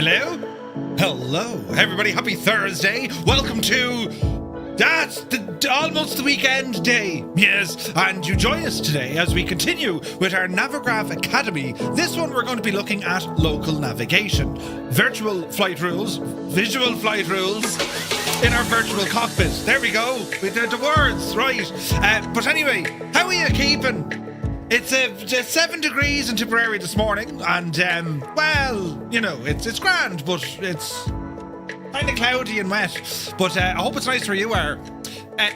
Hello? Hello, everybody. Happy Thursday. Welcome to... That's almost the weekend day. Yes, and you join us today as we continue with our Navigraph Academy. This one we're going to be looking at local navigation, virtual flight rules, visual flight rules in our virtual cockpit. There we go. We did the words, right. But anyway, how are you keeping? It's 7 degrees in Tipperary this morning, and well, you know, it's grand, but it's kind of cloudy and wet. But I hope it's nice where you are.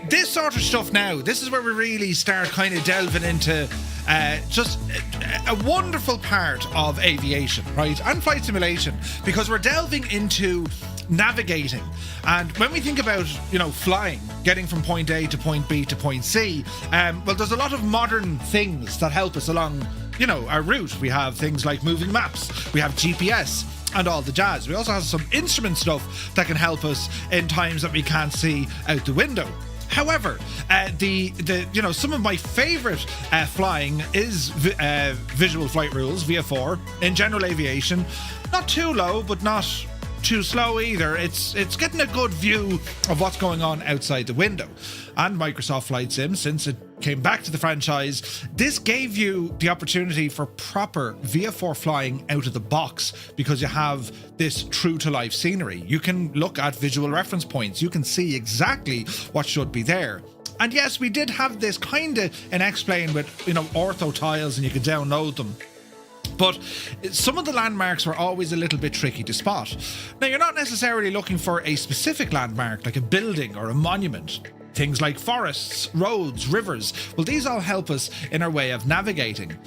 This sort of stuff now, this is where we really start kind of delving into just a wonderful part of aviation, right, and flight simulation, because we're delving into navigating. And when we think about, you know, flying, getting from point A to point B to point C, well, there's a lot of modern things that help us along, you know, our route. We have things like moving maps, we have GPS and all the jazz. We also have some instrument stuff that can help us in times that we can't see out the window. However, you know, some of my favourite flying is visual flight rules, VF4, in general aviation. Not too low, but not too slow either. It's getting a good view of what's going on outside the window. And Microsoft Flight Sim, since it came back to the franchise, this gave you the opportunity for proper VF4 flying out of the box, because you have this true to life scenery. You can look at visual reference points. You can see exactly what should be there. And yes, we did have this kind of an X-plane with, you know, ortho tiles, and you could download them. But some of the landmarks were always a little bit tricky to spot. Now, you're not necessarily looking for a specific landmark like a building or a monument. Things like forests, roads, rivers, well, these all help us in our way of navigating.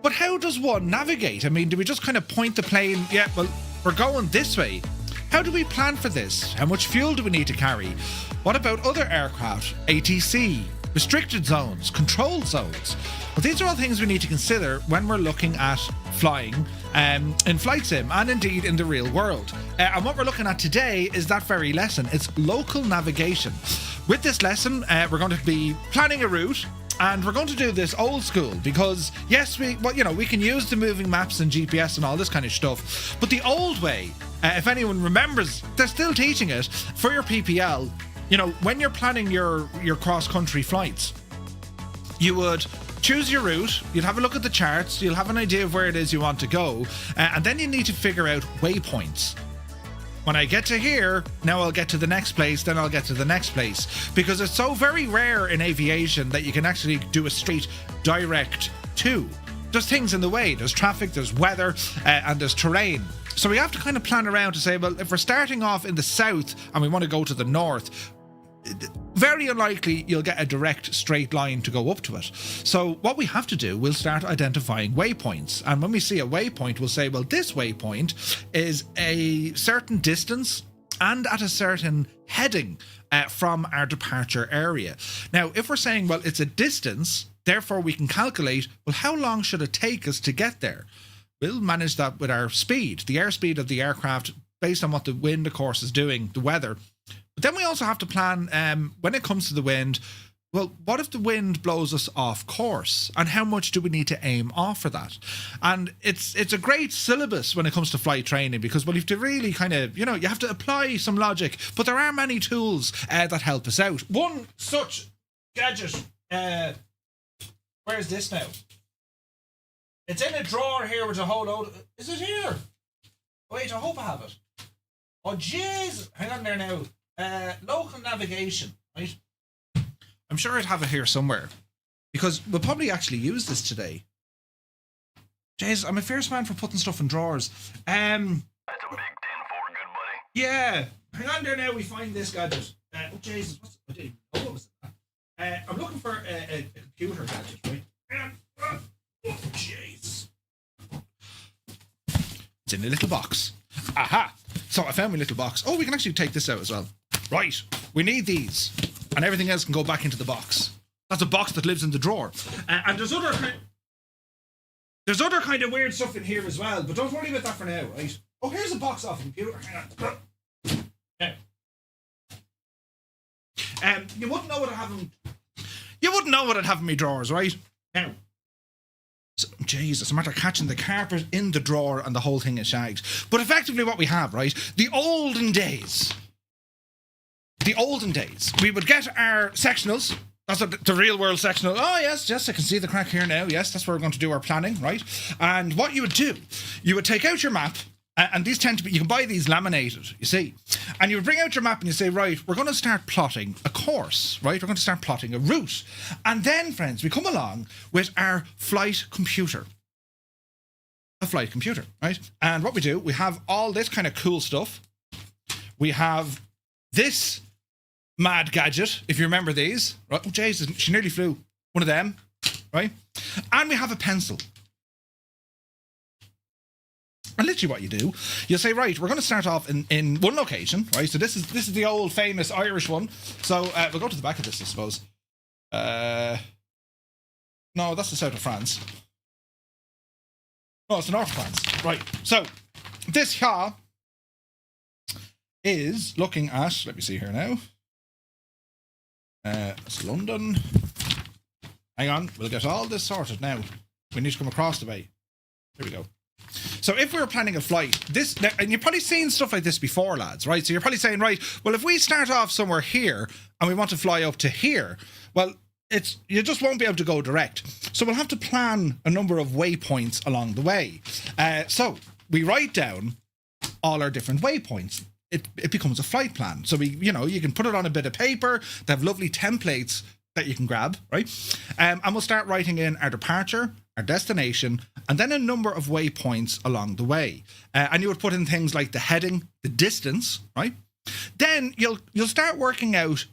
But how does one navigate? I mean, do we just kind of point the plane? Yeah, well, we're going this way. How do we plan for this? How much fuel do we need to carry? What about other aircraft? ATC, restricted zones, controlled zones? Well, these are all things we need to consider when we're looking at flying in flight sim and indeed in the real world. And what we're looking at today is that very lesson. It's local navigation. With this lesson, we're going to be planning a route, and we're going to do this old school because, yes, we can use the moving maps and GPS and all this kind of stuff, but the old way, if anyone remembers, they're still teaching it for your PPL. You know, when you're planning your cross-country flights, you would choose your route, you'd have a look at the charts, you'll have an idea of where it is you want to go, and then you need to figure out waypoints. When I get to here, now I'll get to the next place, then I'll get to the next place. Because it's so very rare in aviation that you can actually do a straight direct to. There's things in the way, there's traffic, there's weather, and there's terrain. So we have to kind of plan around to say, well, if we're starting off in the south and we want to go to the north, very unlikely you'll get a direct straight line to go up to it. So what we have to do, we'll start identifying waypoints. And when we see a waypoint, we'll say, well, this waypoint is a certain distance and at a certain heading from our departure area. Now, if we're saying, well, it's a distance, therefore we can calculate, well, how long should it take us to get there? We'll manage that with our speed, the airspeed of the aircraft, based on what the wind, of course, is doing, the weather. But then we also have to plan, when it comes to the wind, well, what if the wind blows us off course? And how much do we need to aim off for that? And it's a great syllabus when it comes to flight training, because, well, you have to really kind of, you know, you have to apply some logic. But there are many tools that help us out. One such gadget, where's this now? It's in a drawer here with a whole load. Is it here? Wait, I hope I have it. Oh, jeez. Hang on there now. Local navigation, right? I'm sure I'd have it here somewhere, because we'll probably actually use this today. Jeez, I'm a fierce man for putting stuff in drawers. That's a big 10-4, good buddy. Yeah. Hang on there now, we find this gadget. Oh, Jesus, I didn't know what was that. I'm looking for a computer gadget, right? Oh, jeez. It's in a little box. Aha! So I found my little box. Oh, we can actually take this out as well. Right, we need these, and everything else can go back into the box. That's a box that lives in the drawer. And there's other kind of weird stuff in here as well, but don't worry about that for now, right? Oh, here's a box off the computer. Hang on. You wouldn't know what I have in. You wouldn't know what I'd have in my drawers, right? Now, So, Jesus, a matter of catching the carpet in the drawer and the whole thing is shagged. But effectively what we have, right, the olden days, we would get our sectionals. That's the real world sectional. Oh, yes, I can see the crack here now. Yes, that's where we're going to do our planning, right? And what you would do, you would take out your map, and these tend to be, you can buy these laminated, you see. And you would bring out your map and you say, right, we're going to start plotting a course, right? We're going to start plotting a route. And then, friends, we come along with our flight computer. A flight computer, right? And what we do, we have all this kind of cool stuff. We have this mad gadget, if you remember these. Right? Oh, Jesus, she nearly flew. One of them, right? And we have a pencil. And literally what you do, you'll say, right, we're going to start off in one location, right? So this is the old famous Irish one. So we'll go to the back of this, I suppose. No, that's the south of France. No, it's the north of France. Right. So this here is looking at, let me see here now. It's London. Hang on, we'll get all this sorted now. We need to come across the way. Here we go. So if we were planning a flight, this, and you've probably seen stuff like this before, lads, right? So you're probably saying, right, well, if we start off somewhere here and we want to fly up to here, well, you just won't be able to go direct. So we'll have to plan a number of waypoints along the way. So we write down all our different waypoints. It becomes a flight plan. So you can put it on a bit of paper. They have lovely templates that you can grab, right? And we'll start writing in our departure, our destination, and then a number of waypoints along the way. And you would put in things like the heading, the distance, right? Then you'll start working out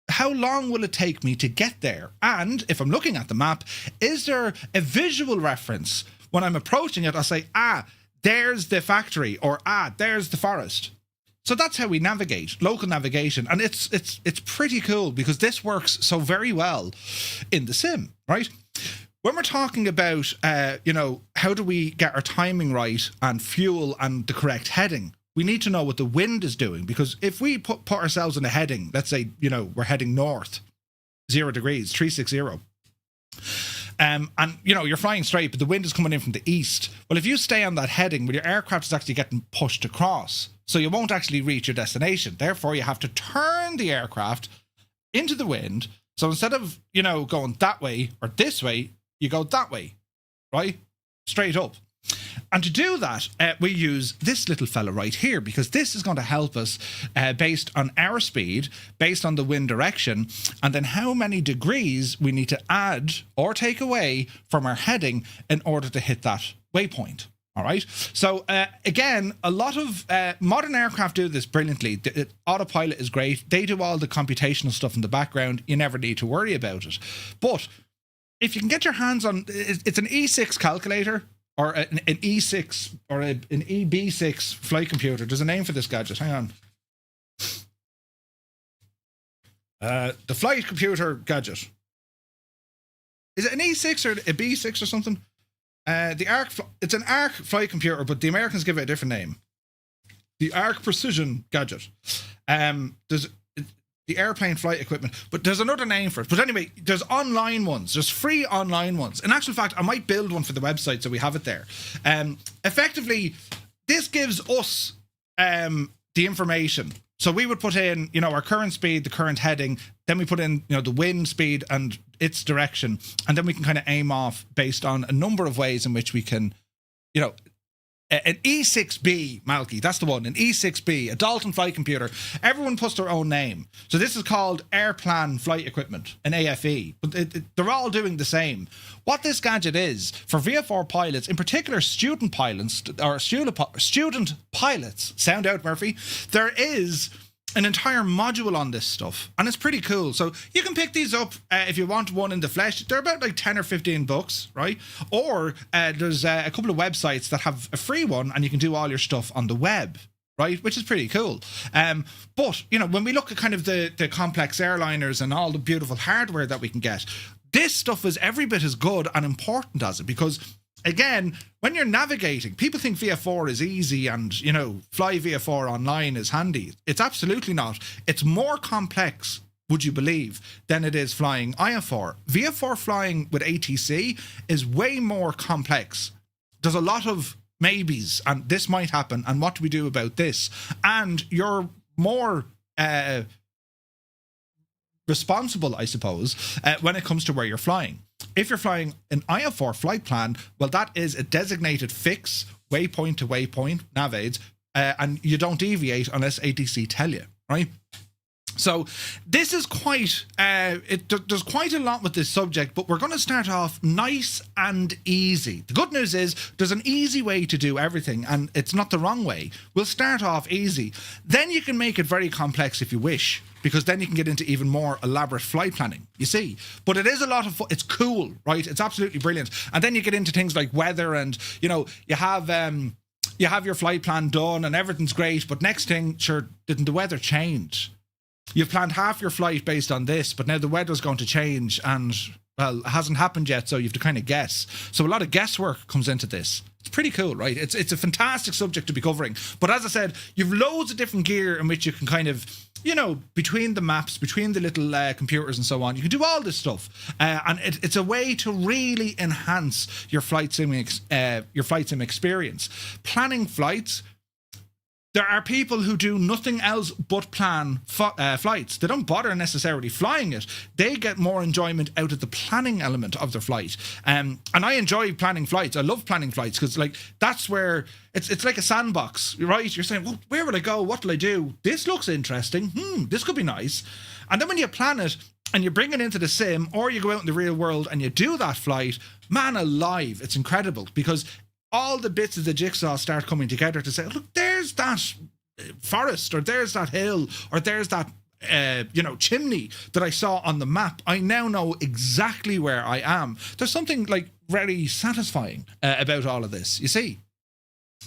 how long will it take me to get there? And if I'm looking at the map, is there a visual reference? When I'm approaching it, I'll say, there's the factory, or there's the forest. So that's how we navigate, local navigation. And it's pretty cool because this works so very well in the sim, right? When we're talking about, how do we get our timing right and fuel and the correct heading, we need to know what the wind is doing, because if we put ourselves in a heading, let's say, we're heading north, 0 degrees, 360. And you're flying straight, but the wind is coming in from the east. Well, if you stay on that heading, well, your aircraft is actually getting pushed across, so you won't actually reach your destination. Therefore, you have to turn the aircraft into the wind. So instead of, going that way or this way, you go that way, right? Straight up. And to do that, we use this little fella right here, because this is going to help us based on our speed, based on the wind direction, and then how many degrees we need to add or take away from our heading in order to hit that waypoint. All right. So again, a lot of modern aircraft do this brilliantly. The autopilot is great. They do all the computational stuff in the background. You never need to worry about it. But if you can get your hands on, it's an E6 calculator, or an E6 or an EB6 flight computer. There's a name for this gadget. Hang on. The flight computer gadget. Is it an E6 or a B6 or something? It's an ARC flight computer, but the Americans give it a different name. The ARC Precision gadget. There's the airplane flight equipment, but there's another name for it. But anyway, there's online ones. There's free online ones. In actual fact, I might build one for the website so we have it there. Effectively, this gives us the information. So we would put in, our current speed, the current heading, then we put in, the wind speed and its direction, and then we can kind of aim off based on a number of ways in which we can, an E6B, Malky, that's the one, an E6B, a Dalton flight computer. Everyone puts their own name. So this is called Airplan Flight Equipment, an AFE, but they're all doing the same. What this gadget is, for VFR pilots, in particular student pilots, sound out, Murphy, there is an entire module on this stuff, and it's pretty cool. So you can pick these up if you want one in the flesh. They're about like 10 or 15 bucks, right? Or there's a couple of websites that have a free one, and you can do all your stuff on the web, right? Which is pretty cool. But when we look at kind of the complex airliners and all the beautiful hardware that we can get, this stuff is every bit as good and important as it, because again, when you're navigating, people think VFR is easy and, fly VFR online is handy. It's absolutely not. It's more complex would you believe, than it is flying IFR. VFR flying with ATC is way more complex. There's a lot of maybes, and this might happen, and what do we do about this? And you're more responsible, I suppose, when it comes to where you're flying. If you're flying an IFR flight plan, well, that is a designated fix, waypoint to waypoint, nav aids, and you don't deviate unless ATC tell you, right? So this is quite, there's quite a lot with this subject, but we're going to start off nice and easy. The good news is there's an easy way to do everything, and it's not the wrong way. We'll start off easy. Then you can make it very complex if you wish, because then you can get into even more elaborate flight planning, you see. But it is a lot of fun. It's cool, right? It's absolutely brilliant. And then you get into things like weather, and, you know, you have your flight plan done and everything's great, but next thing, sure, didn't the weather change? You've planned half your flight based on this, but now the weather's going to change, and, well, it hasn't happened yet, so you have to kind of guess. So a lot of guesswork comes into this. It's pretty cool, right? It's a fantastic subject to be covering. But as I said, you've loads of different gear in which you can kind of, you know, between the maps, between the little computers and so on, you can do all this stuff. And it's a way to really enhance your flight sim experience. Planning flights. There are people who do nothing else but plan flights. They don't bother necessarily flying it. They get more enjoyment out of the planning element of their flight. And I enjoy planning flights. I love planning flights because, like, that's where it's like a sandbox, right? You're saying, well, where will I go? What will I do? This looks interesting. This could be nice. And then when you plan it and you bring it into the sim, or you go out in the real world and you do that flight, man alive, it's incredible, because all the bits of the jigsaw start coming together to say, look, there's that forest, or there's that hill, or there's that, chimney that I saw on the map. I now know exactly where I am. There's something, like, very satisfying about all of this, you see.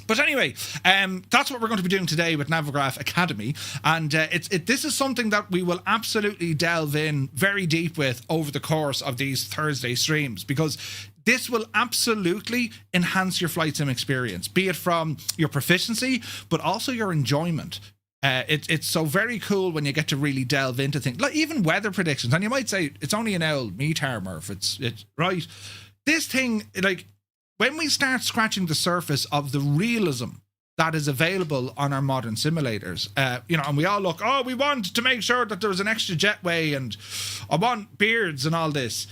But anyway, that's what we're going to be doing today with Navigraph Academy, and this is something that we will absolutely delve in very deep with over the course of these Thursday streams, because this will absolutely enhance your flight sim experience, be it from your proficiency, but also your enjoyment. It's so very cool when you get to really delve into things, like even weather predictions. And you might say, it's only an owl meter, Murph. It's right. This thing, like, when we start scratching the surface of the realism that is available on our modern simulators, and we all look, we want to make sure that there's an extra jetway, and I want beards and all this.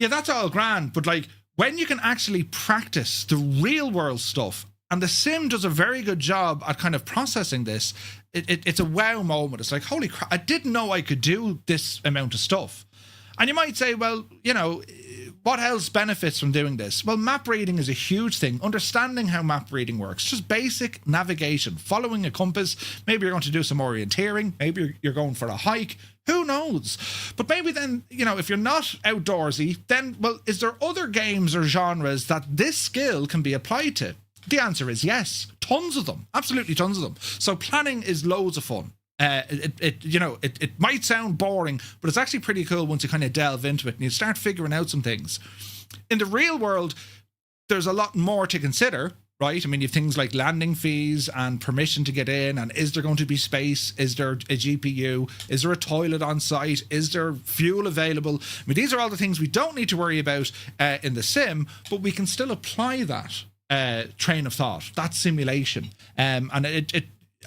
Yeah, that's all grand, but, like, when you can actually practice the real world stuff, and the sim does a very good job at kind of processing this, it's a wow moment. It's like, holy crap, I didn't know I could do this amount of stuff. And you might say, well, what else benefits from doing this? Well, map reading is a huge thing. Understanding how map reading works, just basic navigation, following a compass. Maybe you're going to do some orienteering. Maybe you're going for a hike. Who knows? But maybe then, if you're not outdoorsy, then, well, is there other games or genres that this skill can be applied to? The answer is yes. Tons of them. Absolutely tons of them. So planning is loads of fun. It might sound boring, but it's actually pretty cool once you kind of delve into it and you start figuring out some things. In the real world, there's a lot more to consider, right? I mean, you have things like landing fees and permission to get in, and is there going to be space? Is there a GPU? Is there a toilet on site? Is there fuel available? I mean, these are all the things we don't need to worry about in the sim, but we can still apply that train of thought, that simulation, and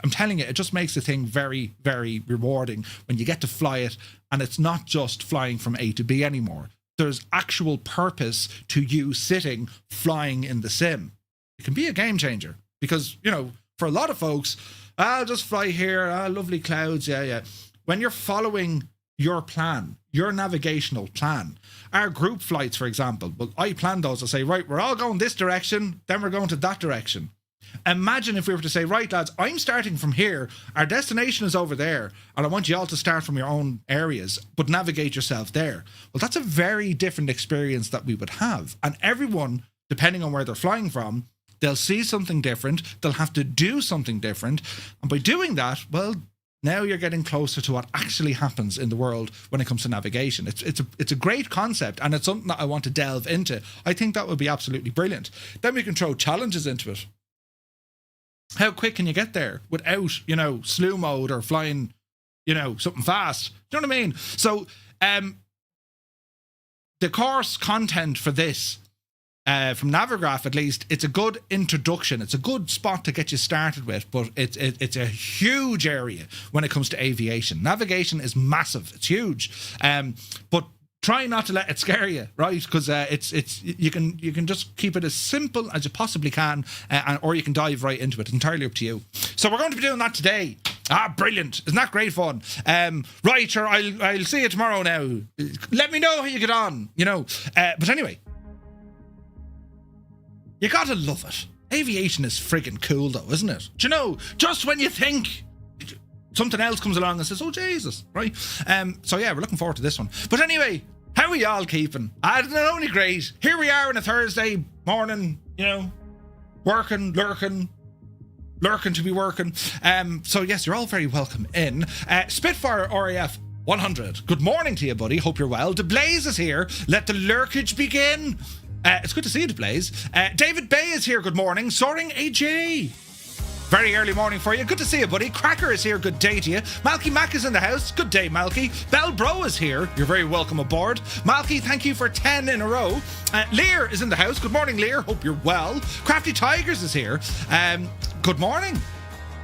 I'm telling you, it just makes the thing very, very rewarding when you get to fly it, and it's not just flying from A to B anymore. There's actual purpose to you sitting flying in the sim. It can be a game changer because, for a lot of folks, I'll just fly here, lovely clouds, yeah. When you're following your plan, your navigational plan, our group flights, for example, well, I plan those. I say, right, we're all going this direction, then we're going to that direction. Imagine if we were to say, right, lads, I'm starting from here, our destination is over there, and I want you all to start from your own areas, but navigate yourself there. Well, that's a very different experience that we would have. And everyone, depending on where they're flying from, they'll see something different, they'll have to do something different. And by doing that, well, now you're getting closer to what actually happens in the world when it comes to navigation. It's a great concept, and it's something that I want to delve into. I think that would be absolutely brilliant. Then we can throw challenges into it. How quick can you get there without, slew mode or flying, something fast. Do you know what I mean? So, the course content for this, from Navigraph at least, it's a good introduction. It's a good spot to get you started with, but it's a huge area when it comes to aviation. Navigation is massive. It's huge. But try not to let it scare you, right? Because you can just keep it as simple as you possibly can, or you can dive right into it. It's entirely up to you. So we're going to be doing that today. Brilliant. Isn't that great fun? Right, sure, I'll see you tomorrow now. Let me know how you get on, But anyway, you gotta love it. Aviation is friggin' cool though, isn't it? Do you know, just when you think something else comes along and says, oh, Jesus, right? So yeah, we're looking forward to this one. But anyway, how are you all keeping? They're only great. Here we are on a Thursday morning, working, lurking to be working. So yes, you're all very welcome in. Spitfire RAF 100. Good morning to you, buddy. Hope you're well. DeBlaze is here. Let the lurkage begin. It's good to see you, DeBlaze. David Bay is here. Good morning. Soaring AJ. Very early morning for you. Good to see you, buddy. Cracker is here. Good day to you. Malky Mac is in the house. Good day, Malky. Bell Bro is here. You're very welcome aboard. Malky, thank you for 10 in a row. Lear is in the house. Good morning, Lear. Hope you're well. Crafty Tigers is here. Good morning.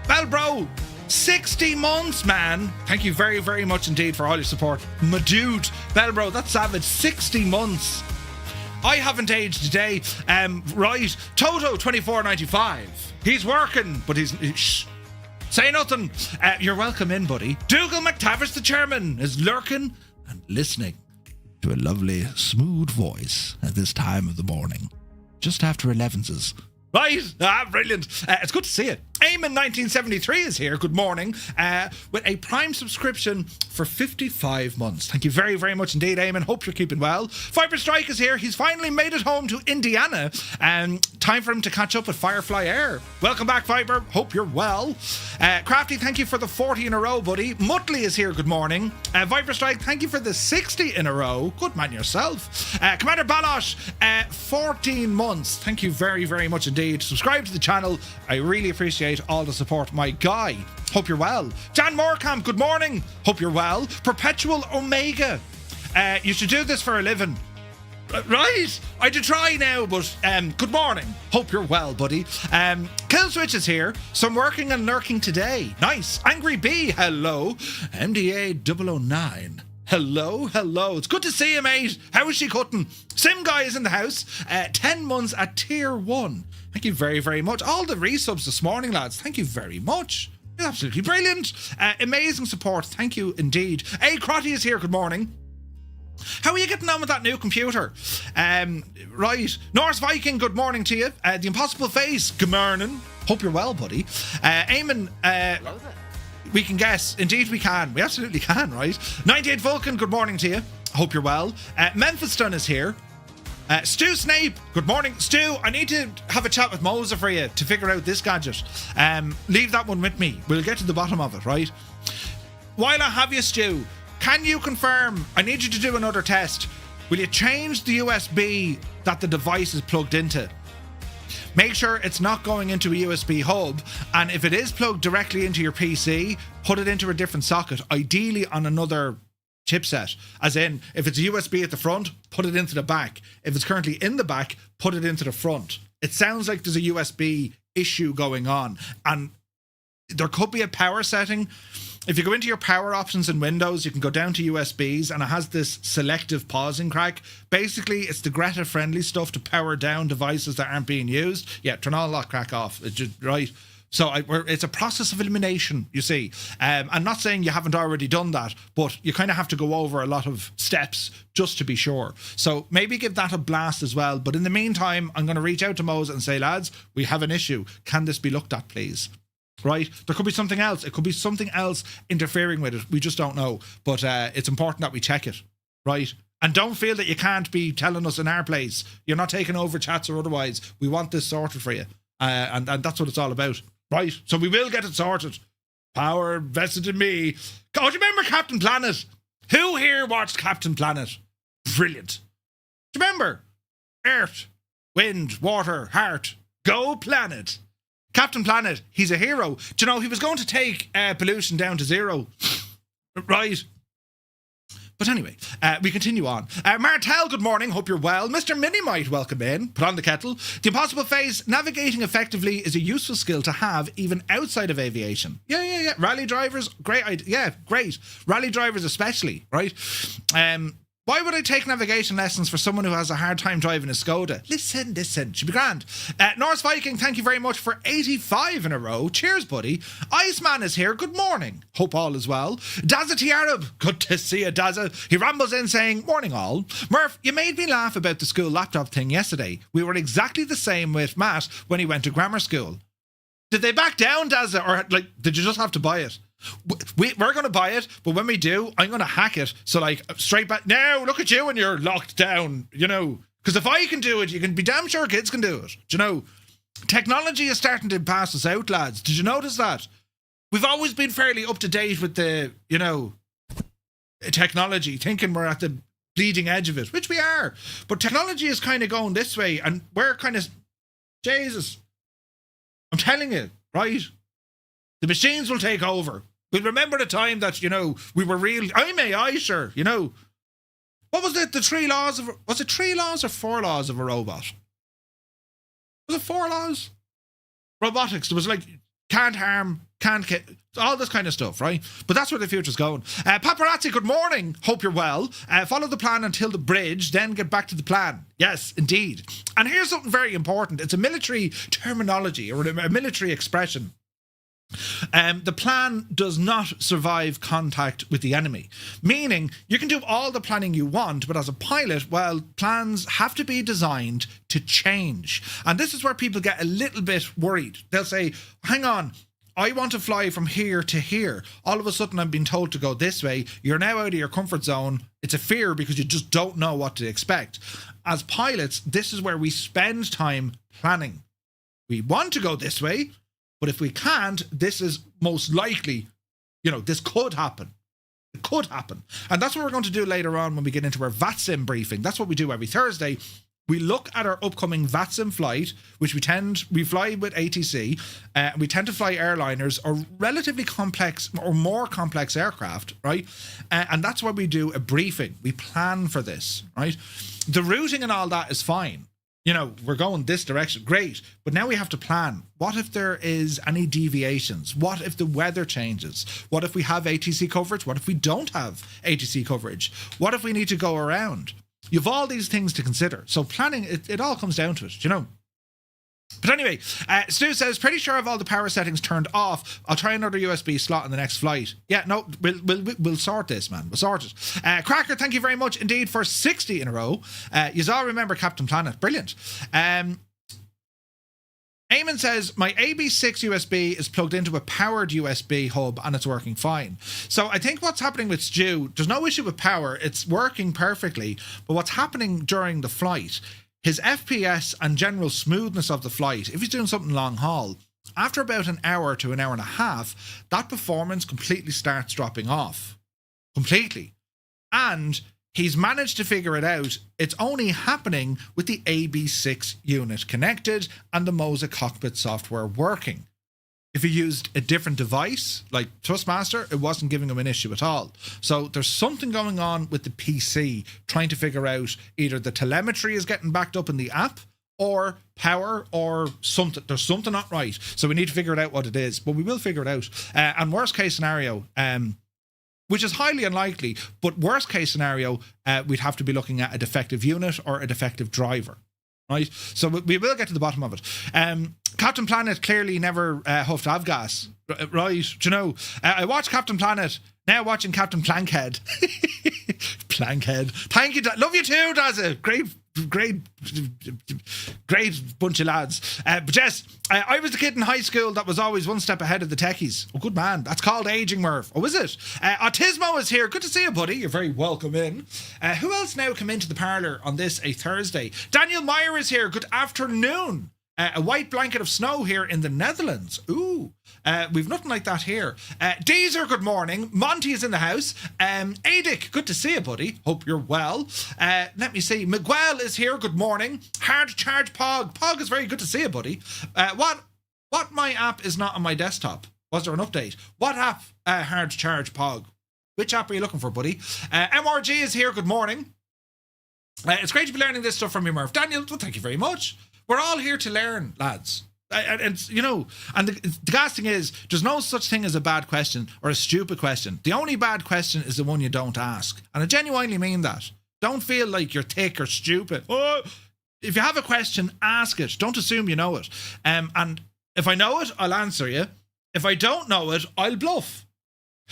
Bell Bro, 60 months, man. Thank you very, very much indeed for all your support. My dude. Bell Bro, that's savage. 60 months. I haven't aged today. Right. Toto 2495. He's working, but he's shh. Say nothing. You're welcome in, buddy. Dougal McTavish, the chairman, is lurking and listening to a lovely, smooth voice at this time of the morning, just after 11's. Right. Brilliant. It's good to see you. Eamon 1973 is here. Good morning. With a Prime subscription for 55 months. Thank you very, very much indeed, Eamon. Hope you're keeping well. Fiber Strike is here. He's finally made it home to Indiana. Time for him to catch up with Firefly Air. Welcome back, Fiber. Hope you're well. Crafty, thank you for the 40 in a row, buddy. Muttley is here. Good morning. Viper Strike, thank you for the 60 in a row. Good man yourself. Commander Balosh, 14 months. Thank you very, very much indeed. Subscribe to the channel. I really appreciate all the support, my guy. Hope you're well. Jan Moorkamp, good morning. Hope you're well. Perpetual Omega. You should do this for a living. Right? I do try now, but good morning. Hope you're well, buddy. Killswitch is here. So I'm working and lurking today. Nice. Angry Bee, hello. MDA 009. Hello. It's good to see you, mate. How is she cutting? Sim Guy is in the house. 10 months at tier 1. Thank you very, very much. All the resubs this morning, lads. Thank you very much. You're absolutely brilliant. Amazing support. Thank you indeed. Hey, Crotty is here. Good morning. How are you getting on with that new computer? Right. Norse Viking, good morning to you. The Impossible Face, good morning. Hope you're well, buddy. Eamon, we can guess. Indeed we can. We absolutely can, right? 98 Vulcan, good morning to you. Hope you're well. Memphis Dunn is here. Stu Snape, good morning. Stu, I need to have a chat with Moser for you to figure out this gadget. Leave that one with me. We'll get to the bottom of it, right? While I have you, Stu, can you confirm, I need you to do another test. Will you change the USB that the device is plugged into? Make sure it's not going into a USB hub, and if it is plugged directly into your PC, put it into a different socket, ideally on another chipset. As in, if it's a USB at the front, put it into the back. If it's currently in the back, put it into the front. It sounds like there's a USB issue going on, and there could be a power setting. If you go into your power options in Windows, you can go down to USBs, and it has this selective pausing crack. Basically, it's the Greta friendly stuff to power down devices that aren't being used. Yeah, turn all that crack off. It's just right. So it's a process of elimination, you see. I'm not saying you haven't already done that, but you kind of have to go over a lot of steps just to be sure. So maybe give that a blast as well. But in the meantime, I'm going to reach out to Mose and say, lads, we have an issue. Can this be looked at, please? Right? There could be something else. It could be something else interfering with it. We just don't know. But it's important that we check it. Right? And don't feel that you can't be telling us in our place. You're not taking over chats or otherwise. We want this sorted for you. And that's what it's all about. Right, so we will get it sorted. Power vested in me. Oh, do you remember Captain Planet? Who here watched Captain Planet? Brilliant. Do you remember? Earth, wind, water, heart. Go planet. Captain Planet, he's a hero. Do you know, he was going to take pollution down to zero. Right. But anyway, we continue on. Martel, good morning. Hope you're well. Mr. Minimite, welcome in. Put on the kettle. The impossible phase, navigating effectively is a useful skill to have even outside of aviation. Yeah. Rally drivers, great idea. Yeah, great. Rally drivers especially, right? Why would I take navigation lessons for someone who has a hard time driving a Skoda? Listen. Should be grand. Norse Viking, thank you very much for 85 in a row. Cheers, buddy. Iceman is here. Good morning. Hope all is well. Dazza Arab. Good to see you, Dazza. He rambles in saying, morning all. Murph, you made me laugh about the school laptop thing yesterday. We were exactly the same with Matt when he went to grammar school. Did they back down, Dazza? Or did you just have to buy it? We're going to buy it, but when we do, I'm going to hack it. So straight back. Now, look at you when you're locked down, Because if I can do it, you can be damn sure kids can do it. Technology is starting to pass us out, lads. Did you notice that? We've always been fairly up to date with the, technology, thinking we're at the bleeding edge of it, which we are. But technology is kind of going this way, and we're kind of, Jesus, I'm telling you, right? The machines will take over. We'll remember the time that, we were real. I'm AI, sure, What was it? The 3 laws of... Was it 3 laws or 4 laws of a robot? Was it 4 laws? Robotics. There was can't harm, can't kill, all this kind of stuff, right? But that's where the future's going. Paparazzi, good morning. Hope you're well. Follow the plan until the bridge, then get back to the plan. Yes, indeed. And here's something very important. It's a military terminology or a military expression. The plan does not survive contact with the enemy, meaning you can do all the planning you want, but as a pilot, plans have to be designed to change. And this is where people get a little bit worried. They'll say, hang on, I want to fly from here to here. All of a sudden I'm being told to go this way. You're now out of your comfort zone. It's a fear because you just don't know what to expect. As pilots, this is where we spend time planning. We want to go this way, but if we can't, this is most likely, this could happen. It could happen. And that's what we're going to do later on when we get into our VATSIM briefing. That's what we do every Thursday. We look at our upcoming VATSIM flight, which we fly with ATC. We tend to fly airliners or relatively complex or more complex aircraft, right? And that's why we do a briefing. We plan for this, right? The routing and all that is fine. We're going this direction. Great. But now we have to plan. What if there is any deviations? What if the weather changes? What if we have ATC coverage? What if we don't have ATC coverage? What if we need to go around? You've all these things to consider. So planning, it all comes down to it, But anyway, Stu says, pretty sure I have all the power settings turned off. I'll try another USB slot on the next flight. Yeah, no, we'll sort this, man. We'll sort it. Cracker, thank you very much indeed for 60 in a row. You all remember Captain Planet. Brilliant. Eamon says, my AB6 USB is plugged into a powered USB hub and it's working fine. So I think what's happening with Stu, there's no issue with power. It's working perfectly. But what's happening during the flight, his FPS and general smoothness of the flight, if he's doing something long haul, after about an hour to an hour and a half, that performance completely starts dropping off. Completely. And he's managed to figure it out. It's only happening with the AB6 unit connected and the Mosa Cockpit software working. If he used a different device, like Thrustmaster, it wasn't giving him an issue at all. So there's something going on with the PC, trying to figure out either the telemetry is getting backed up in the app, or power, or something. There's something not right. So we need to figure it out what it is. But we will figure it out. And worst case scenario, which is highly unlikely, but worst case scenario, we'd have to be looking at a defective unit or a defective driver. Right? So we will get to the bottom of it. Captain Planet clearly never huffed avgas. Right? Do you know? I watched Captain Planet, now watching Captain Plankhead. Plankhead. Thank you. Love you too, Dazza. Great bunch of lads. But yes, I was the kid in high school that was always one step ahead of the techies. Oh, good man. That's called aging, Murph. Oh, is it? Autismo is here. Good to see you, buddy. You're very welcome in. Who else now come into the parlour on this, a Thursday? Daniel Meyer is here. Good afternoon. A white blanket of snow here in the Netherlands. Ooh. We've nothing like that here. Deezer, good morning. Monty is in the house. Adic, good to see you, buddy. Hope you're well. Let me see. Miguel is here. Good morning. Hard Charge Pog. Pog is very good to see you, buddy. What my app is not on my desktop? Was there an update? What app, Hard Charge Pog? Which app are you looking for, buddy? MRG is here. Good morning. It's great to be learning this stuff from you, Murph. Daniel, well, thank you very much. We're all here to learn, lads. And you know, and the gas thing is, there's no such thing as a bad question or a stupid question. The only bad question is the one you don't ask. And I genuinely mean that. Don't feel like you're thick or stupid. Oh, if you have a question, ask it. Don't assume you know it. And if I know it, I'll answer you. If I don't know it, I'll bluff.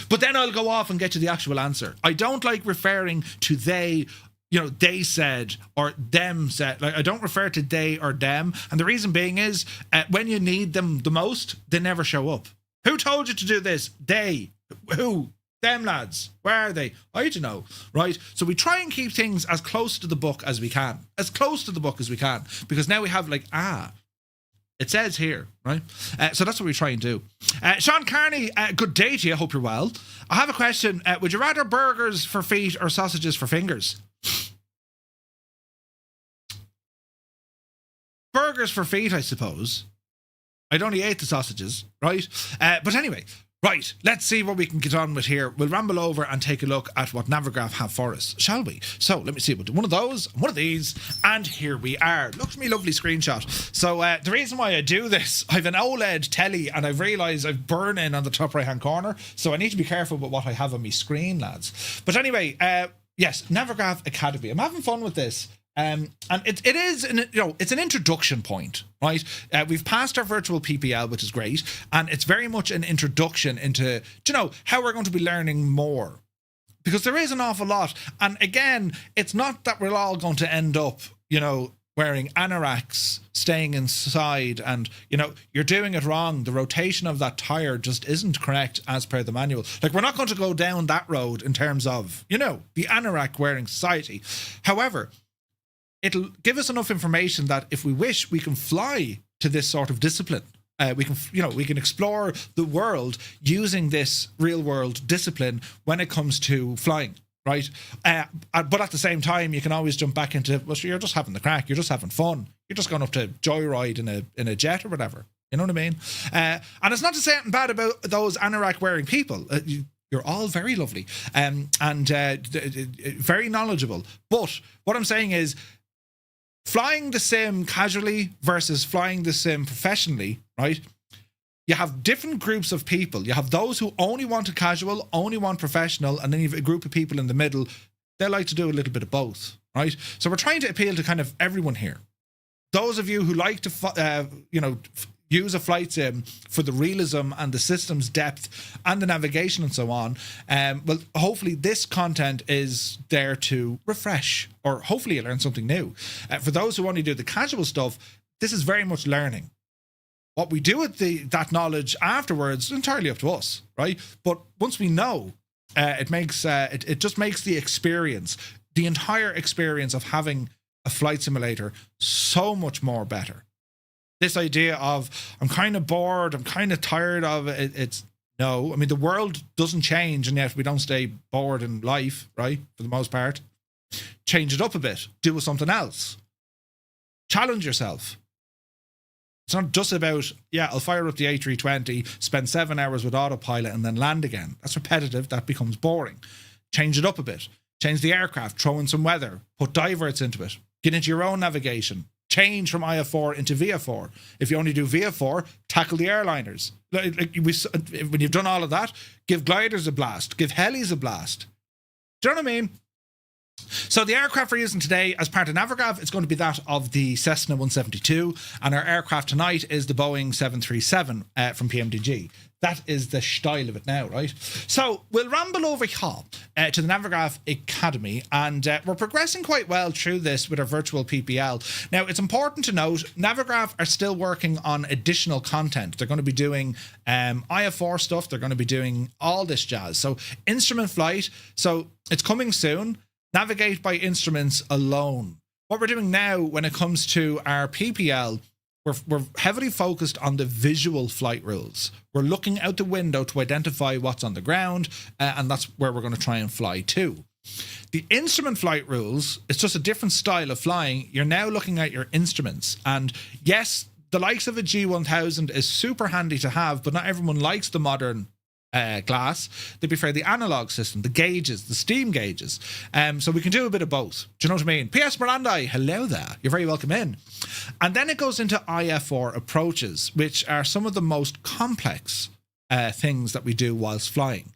But then I'll go off and get you the actual answer. I don't like referring to they, you know, they said or them said. Like, I don't refer to they or them. And the reason being is when you need them the most, they never show up. Who told you to do this? They. Who? Them lads. Where are they? I don't know. Right? So we try and keep things as close to the book as we can. As close to the book as we can. Because now we have like, it says here, right? So that's what we try and do. Sean Carney, good day to you. Hope you're well. I have a question. Would you rather burgers for feet or sausages for fingers? Burgers for feet, I suppose. I'd only ate the sausages, right? But anyway, right, let's see what we can get on with here. We'll ramble over and take a look at what Navigraph have for us, shall we? So let me see, we'll do one of those, one of these, and here we are. Look at me lovely screenshot. So the reason why I do this, I have an OLED telly and I've realised I've burn-in on the top right-hand corner, so I need to be careful with what I have on my screen, lads. But anyway, yes, Navigraph Academy. I'm having fun with this. And it is, it's an introduction point, right? We've passed our virtual PPL, which is great, and it's very much an introduction into, how we're going to be learning more, because there is an awful lot. And again, it's not that we're all going to end up, wearing anoraks, staying inside, and you're doing it wrong. The rotation of that tire just isn't correct as per the manual. Like, we're not going to go down that road in terms of, the anorak wearing society. However, it'll give us enough information that if we wish, we can fly to this sort of discipline. We can explore the world using this real world discipline when it comes to flying, right? But at the same time, you can always jump back into, well, you're just having the crack. You're just having fun. You're just going up to joyride in a jet or whatever. You know what I mean? And it's not to say anything bad about those anorak wearing people. You're all very lovely and very knowledgeable. But what I'm saying is, flying the sim casually versus flying the sim professionally, right? You have different groups of people. You have those who only want a casual, only want professional, and then you have a group of people in the middle. They like to do a little bit of both, right? So we're trying to appeal to kind of everyone here. Those of you who like to, use a flight sim for the realism and the system's depth and the navigation and so on, well, hopefully this content is there to refresh, or hopefully you learn something new. For those who only do the casual stuff, this is very much learning. What we do with that knowledge afterwards is entirely up to us, right? But once we know, it just makes the experience, the entire experience of having a flight simulator, so much more better. This idea of, I'm kind of bored, I'm kind of tired of it, no. I mean, the world doesn't change, and yet we don't stay bored in life, right? For the most part. Change it up a bit. Do something else. Challenge yourself. It's not just about, I'll fire up the A320, spend 7 hours with autopilot, and then land again. That's repetitive. That becomes boring. Change it up a bit. Change the aircraft, throw in some weather, put diverts into it, get into your own navigation. Change from IF4 into VF4. If you only do VF4, tackle the airliners. When you've done all of that, give gliders a blast, give helis a blast. Do you know what I mean? So the aircraft we're using today as part of Navigraph, it's going to be that of the Cessna 172, and our aircraft tonight is the Boeing 737 from PMDG. That is the style of it now, right? So we'll ramble over here to the Navigraph Academy, and we're progressing quite well through this with our virtual PPL. Now, it's important to note, Navigraph are still working on additional content. They're going to be doing IF4 stuff. They're going to be doing all this jazz. So instrument flight. So it's coming soon. Navigate by instruments alone. What we're doing now when it comes to our PPL, we're heavily focused on the visual flight rules. We're looking out the window to identify what's on the ground, and that's where we're going to try and fly to. The instrument flight rules, it's just a different style of flying. You're now looking at your instruments, and yes, the likes of a G1000 is super handy to have, but not everyone likes the modern glass. They prefer the analog system, the gauges, the steam gauges. So we can do a bit of both. Do you know what I mean? P.S. Miranda, hello there. You're very welcome in. And then it goes into IFR approaches, which are some of the most complex things that we do whilst flying,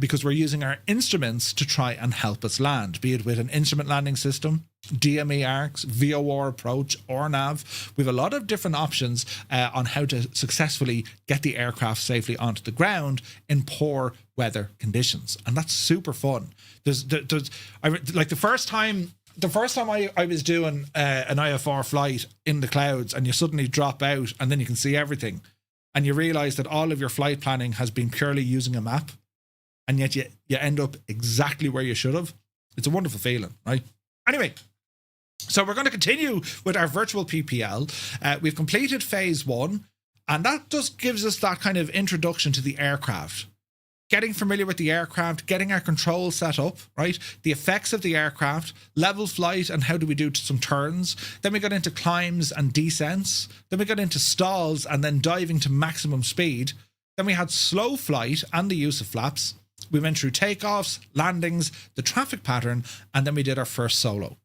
because we're using our instruments to try and help us land, be it with an instrument landing system, DME arcs, VOR approach, or nav. We have a lot of different options on how to successfully get the aircraft safely onto the ground in poor weather conditions, and that's super fun. Like the first time I was doing an IFR flight in the clouds, and you suddenly drop out, and then you can see everything. And you realize that all of your flight planning has been purely using a map, and yet you end up exactly where you should have. It's a wonderful feeling, right? Anyway, so we're going to continue with our virtual PPL. We've completed phase 1, and that just gives us that kind of introduction to the aircraft. Getting familiar with the aircraft, getting our control set up, right? The effects of the aircraft, level flight, and how do we do some turns. Then we got into climbs and descents. Then we got into stalls and then diving to maximum speed. Then we had slow flight and the use of flaps. We went through takeoffs, landings, the traffic pattern, and then we did our first solo.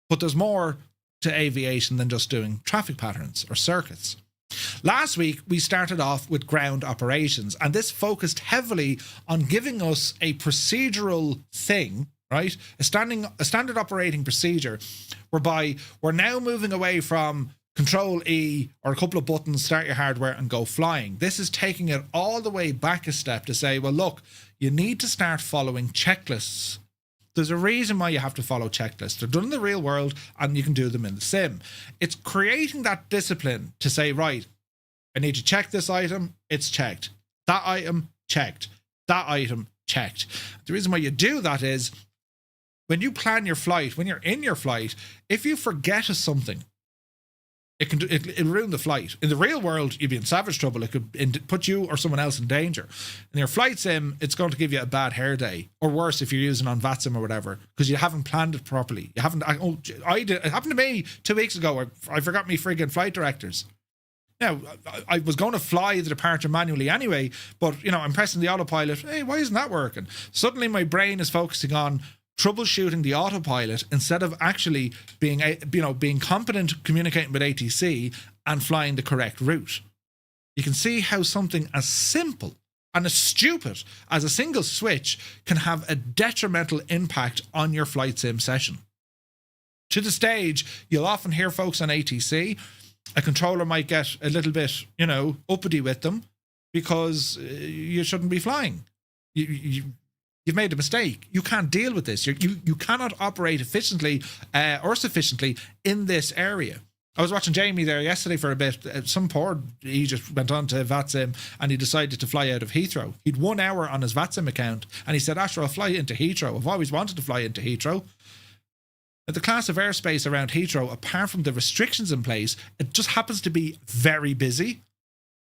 But there's more to aviation than just doing traffic patterns or circuits. Last week, we started off with ground operations, and this focused heavily on giving us a procedural thing, right? A standard operating procedure, whereby we're now moving away from Control E or a couple of buttons, start your hardware and go flying. This is taking it all the way back a step to say, well, look, you need to start following checklists. There's a reason why you have to follow checklists. They're done in the real world, and you can do them in the sim. It's creating that discipline to say, right, I need to check this item, it's checked. That item, checked. That item, checked. The reason why you do that is when you plan your flight, when you're in your flight, if you forget something, it'll ruin the flight. In the real world, you'd be in savage trouble. It could put you or someone else in danger. In your flight sim, it's going to give you a bad hair day, or worse if you're using on VATSIM or whatever, because you haven't planned it properly. You haven't. It happened to me 2 weeks ago. I forgot me friggin' flight directors. Now, I was going to fly the departure manually anyway, but I'm pressing the autopilot. Hey, why isn't that working? Suddenly, my brain is focusing on troubleshooting the autopilot instead of actually being competent communicating with ATC and flying the correct route. You can see how something as simple and as stupid as a single switch can have a detrimental impact on your flight sim session. To the stage, you'll often hear folks on ATC, a controller might get a little bit, uppity with them because you shouldn't be flying. You've made a mistake. You can't deal with this. You cannot operate efficiently or sufficiently in this area. I was watching Jamie there yesterday for a bit. He just went on to VATSIM and he decided to fly out of Heathrow. He'd 1 hour on his VATSIM account and he said, Asher, I'll fly into Heathrow. I've always wanted to fly into Heathrow. The class of airspace around Heathrow, apart from the restrictions in place, it just happens to be very busy.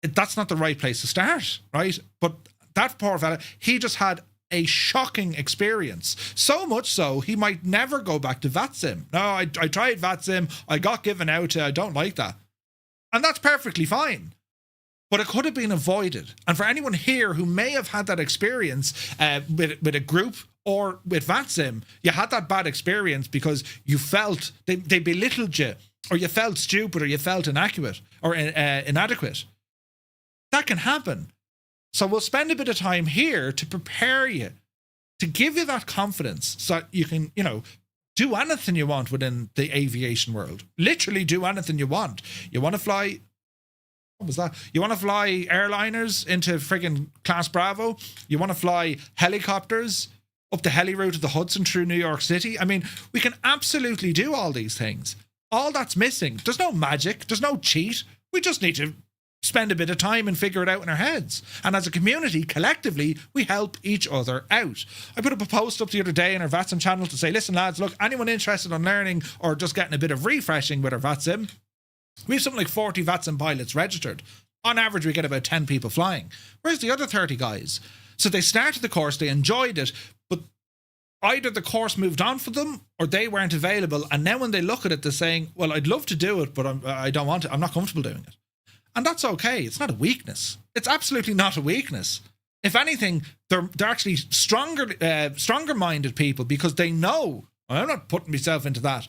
That's not the right place to start, right? But that poor fella, he just had a shocking experience. So much so, he might never go back to VATSIM. No, I tried VATSIM. I got given out. I don't like that. And that's perfectly fine. But it could have been avoided. And for anyone here who may have had that experience with a group or with VATSIM, you had that bad experience because you felt they belittled you, or you felt stupid, or you felt inaccurate or inadequate. That can happen. So we'll spend a bit of time here to prepare you, to give you that confidence so that you can, do anything you want within the aviation world. Literally do anything you want. You want to fly... What was that? You want to fly airliners into friggin' Class Bravo? You want to fly helicopters up the heli route of the Hudson through New York City? I mean, we can absolutely do all these things. All that's missing. There's no magic. There's no cheat. We just need to spend a bit of time and figure it out in our heads. And as a community, collectively, we help each other out. I put up a post up the other day in our VATSIM channel to say, listen, lads, look, anyone interested in learning or just getting a bit of refreshing with our VATSIM, we have something like 40 VATSIM pilots registered. On average, we get about 10 people flying. Where's the other 30 guys? So they started the course, they enjoyed it, but either the course moved on for them or they weren't available. And now when they look at it, they're saying, well, I'd love to do it, but I don't want it. I'm not comfortable doing it. And that's okay. It's not a weakness. It's absolutely not a weakness. If anything, they're actually stronger minded people, because they know, I'm not putting myself into that.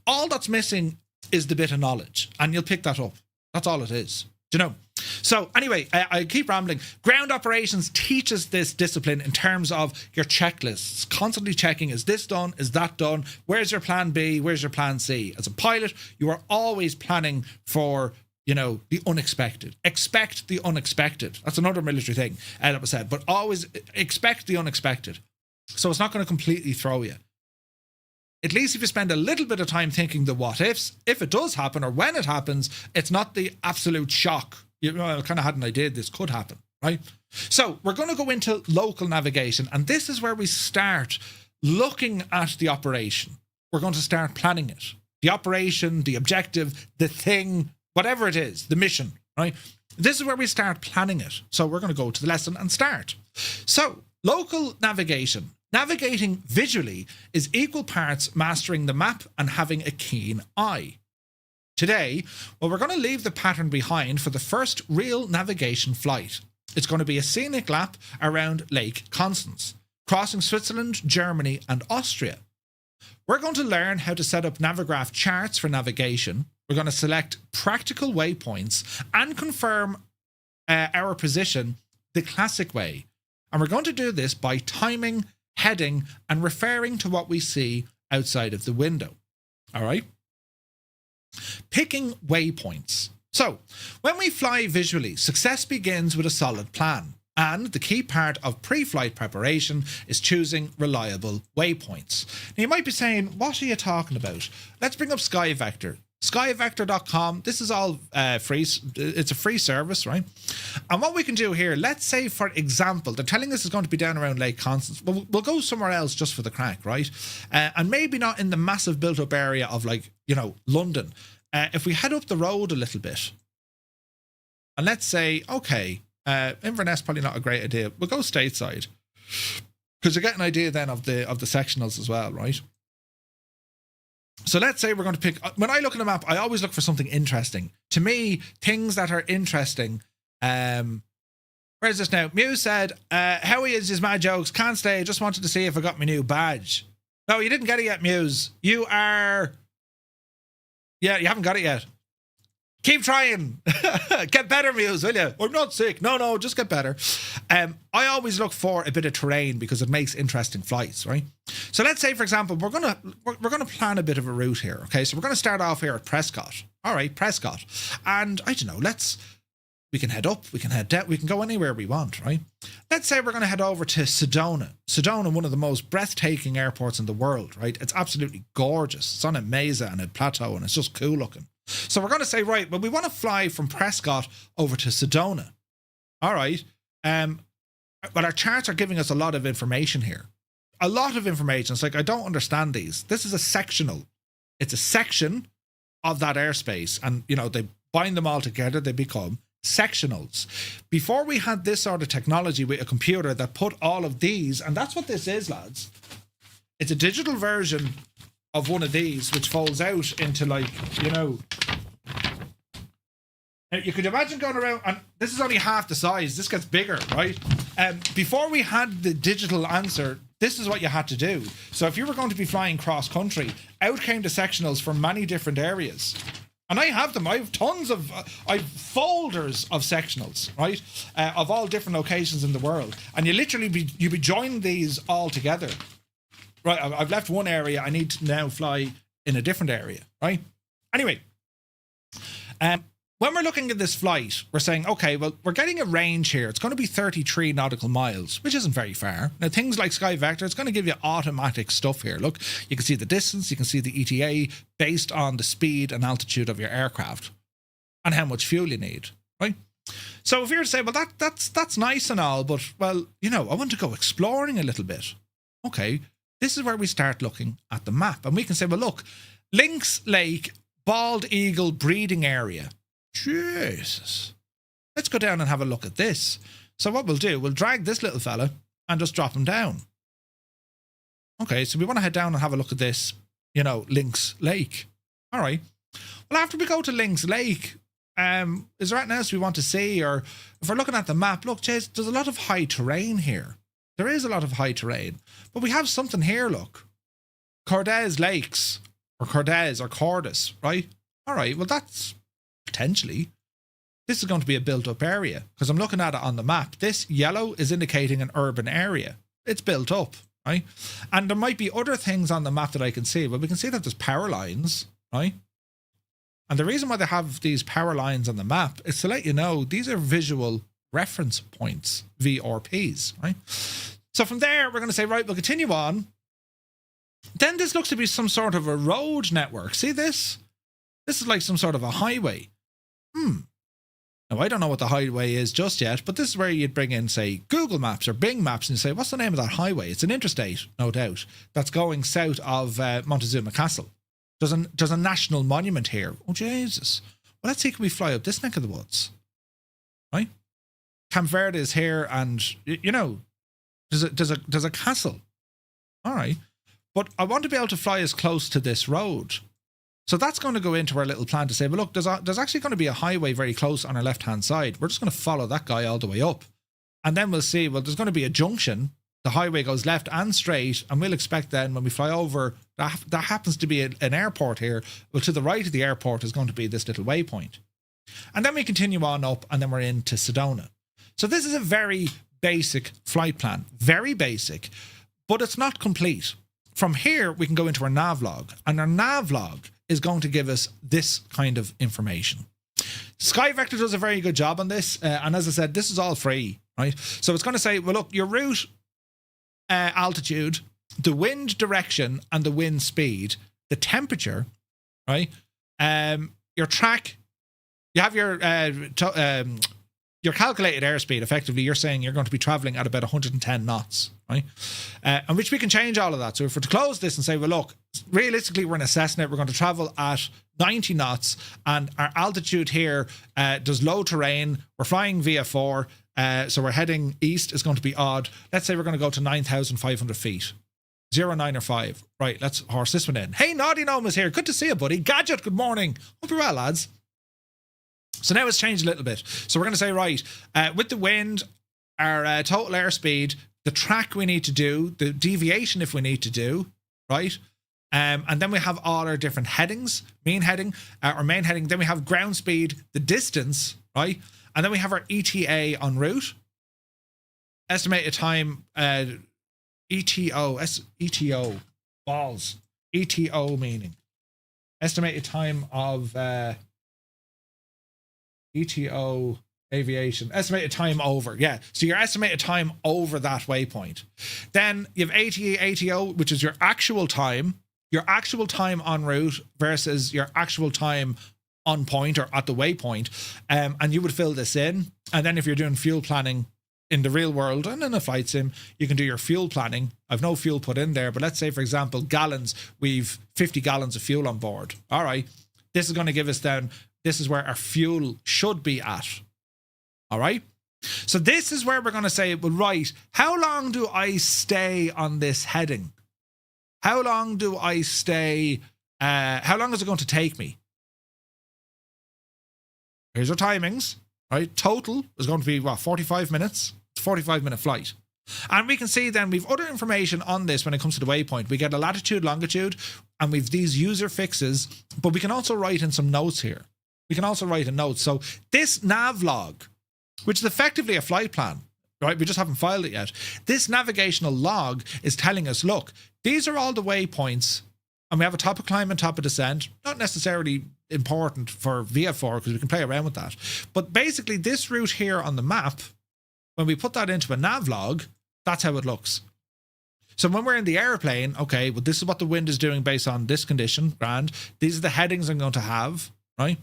All that's missing is the bit of knowledge, and you'll pick that up. That's all it is. Do you know? So anyway, I keep rambling. Ground operations teaches this discipline in terms of your checklists, constantly checking, is this done? Is that done? Where's your plan B? Where's your plan C? As a pilot, you are always planning for, the unexpected. Expect the unexpected. That's another military thing that was said, but always expect the unexpected. So it's not going to completely throw you. At least if you spend a little bit of time thinking the what ifs, if it does happen or when it happens, it's not the absolute shock. I kind of had an idea this could happen, right? So we're going to go into local navigation, and this is where we start looking at the operation. We're going to start planning it. The operation, the objective, the thing, whatever it is, the mission, right? This is where we start planning it. So we're going to go to the lesson and start. So local navigation. Navigating visually is equal parts mastering the map and having a keen eye. Today, we're going to leave the pattern behind for the first real navigation flight. It's going to be a scenic lap around Lake Constance, crossing Switzerland, Germany, and Austria. We're going to learn how to set up Navigraph Charts for navigation. We're going to select practical waypoints and confirm our position the classic way. And we're going to do this by timing, heading, and referring to what we see outside of the window. All right? Picking waypoints. So, when we fly visually, success begins with a solid plan. And the key part of pre-flight preparation is choosing reliable waypoints. Now, you might be saying, what are you talking about? Let's bring up SkyVector. Skyvector.com. This is all free. It's a free service, right? And what we can do here, let's say, for example, they're telling us it's going to be down around Lake Constance. We'll go somewhere else just for the crack, right? And maybe not in the massive built-up area of, London. If we head up the road a little bit, and let's say, okay, Inverness probably not a great idea. We'll go stateside, because you get an idea then of the sectionals as well, right? So let's say we're going to pick, when I look at a map, I always look for something interesting. To me, things that are interesting. Where's this now? Muse said, how is his mad jokes? Can't stay. Just wanted to see if I got my new badge. No, you didn't get it yet, Muse. You are... Yeah, you haven't got it yet. Keep trying. Get better, Muse, will you? I'm not sick. No, just get better. I always look for a bit of terrain because it makes interesting flights, right? So let's say, for example, we're gonna plan a bit of a route here. Okay, so we're gonna start off here at Prescott. All right, Prescott, and I don't know. We can head up. We can head down. We can go anywhere we want, right? Let's say we're gonna head over to Sedona. Sedona, one of the most breathtaking airports in the world, right? It's absolutely gorgeous. It's on a mesa and a plateau, and it's just cool looking. So we're going to say, right, well, we want to fly from Prescott over to Sedona. All right. But our charts are giving us a lot of information here. A lot of information. It's like, I don't understand these. This is a sectional. It's a section of that airspace. And, they bind them all together. They become sectionals. Before we had this sort of technology with a computer that put all of these, and that's what this is, lads. It's a digital version of one of these, which folds out into you could imagine going around, and this is only half the size. This gets bigger, right? Before we had the digital answer, this is what you had to do. So if you were going to be flying cross country, out came the sectionals from many different areas. And I have them. I have tons of, I have folders of sectionals, right? Of all different locations in the world. And you'd be joining these all together. Right, I've left one area. I need to now fly in a different area, right? Anyway, when we're looking at this flight, we're saying, okay, well, we're getting a range here. It's going to be 33 nautical miles, which isn't very far. Now, things like SkyVector, it's going to give you automatic stuff here. Look, you can see the distance, you can see the ETA based on the speed and altitude of your aircraft and how much fuel you need, right? So if you're to say, well, that's nice and all, but, well, I want to go exploring a little bit. Okay. This is where we start looking at the map. And we can say, well, look, Lynx Lake, Bald Eagle breeding area. Jesus. Let's go down and have a look at this. So what we'll do, we'll drag this little fella and just drop him down. Okay, so we want to head down and have a look at this, Lynx Lake. All right. Well, after we go to Lynx Lake, is there anything else we want to see? Or if we're looking at the map, look, Chase, there's a lot of high terrain here. There is a lot of high terrain. But we have something here, look. Cordes Lakes, or Cordes, or Cordis, right? All right, well, that's potentially... This is going to be a built-up area, because I'm looking at it on the map. This yellow is indicating an urban area. It's built up, right? And there might be other things on the map that I can see. Well, we can see that there's power lines, right? And the reason why they have these power lines on the map is to let you know these are visual reference points, VRPs, right? So from there, we're going to say, right, we'll continue on. Then this looks to be some sort of a road network. See this? This is like some sort of a highway. Now, I don't know what the highway is just yet, but this is where you'd bring in, say, Google Maps or Bing Maps and say, what's the name of that highway? It's an interstate, no doubt, that's going south of Montezuma Castle. There's a national monument here. Oh, Jesus. Well, let's see, can we fly up this neck of the woods? Right? Camp Verde is here, and, you know, there's a castle. All right. But I want to be able to fly as close to this road. So that's going to go into our little plan to say, well, look, there's actually going to be a highway very close on our left-hand side. We're just going to follow that guy all the way up. And then we'll see, well, there's going to be a junction. The highway goes left and straight. And we'll expect then when we fly over, that happens to be an airport here. Well, to the right of the airport is going to be this little waypoint. And then we continue on up, and then we're into Sedona. So this is a very basic flight plan. Very basic, but it's not complete. From here, we can go into our navlog. And our navlog is going to give us this kind of information. SkyVector does a very good job on this. And as I said, this is all free, right? So it's going to say, well, look, your route altitude, the wind direction and the wind speed, the temperature, right? Your track, you have your calculated airspeed. Effectively, you're saying you're going to be traveling at about 110 knots, right? And which we can change all of that. So if we're to close this and say, well, look, realistically, we're in a Cessna, we're going to travel at 90 knots, and our altitude here does low terrain. We're flying VF4, so we're heading east. Is going to be odd. Let's say we're going to go to 9,500 feet. 0, 9, or 5. Right, let's horse this one in. Hey, Naughty Gnome is here. Good to see you, buddy. Gadget, good morning. Hope you're well, lads. So now it's changed a little bit. So we're going to say, right, with the wind, our total airspeed, the track we need to do, the deviation if we need to do, right? And then we have all our different headings, main heading, or main heading. Then we have ground speed, the distance, right? And then we have our ETA en route. Estimated time, ETO, balls. ETO meaning. Estimated time of ETO aviation. Estimated time over. Yeah. So your estimated time over that waypoint. Then you have ATO, which is your actual time en route versus your actual time on point or at the waypoint. And you would fill this in. And then if you're doing fuel planning in the real world and in a flight sim, you can do your fuel planning. I've no fuel put in there, but let's say, for example, gallons, we've 50 gallons of fuel on board. All right. This is going to give us then, this is where our fuel should be at. All right. So this is where we're going to say, well, right, how long do I stay on this heading? How long do I stay? How long is it going to take me? Here's our timings, right? Total is going to be, what, 45 minutes? It's a 45-minute flight. And we can see then we've other information on this when it comes to the waypoint. We get a latitude, longitude, and we've these user fixes, but we can also write in some notes here. We can also write a note. So this navlog, which is effectively a flight plan, right? We just haven't filed it yet. This navigational log is telling us, look, these are all the waypoints, and we have a top of climb and top of descent. Not necessarily important for VF4 because we can play around with that. But basically this route here on the map, when we put that into a navlog, that's how it looks. So when we're in the airplane, okay, well, this is what the wind is doing based on this condition, grand. These are the headings I'm going to have, right?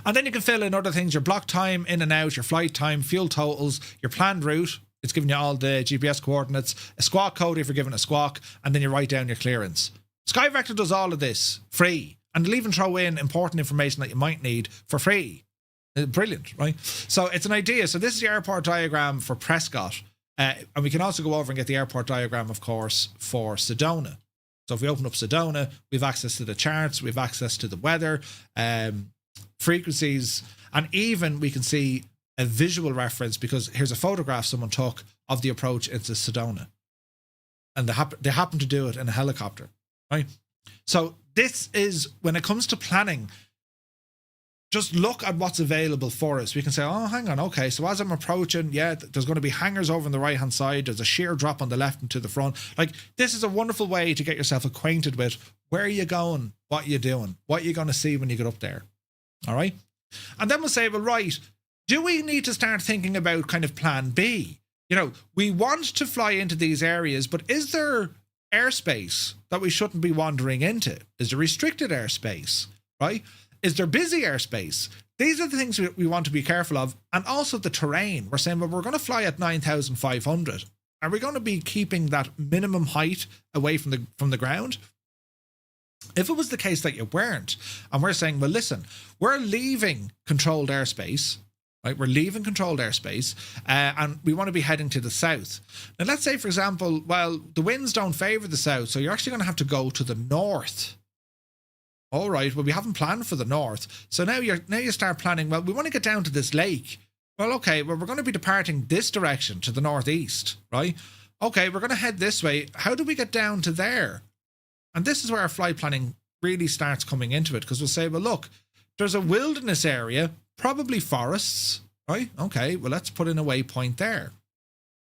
And then you can fill in other things, your block time in and out, your flight time, fuel totals, your planned route. It's giving you all the GPS coordinates, a squawk code if you're given a squawk, and then you write down your clearance. SkyVector does all of this free, and they'll even throw in important information that you might need for free. Brilliant, right? So it's an idea. So this is the airport diagram for Prescott. And we can also go over and get the airport diagram, of course, for Sedona. So if we open up Sedona, we have access to the charts, we have access to the weather. frequencies, and even we can see a visual reference because here's a photograph someone took of the approach into Sedona, and they happen to do it in a helicopter, right? So this is, when it comes to planning, just look at what's available for us. We can say, oh, hang on, okay, so as I'm approaching, yeah, there's going to be hangars over on the right-hand side. There's a sheer drop on the left and to the front. Like, this is a wonderful way to get yourself acquainted with where you're going, what you're doing, what you're going to see when you get up there. All right? And then we'll say, well, right, do we need to start thinking about kind of plan B? You know, we want to fly into these areas, but is there airspace that we shouldn't be wandering into? Is there restricted airspace, right? Is there busy airspace? These are the things we want to be careful of. And also the terrain. We're saying, well, we're going to fly at 9,500. Are we going to be keeping that minimum height away from the ground? If it was the case that you weren't, and we're saying, well, listen, we're leaving controlled airspace, right? We're leaving controlled airspace, and we want to be heading to the south. Now, let's say, for example, well, the winds don't favor the south, so you're actually going to have to go to the north. All right, well, we haven't planned for the north. So now you start planning, well, we want to get down to this lake. Well, okay, well, we're going to be departing this direction to the northeast, right? Okay, we're going to head this way. How do we get down to there? And this is where our flight planning really starts coming into it, because we'll say, well, look, there's a wilderness area, probably forests, right? Okay, well, let's put in a waypoint there.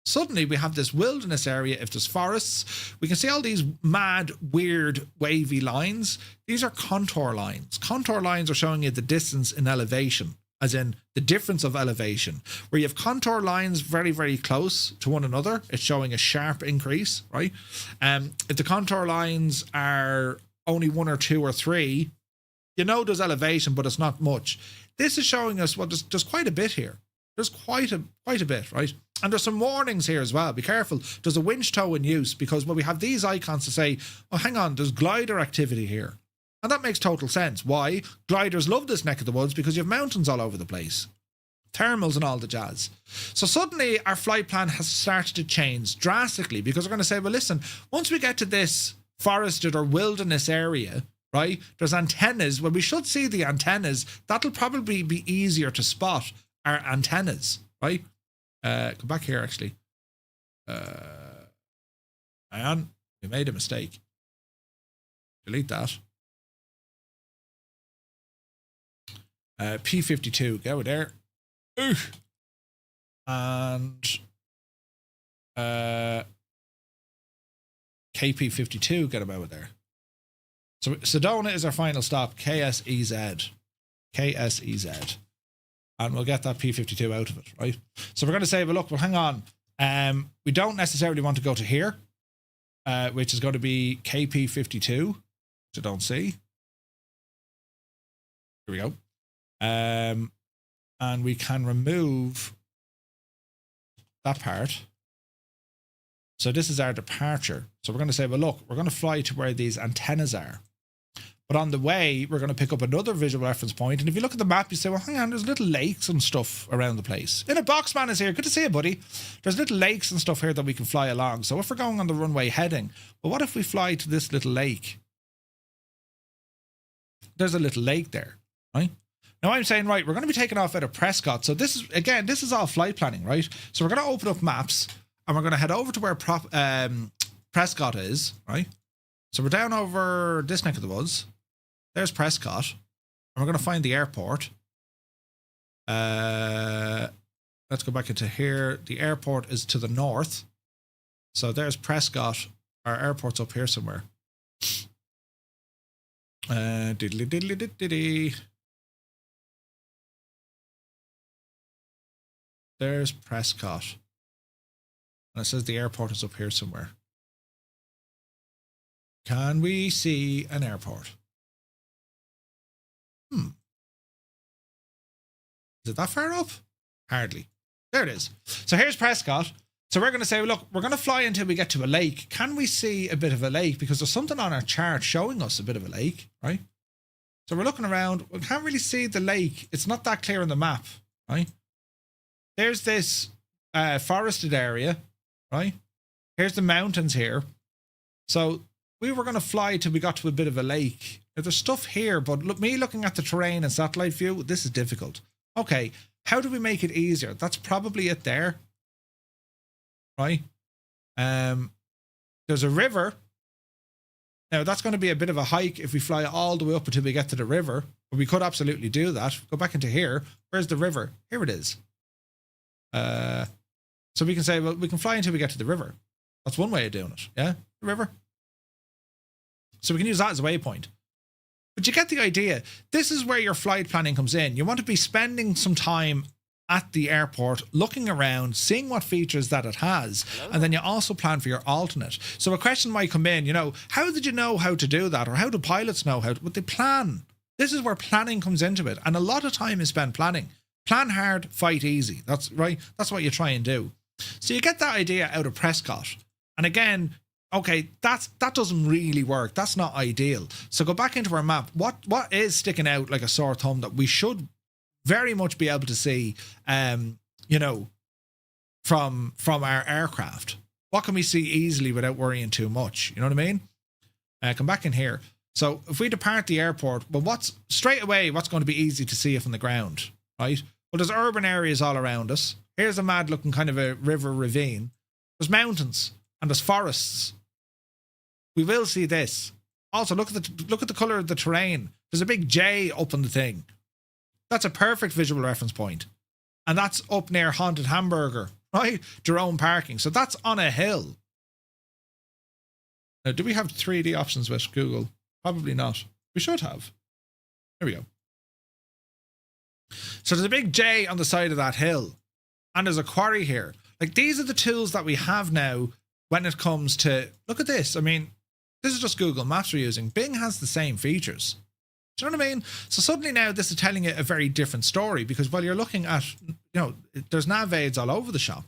Suddenly we have this wilderness area. If there's forests, we can see all these mad, weird, wavy lines. These are contour lines. Contour lines are showing you the distance in elevation, as in the difference of elevation. Where you have contour lines very, very close to one another, it's showing a sharp increase, right? If the contour lines are only 1 or 2 or 3, you know there's elevation, but it's not much. This is showing us, well, there's quite a bit here. There's quite a bit, right? And there's some warnings here as well. Be careful. There's a winch tow in use because, well, we have these icons to say, oh, hang on, there's glider activity here. And that makes total sense. Why? Gliders love this neck of the woods because you have mountains all over the place. Thermals and all the jazz. So suddenly our flight plan has started to change drastically because we're going to say, well, listen, once we get to this forested or wilderness area, right, there's antennas. Well, we should see the antennas. That'll probably be easier to spot our antennas, right? Come back here, actually. Hang on. We made a mistake. Delete that. P52, go there. And KP52, get him over there. So Sedona is our final stop, KSEZ. KSEZ. And we'll get that P52 out of it, right? So we're going to say, well, look, well, hang on. We don't necessarily want to go to here, which is going to be KP52, which I don't see. Here we go. And we can remove that part. So this is our departure. So we're going to say, well, look, we're going to fly to where these antennas are. But on the way, we're going to pick up another visual reference point. And if you look at the map, you say, well, hang on, there's little lakes and stuff around the place. In a Boxman is here. Good to see you, buddy. There's little lakes and stuff here that we can fly along. So if we're going on the runway heading, well, what if we fly to this little lake? There's a little lake there, right? Now I'm saying, right, we're going to be taking off out of Prescott. So this is, again, this is all flight planning, right? So we're going to open up maps and we're going to head over to where Prescott is, right? So we're down over this neck of the woods. There's Prescott. And we're going to find the airport. Let's go back into here. The airport is to the north. So there's Prescott. Our airport's up here somewhere. Diddly diddly diddly. There's Prescott. And it says the airport is up here somewhere. Can we see an airport? Is it that far up? Hardly. There it is. So here's Prescott. So we're going to say, look, we're going to fly until we get to a lake. Can we see a bit of a lake? Because there's something on our chart showing us a bit of a lake, right? So we're looking around. We can't really see the lake. It's not that clear on the map, right? There's this forested area, right? Here's the mountains here. So we were going to fly till we got to a bit of a lake. There's stuff here, but look, me looking at the terrain and satellite view, this is difficult. Okay, how do we make it easier? That's probably it there. Right? There's a river. Now, that's going to be a bit of a hike if we fly all the way up until we get to the river. But we could absolutely do that. Go back into here. Where's the river? Here it is. So we can say, well, we can fly until we get to the river. That's one way of doing it. Yeah? The river. So we can use that as a waypoint. But you get the idea. This is where your flight planning comes in. You want to be spending some time at the airport, looking around, seeing what features that it has, and then you also plan for your alternate. So a question might come in, how did you know how to do that? Or how do pilots know how to? But they plan. This is where planning comes into it. And a lot of time is spent planning. Plan hard, fight easy. That's right. That's what you try and do. So you get that idea out of Prescott. And again, okay, that doesn't really work. That's not ideal. So go back into our map. What is sticking out like a sore thumb that we should very much be able to see, from our aircraft? What can we see easily without worrying too much? You know what I mean? Come back in here. So if we depart the airport, well, what's going to be easy to see from the ground, right? Well, there's urban areas all around us. Here's a mad looking kind of a river ravine. There's mountains and there's forests. We will see this. Also, look at the color of the terrain. There's a big J up on the thing. That's a perfect visual reference point. And that's up near Haunted Hamburger, right? Jerome Parking. So that's on a hill. Now, do we have 3D options with Google? Probably not. We should have. Here we go. So there's a big J on the side of that hill. And there's a quarry here. Like, these are the tools that we have now when it comes to... Look at this. I mean, this is just Google Maps we're using. Bing has the same features. Do you know what I mean? So suddenly now this is telling you a very different story, because while you're looking at, there's nav aids all over the shop.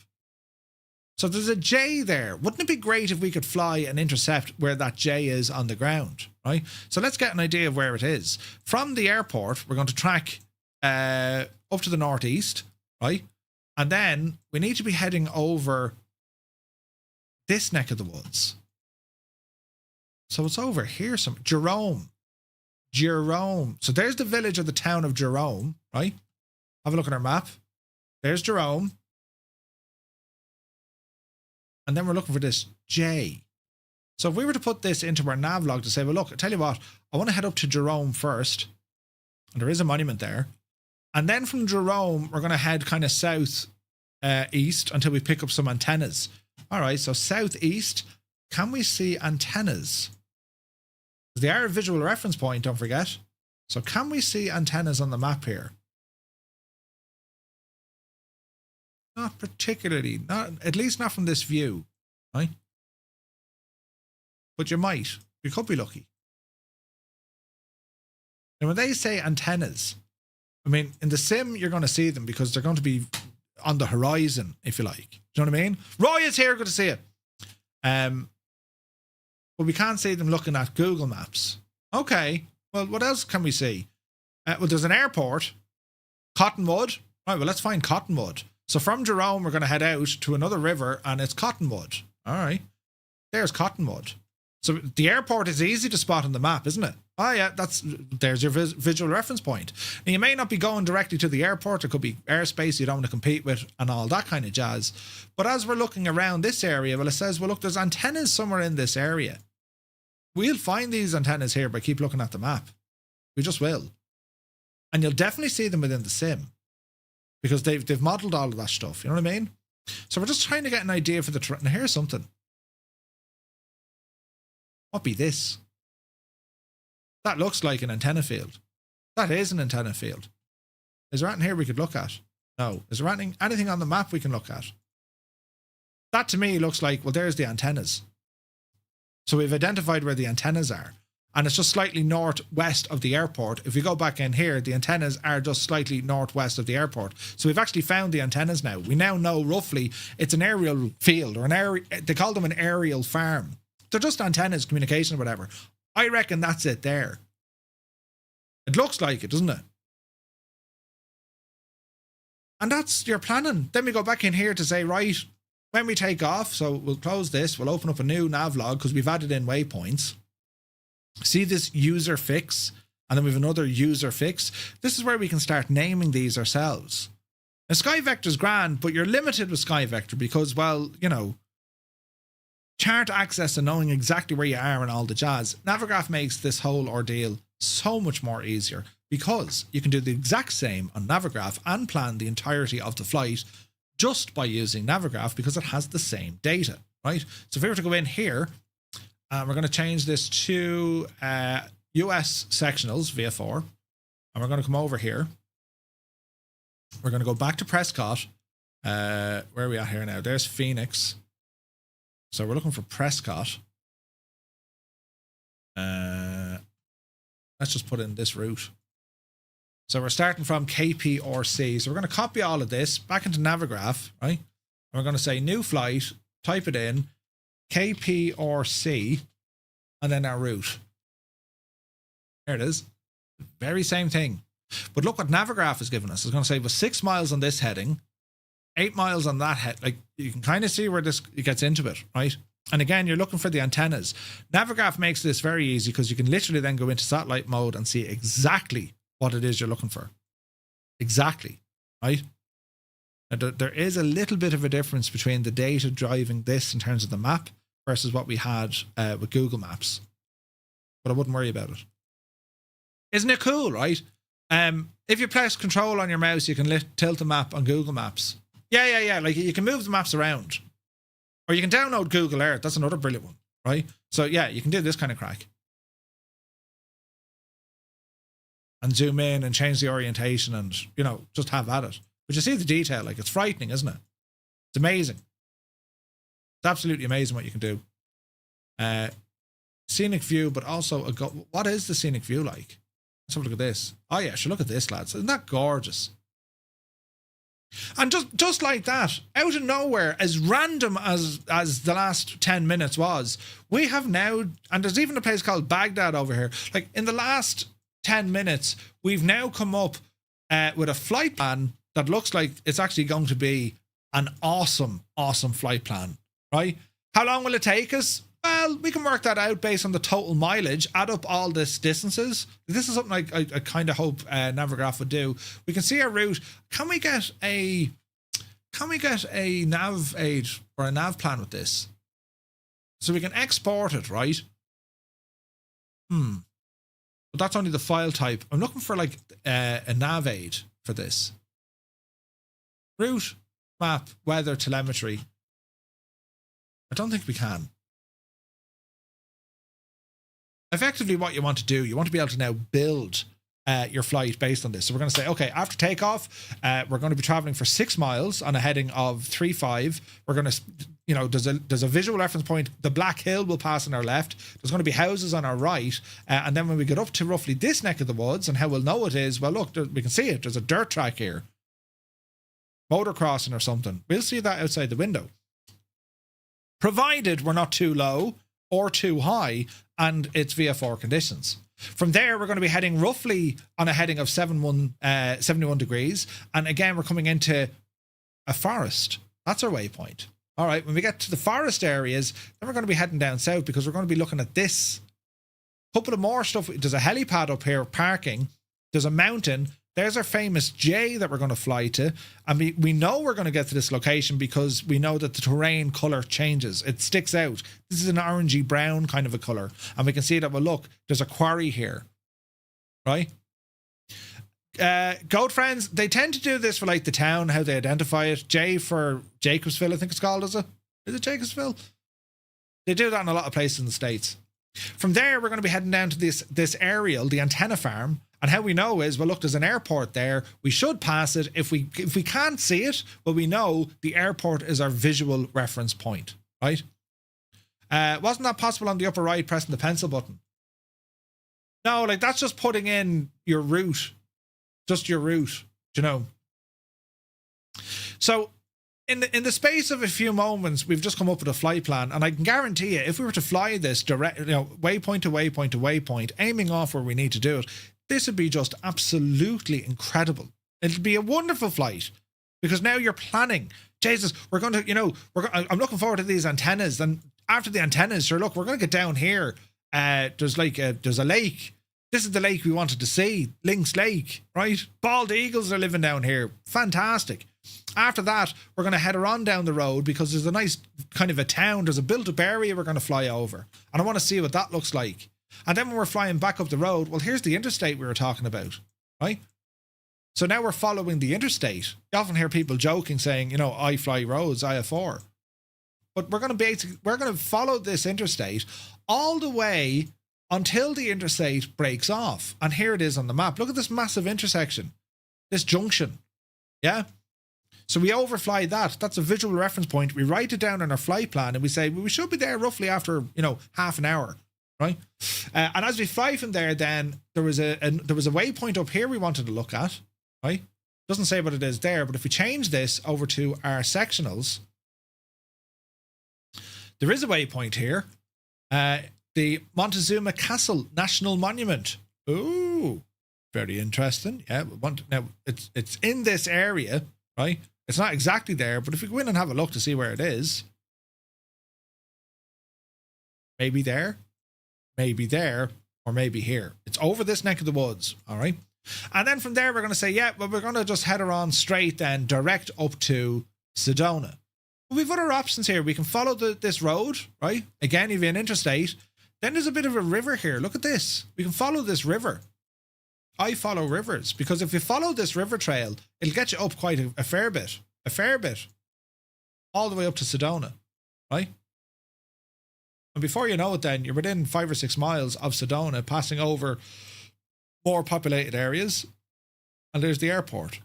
So there's a J there. Wouldn't it be great if we could fly and intercept where that J is on the ground, right? So let's get an idea of where it is. From the airport, we're going to track up to the northeast, right? And then we need to be heading over this neck of the woods. So it's over here, Jerome. So there's the village of the town of Jerome, right? Have a look at our map. There's Jerome. And then we're looking for this J. So if we were to put this into our nav log to say, well, look, I tell you what, I want to head up to Jerome first. And there is a monument there. And then from Jerome, we're going to head kind of south east until we pick up some antennas. All right, so southeast, can we see antennas? They are a visual reference point, don't forget. So can we see antennas on the map here? Not particularly, at least not from this view, right? But you might. You could be lucky. And when they say antennas, I mean, in the sim, you're going to see them because they're going to be on the horizon, if you like. Do you know what I mean? Roy is here, good to see you. But we can't see them looking at Google Maps. Okay, well, what else can we see? Well, there's an airport. Cottonwood. Right, well, let's find Cottonwood. So from Jerome, we're going to head out to another river, and it's Cottonwood. All right. There's Cottonwood. So the airport is easy to spot on the map, isn't it? Oh, yeah, there's your visual reference point. Now, you may not be going directly to the airport. It could be airspace you don't want to compete with and all that kind of jazz. But as we're looking around this area, well, it says, well, look, there's antennas somewhere in this area. We'll find these antennas here by keep looking at the map. We just will. And you'll definitely see them within the sim because they've modeled all of that stuff. You know what I mean? So we're just trying to get an idea for the terrain. Now, here's something. What be this? That looks like an antenna field. That is an antenna field. Is there anything here we could look at? No. Is there anything on the map we can look at? That to me looks like, well, there's the antennas. So we've identified where the antennas are. And it's just slightly northwest of the airport. If we go back in here, the antennas are just slightly northwest of the airport. So we've actually found the antennas now. We now know roughly it's an aerial field or they call them an aerial farm. They're just antennas, communication, or whatever. I reckon that's it there. It looks like it, doesn't it? And that's your planning. Then we go back in here to say, right, when we take off, so we'll close this, we'll open up a new nav log because we've added in waypoints. See this user fix, and then we have another user fix. This is where we can start naming these ourselves. Now, Sky Vector's grand, but you're limited with Sky Vector because, well, you know, chart access and knowing exactly where you are and all the jazz. Navigraph makes this whole ordeal so much more easier because you can do the exact same on Navigraph and plan the entirety of the flight just by using Navigraph because it has the same data, right? So if we were to go in here, we're going to change this to US sectionals via 4, and we're going to come over here. We're going to go back to Prescott. Where are we at here now? There's Phoenix. So we're looking for Prescott. Let's just put in this route. So we're starting from KPRC. So we're going to copy all of this back into Navigraph, right? And we're going to say new flight, type it in, KPRC, and then our route. There it is. Very same thing. But look what Navigraph has given us. It's going to say with 6 miles on this heading, 8 miles on that head. Like, you can kind of see where this gets into it, right? And again, you're looking for the antennas. Navigraph makes this very easy because you can literally then go into satellite mode and see exactly what it is you're looking for. Exactly, right? Now, there is a little bit of a difference between the data driving this in terms of the map versus what we had with Google Maps. But I wouldn't worry about it. Isn't it cool, right? If you press control on your mouse, you can tilt the map on Google Maps. Yeah. Like, you can move the maps around. Or you can download Google Earth. That's another brilliant one, right? So, yeah, you can do this kind of crack. And zoom in and change the orientation and, you know, just have at it. But you see the detail. Like, it's frightening, isn't it? It's amazing. It's absolutely amazing what you can do. Scenic view, but also, what is the scenic view like? Let's have a look at this. Oh, yeah, sure, look at this, lads. Isn't that gorgeous? And just like that, out of nowhere, as random as the last 10 minutes was, we have now, and there's even a place called Baghdad over here, like in the last 10 minutes, we've now come up with a flight plan that looks like it's actually going to be an awesome flight plan, right? How long will it take us? Well, we can work that out based on the total mileage, add up all this distances. This is something I kind of hope Navigraph would do. We can see our route. Can we get a nav aid or a nav plan with this? So we can export it, right? But that's only the file type. I'm looking for like a nav aid for this. Route, map, weather, telemetry. I don't think we can. Effectively, what you want to do, you want to be able to now build your flight based on this. So we're going to say, okay, after takeoff, we're going to be traveling for 6 miles on a heading of 3.5. We're going to, you know, there's a visual reference point. The Black Hill will pass on our left. There's going to be houses on our right. And then when we get up to roughly this neck of the woods, and how we'll know it is, well, look, we can see it. There's a dirt track here. Motor crossing or something. We'll see that outside the window. Provided we're not too low or too high, and it's VFR conditions. From there, we're going to be heading roughly on a heading of 71 degrees. And again, we're coming into a forest. That's our waypoint. All right, when we get to the forest areas, then we're going to be heading down south because we're going to be looking at this. Couple of more stuff. There's a helipad up here, parking. There's a mountain. There's our famous J that we're going to fly to. And we know we're going to get to this location because we know that the terrain color changes. It sticks out. This is an orangey brown kind of a color. And we can see that, well, look, there's a quarry here. Right? Goat friends, they tend to do this for like the town, how they identify it. J for Jacobsville, I think it's called, is it? Is it Jacobsville? They do that in a lot of places in the States. From there, we're going to be heading down to this aerial, the antenna farm. And how we know is, well, look, there's an airport there. We should pass it. If we can't see it, well, we know the airport is our visual reference point, right? Wasn't that possible on the upper right, pressing the pencil button? No, like that's just putting in your route, just your route, you know. So in the space of a few moments, we've just come up with a flight plan, and I can guarantee you, if we were to fly this direct, you know, waypoint to waypoint to waypoint, aiming off where we need to do it, this would be just absolutely incredible. It'll be a wonderful flight because now you're planning. Jesus, we're going to, you know, I'm looking forward to these antennas. And after the antennas, sure, look, we're going to get down here There's a lake. This is the lake we wanted to see, Lynx Lake, right? Bald eagles are living down here. Fantastic. After that, we're going to head on down the road because there's a nice kind of a town. There's a built-up area we're going to fly over. And I want to see what that looks like. And then when we're flying back up the road, well, here's the interstate we were talking about, right? So now we're following the interstate. You often hear people joking saying, you know, I fly roads, I have 4. But we're going to follow this interstate all the way until the interstate breaks off. And here it is on the map. Look at this massive intersection, this junction. Yeah. So we overfly that. That's a visual reference point. We write it down in our flight plan and we say, well, we should be there roughly after, you know, half an hour, right? And as we fly from there, then there was a waypoint up here we wanted to look at, right? Doesn't say what it is there, but if we change this over to our sectionals, there is a waypoint here. The Montezuma Castle National Monument. Ooh, very interesting. Yeah, now it's in this area, right? It's not exactly there, but if we go in and have a look to see where it is, maybe there, or maybe here. It's over this neck of the woods, all right? And then from there, we're going to say, yeah, well, we're going to just head on straight then, direct up to Sedona. But we've other options here. We can follow this road, right? Again, you've an interstate. Then there's a bit of a river here. Look at this. We can follow this river. I follow rivers because if you follow this river trail, it'll get you up quite a fair bit, all the way up to Sedona, right? And before you know it, then you're within 5 or 6 miles of Sedona, passing over more populated areas, and there's the airport.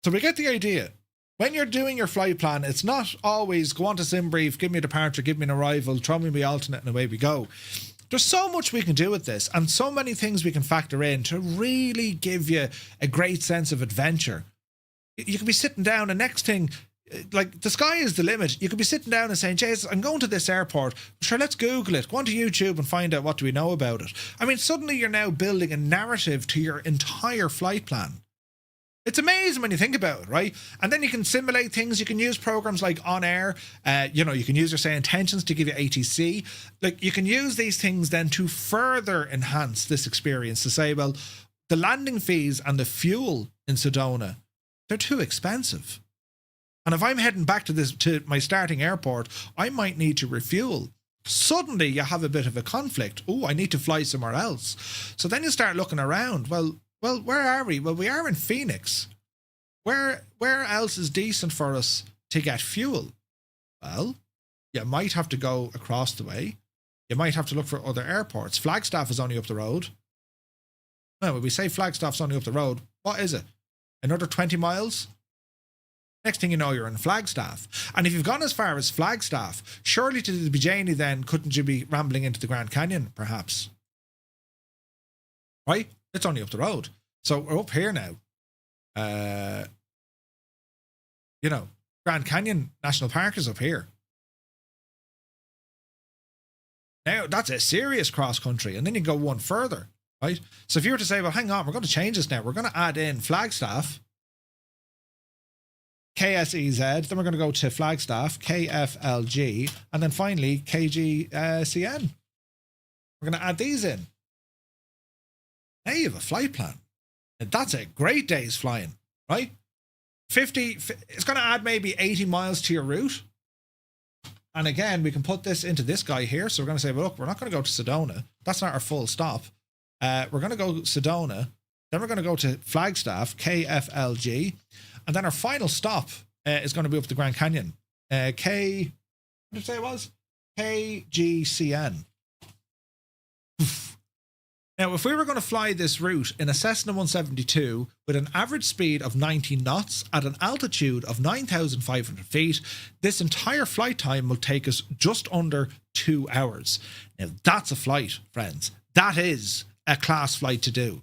So we get the idea. When you're doing your flight plan, it's not always go on to SimBrief, give me a departure, give me an arrival, throw me the alternate, and away we go. There's so much we can do with this and so many things we can factor in to really give you a great sense of adventure. You can be sitting down and next thing, like the sky is the limit. You could be sitting down and saying, Jesus, I'm going to this airport. Sure, let's Google it. Go onto YouTube and find out what do we know about it. I mean, suddenly you're now building a narrative to your entire flight plan. It's amazing when you think about it, right? And then you can simulate things. You can use programs like On Air. You can use your say intentions to give you ATC. Like you can use these things then to further enhance this experience to say, well, the landing fees and the fuel in Sedona, they're too expensive. And if I'm heading back to my starting airport, I might need to refuel. Suddenly you have a bit of a conflict. Oh, I need to fly somewhere else. So then you start looking around. Well, where are we? Well, we are in Phoenix. Where else is decent for us to get fuel? Well, you might have to go across the way. You might have to look for other airports. Flagstaff is only up the road. Now, when we say Flagstaff's only up the road, what is it? Another 20 miles? Next thing you know, you're in Flagstaff. And if you've gone as far as Flagstaff, surely to the Bajani then, couldn't you be rambling into the Grand Canyon, perhaps? Right? It's only up the road. So we're up here now. Grand Canyon National Park is up here. Now, that's a serious cross country. And then you go one further, right? So if you were to say, well, hang on, we're going to change this now. We're going to add in Flagstaff, KSEZ. Then we're going to go to Flagstaff, KFLG. And then finally, KGCN. We're going to add these in. Now you have a flight plan. And that's a great day's flying, right? It's going to add maybe 80 miles to your route. And again, we can put this into this guy here. So we're going to say, well, look, we're not going to go to Sedona. That's not our full stop. We're going to go Sedona. Then we're going to go to Flagstaff, KFLG. And then our final stop is going to be up the Grand Canyon. What did you say it was? KGCN. Now, if we were going to fly this route in a Cessna 172 with an average speed of 90 knots at an altitude of 9,500 feet, this entire flight time will take us just under 2 hours. Now, that's a flight, friends. That is a class flight to do.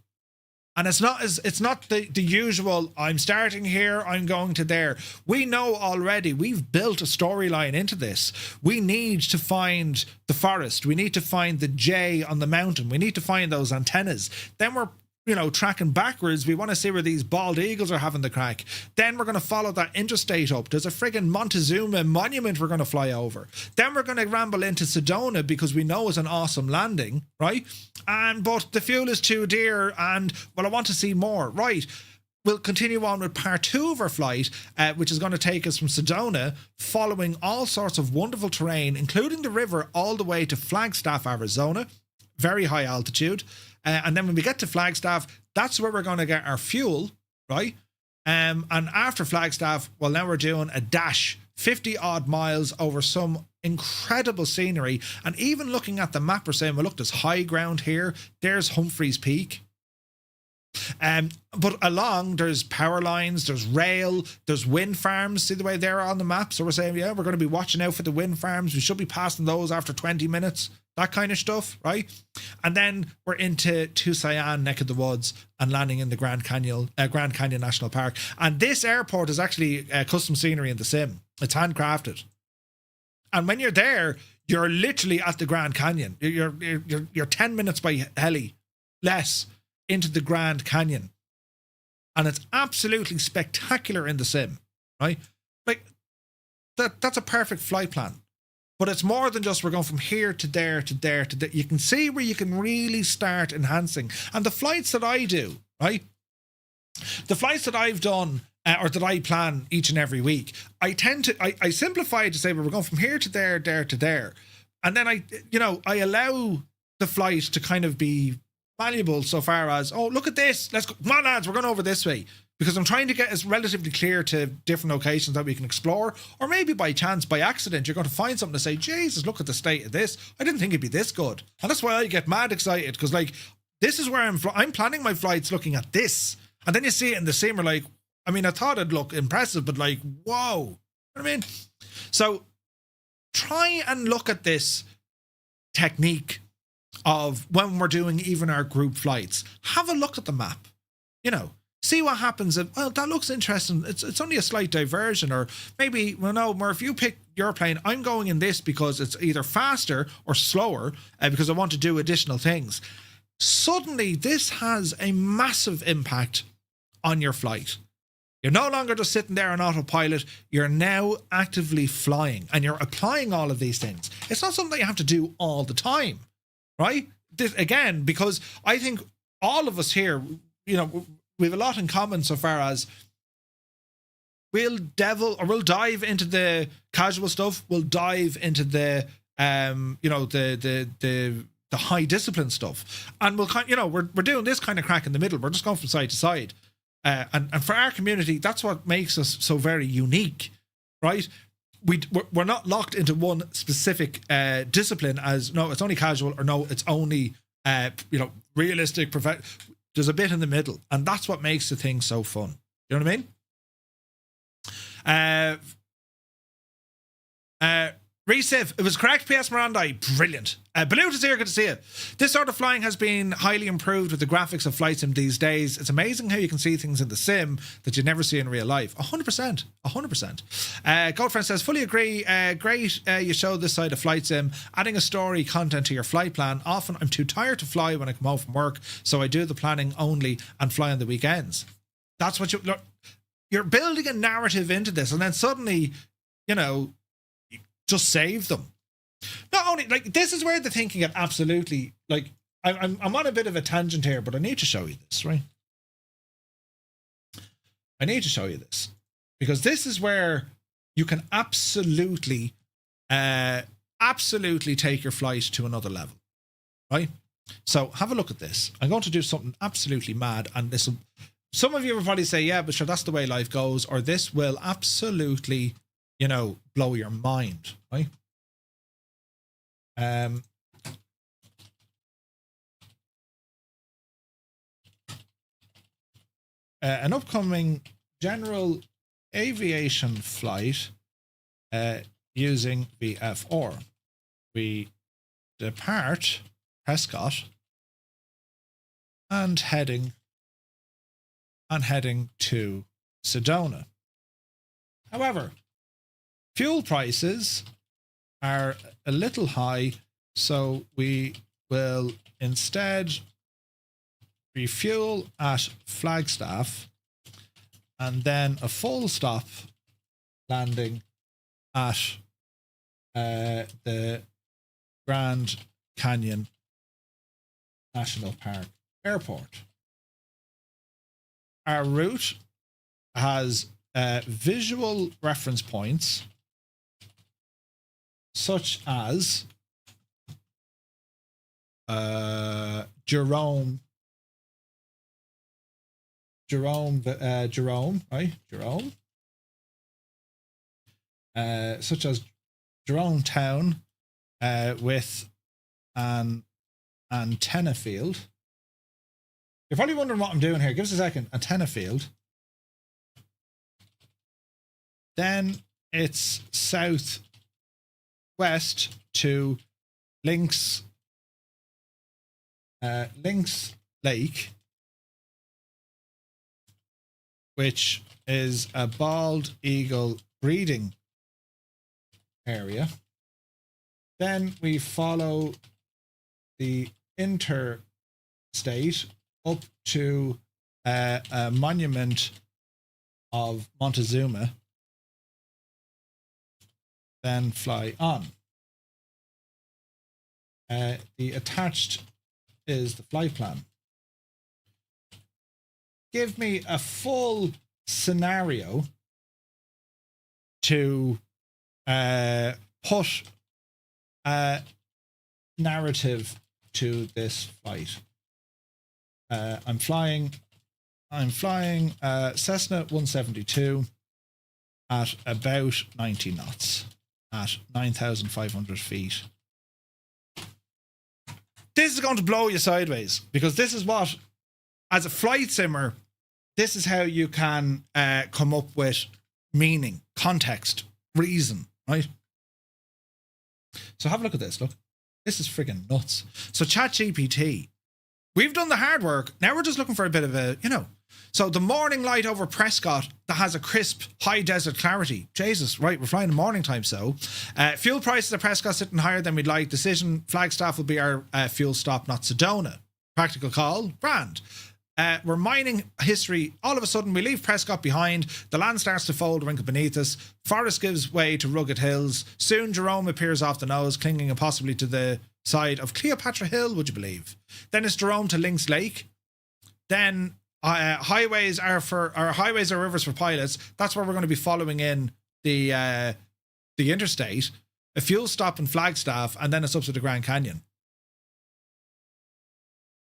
And it's not the usual, I'm starting here, I'm going to there. We know already, we've built a storyline into this. We need to find the forest. We need to find the J on the mountain. We need to find those antennas. Then we're tracking backwards. We want to see where these bald eagles are having the crack. Then we're going to follow that interstate up. There's a friggin' Montezuma monument we're going to fly over. Then we're going to ramble into Sedona because we know it's an awesome landing, right? But the fuel is too dear and, well, I want to see more. Right. We'll continue on with part 2 of our flight, which is going to take us from Sedona, following all sorts of wonderful terrain, including the river, all the way to Flagstaff, Arizona. Very high altitude. And then when we get to Flagstaff, that's where we're going to get our fuel, right? And after Flagstaff, well, now we're doing a dash, 50 odd miles over some incredible scenery. And even looking at the map, we're saying, well, look, there's high ground here. There's Humphreys Peak. But along, there's power lines, there's rail, there's wind farms. See the way they're on the map? So we're saying, yeah, we're going to be watching out for the wind farms. We should be passing those after 20 minutes. That kind of stuff, right? And then we're into Tusayan, neck of the woods, and landing in the Grand Canyon National Park. And this airport is actually custom scenery in the sim. It's handcrafted. And when you're there, you're literally at the Grand Canyon. You're 10 minutes by heli, less, into the Grand Canyon. And it's absolutely spectacular in the sim, right? Like, that's a perfect flight plan. But it's more than just we're going from here to there to there to there. You can see where you can really start enhancing. And the flights that I do, right? The flights that I've done or that I plan each and every week, I simplify it to say, well, we're going from here to there, there to there. And then I allow the flight to kind of be malleable so far as, oh, look at this. Let's go. Come on, lads, we're going over this way. Because I'm trying to get us relatively clear to different locations that we can explore. Or maybe by chance, by accident, you're going to find something to say, Jesus, look at the state of this. I didn't think it'd be this good. And that's why I get mad excited. Because, like, this is where I'm planning my flights looking at this. And then you see it in the sim, like, I mean, I thought it'd look impressive, but like, whoa. You know what I mean? So try and look at this technique of when we're doing even our group flights. Have a look at the map. See what happens. Well, that looks interesting. It's only a slight diversion, or maybe, well, no, Murph, you pick your plane. I'm going in this because it's either faster or slower because I want to do additional things. Suddenly, this has a massive impact on your flight. You're no longer just sitting there on autopilot. You're now actively flying and you're applying all of these things. It's not something you have to do all the time, right? Again, because I think all of us here, we have a lot in common so far as we'll dive into the casual stuff. We'll dive into the the high discipline stuff, and we're doing this kind of crack in the middle. We're just going from side to side, and for our community, that's what makes us so very unique, right? We're not locked into one specific discipline as no, it's only casual, or no, it's only realistic. There's a bit in the middle, and that's what makes the thing so fun. You know what I mean? Reciv, it was correct. PS Mirandai, brilliant. Balut is here, good to see you. This sort of flying has been highly improved with the graphics of flight sim these days. It's amazing how you can see things in the sim that you never see in real life. 100%. Goldfriend says, fully agree. Great you showed this side of flight sim. Adding a story content to your flight plan. Often I'm too tired to fly when I come home from work, so I do the planning only and fly on the weekends. That's what you're building a narrative into this, and then suddenly, just save them. Not only, like, this is where the thinking get absolutely, like, I'm on a bit of a tangent here, but I need to show you this, right? I need to show you this because this is where you can absolutely take your flight to another level, right? So have a look at this. I'm going to do something absolutely mad, and this will, some of you will probably say, yeah, but sure, that's the way life goes, or this will absolutely, blow your mind, right? An upcoming general aviation flight using VFR. We depart Prescott and heading to Sedona. However, fuel prices are a little high, so we will instead refuel at Flagstaff, and then a full stop landing at the Grand Canyon National Park Airport. Our route has visual reference points such as Jerome, right? Jerome. Such as Jerome Town with an antenna field. You're probably wondering what I'm doing here. Give us a second. Antenna field. Then it's southwest to Lynx Lake, which is a bald eagle breeding area. Then we follow the interstate up to a monument of Montezuma, then fly on. The attached is the flight plan. Give me a full scenario to put a narrative to this flight. I'm flying Cessna 172 at about 90 knots at 9,500 feet. This is going to blow you sideways, because this is what, as a flight simmer, this is how you can come up with meaning, context, reason, right? So have a look at this. Look, this is friggin' nuts. So ChatGPT, we've done the hard work. Now we're just looking for a bit of a, so the morning light over Prescott that has a crisp high desert clarity. Jesus, right, we're flying in morning time. So fuel prices at Prescott sitting higher than we'd like. Decision, Flagstaff will be our fuel stop, not Sedona. Practical call, grand. We're mining history. All of a sudden, we leave Prescott behind. The land starts to fold, wrinkle beneath us. Forest gives way to rugged hills. Soon, Jerome appears off the nose, clinging possibly to the side of Cleopatra Hill, would you believe? Then it's Jerome to Lynx Lake. Then highways are rivers for pilots. That's where we're going to be following in the interstate. A fuel stop in Flagstaff, and then it's up to the Grand Canyon.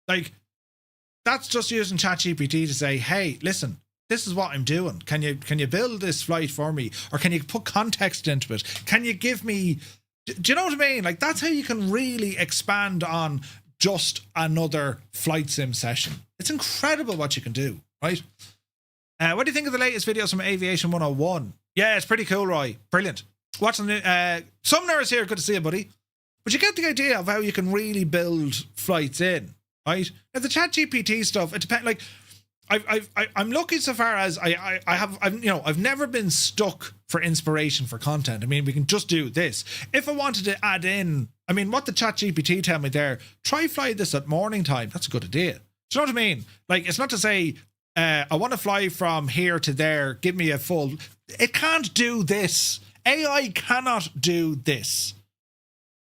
Like, that's just using ChatGPT to say, hey, listen, this is what I'm doing. Can you build this flight for me? Or can you put context into it? Can you give me... Do you know what I mean? Like, that's how you can really expand on just another flight sim session. It's incredible what you can do, right? What do you think of the latest videos from Aviation 101? Yeah, it's pretty cool, Roy. Brilliant. Watching the... Sumner's here. Good to see you, buddy. But you get the idea of how you can really build flights in. Right now, the ChatGPT stuff, it depends. Like, I'm lucky so far as I've never been stuck for inspiration for content. I mean, we can just do this. If I wanted to add in, I mean, what the ChatGPT tell me there, try fly this at morning time. That's a good idea. Do you know what I mean? Like, it's not to say I want to fly from here to there. Give me a full. It can't do this. AI cannot do this.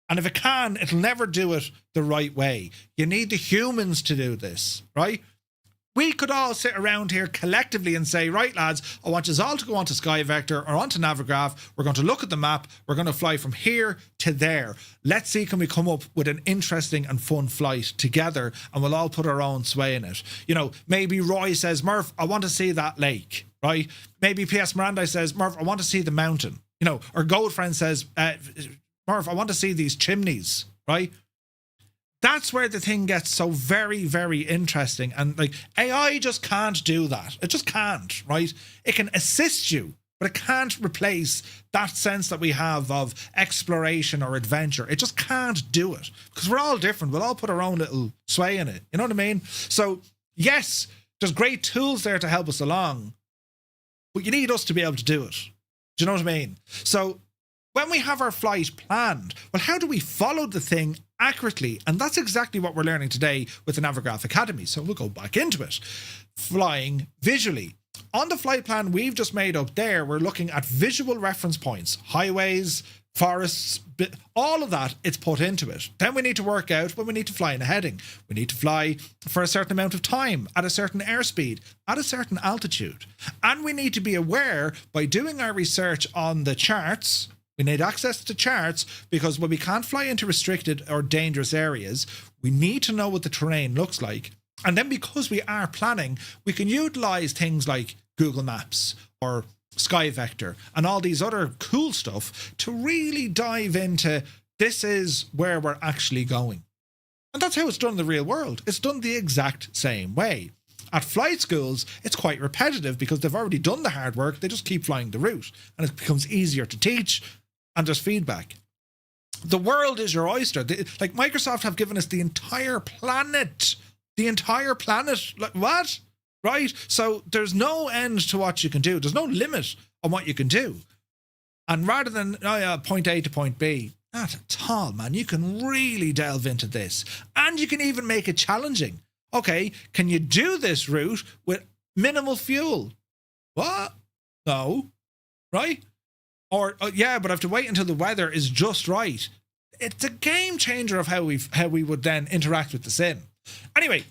And if it can, it'll never do it the right way. You need the humans to do this, right? We could all sit around here collectively and say, right, lads, I want you all to go onto SkyVector or onto Navigraph. We're going to look at the map. We're going to fly from here to there. Let's see, can we come up with an interesting and fun flight together, and we'll all put our own sway in it. Maybe Roy says, Murph, I want to see that lake, right? Maybe P.S. Miranda says, Murph, I want to see the mountain. Or Goldfriend says, Murph, I want to see these chimneys, right? That's where the thing gets so very, very interesting. And like, AI just can't do that. It just can't, right? It can assist you, but it can't replace that sense that we have of exploration or adventure. It just can't do it, because we're all different. We'll all put our own little sway in it. You know what I mean? So yes, there's great tools there to help us along, but you need us to be able to do it. Do you know what I mean? So when we have our flight planned, well, how do we follow the thing accurately. And that's exactly what we're learning today with the Navigraph Academy. So we'll go back into it. Flying visually. On the flight plan we've just made up there, we're looking at visual reference points, highways, forests, all of that, it's put into it. Then we need to work out when we need to fly in a heading. We need to fly for a certain amount of time, at a certain airspeed, at a certain altitude. And we need to be aware, by doing our research on the charts, we need access to charts, because when we can't fly into restricted or dangerous areas, we need to know what the terrain looks like. And then because we are planning, we can utilize things like Google Maps or Sky Vector and all these other cool stuff to really dive into this is where we're actually going. And that's how it's done in the real world. It's done the exact same way. At flight schools, it's quite repetitive because they've already done the hard work. They just keep flying the route and it becomes easier to teach and there's feedback. The world is your oyster. Like Microsoft have given us the entire planet. The entire planet. Like what? Right? So there's no end to what you can do. There's no limit on what you can do. And rather than point A to point B, not at all, man. You can really delve into this. And you can even make it challenging. Okay, can you do this route with minimal fuel? What? No. Right? Or, yeah, but I have to wait until the weather is just right. It's a game changer of how we would then interact with the sim. Anyway,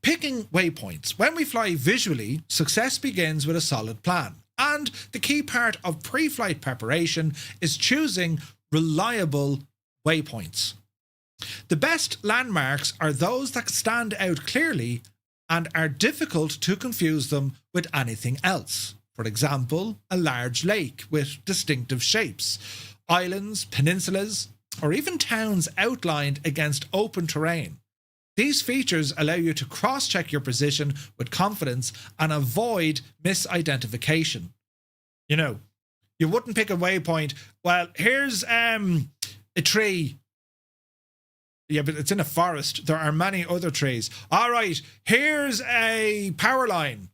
picking waypoints. When we fly visually, success begins with a solid plan. And the key part of pre-flight preparation is choosing reliable waypoints. The best landmarks are those that stand out clearly and are difficult to confuse them with anything else. For example, a large lake with distinctive shapes, islands, peninsulas, or even towns outlined against open terrain. These features allow you to cross-check your position with confidence and avoid misidentification. You know, you wouldn't pick a waypoint. Well, here's a tree. Yeah, but it's in a forest. There are many other trees. All right, here's a power line.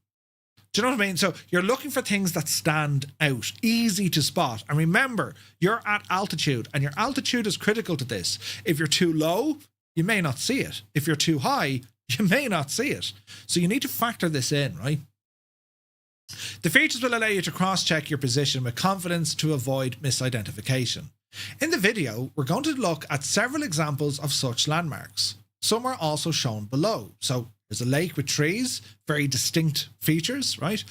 Do you know what I mean? So you're looking for things that stand out, easy to spot. And remember, you're at altitude, and your altitude is critical to this. If you're too low, you may not see it. If you're too high, you may not see it. So you need to factor this in, right? The features will allow you to cross-check your position with confidence to avoid misidentification. In the video, we're going to look at several examples of such landmarks. Some are also shown below. So there's a lake with trees, very distinct features, right?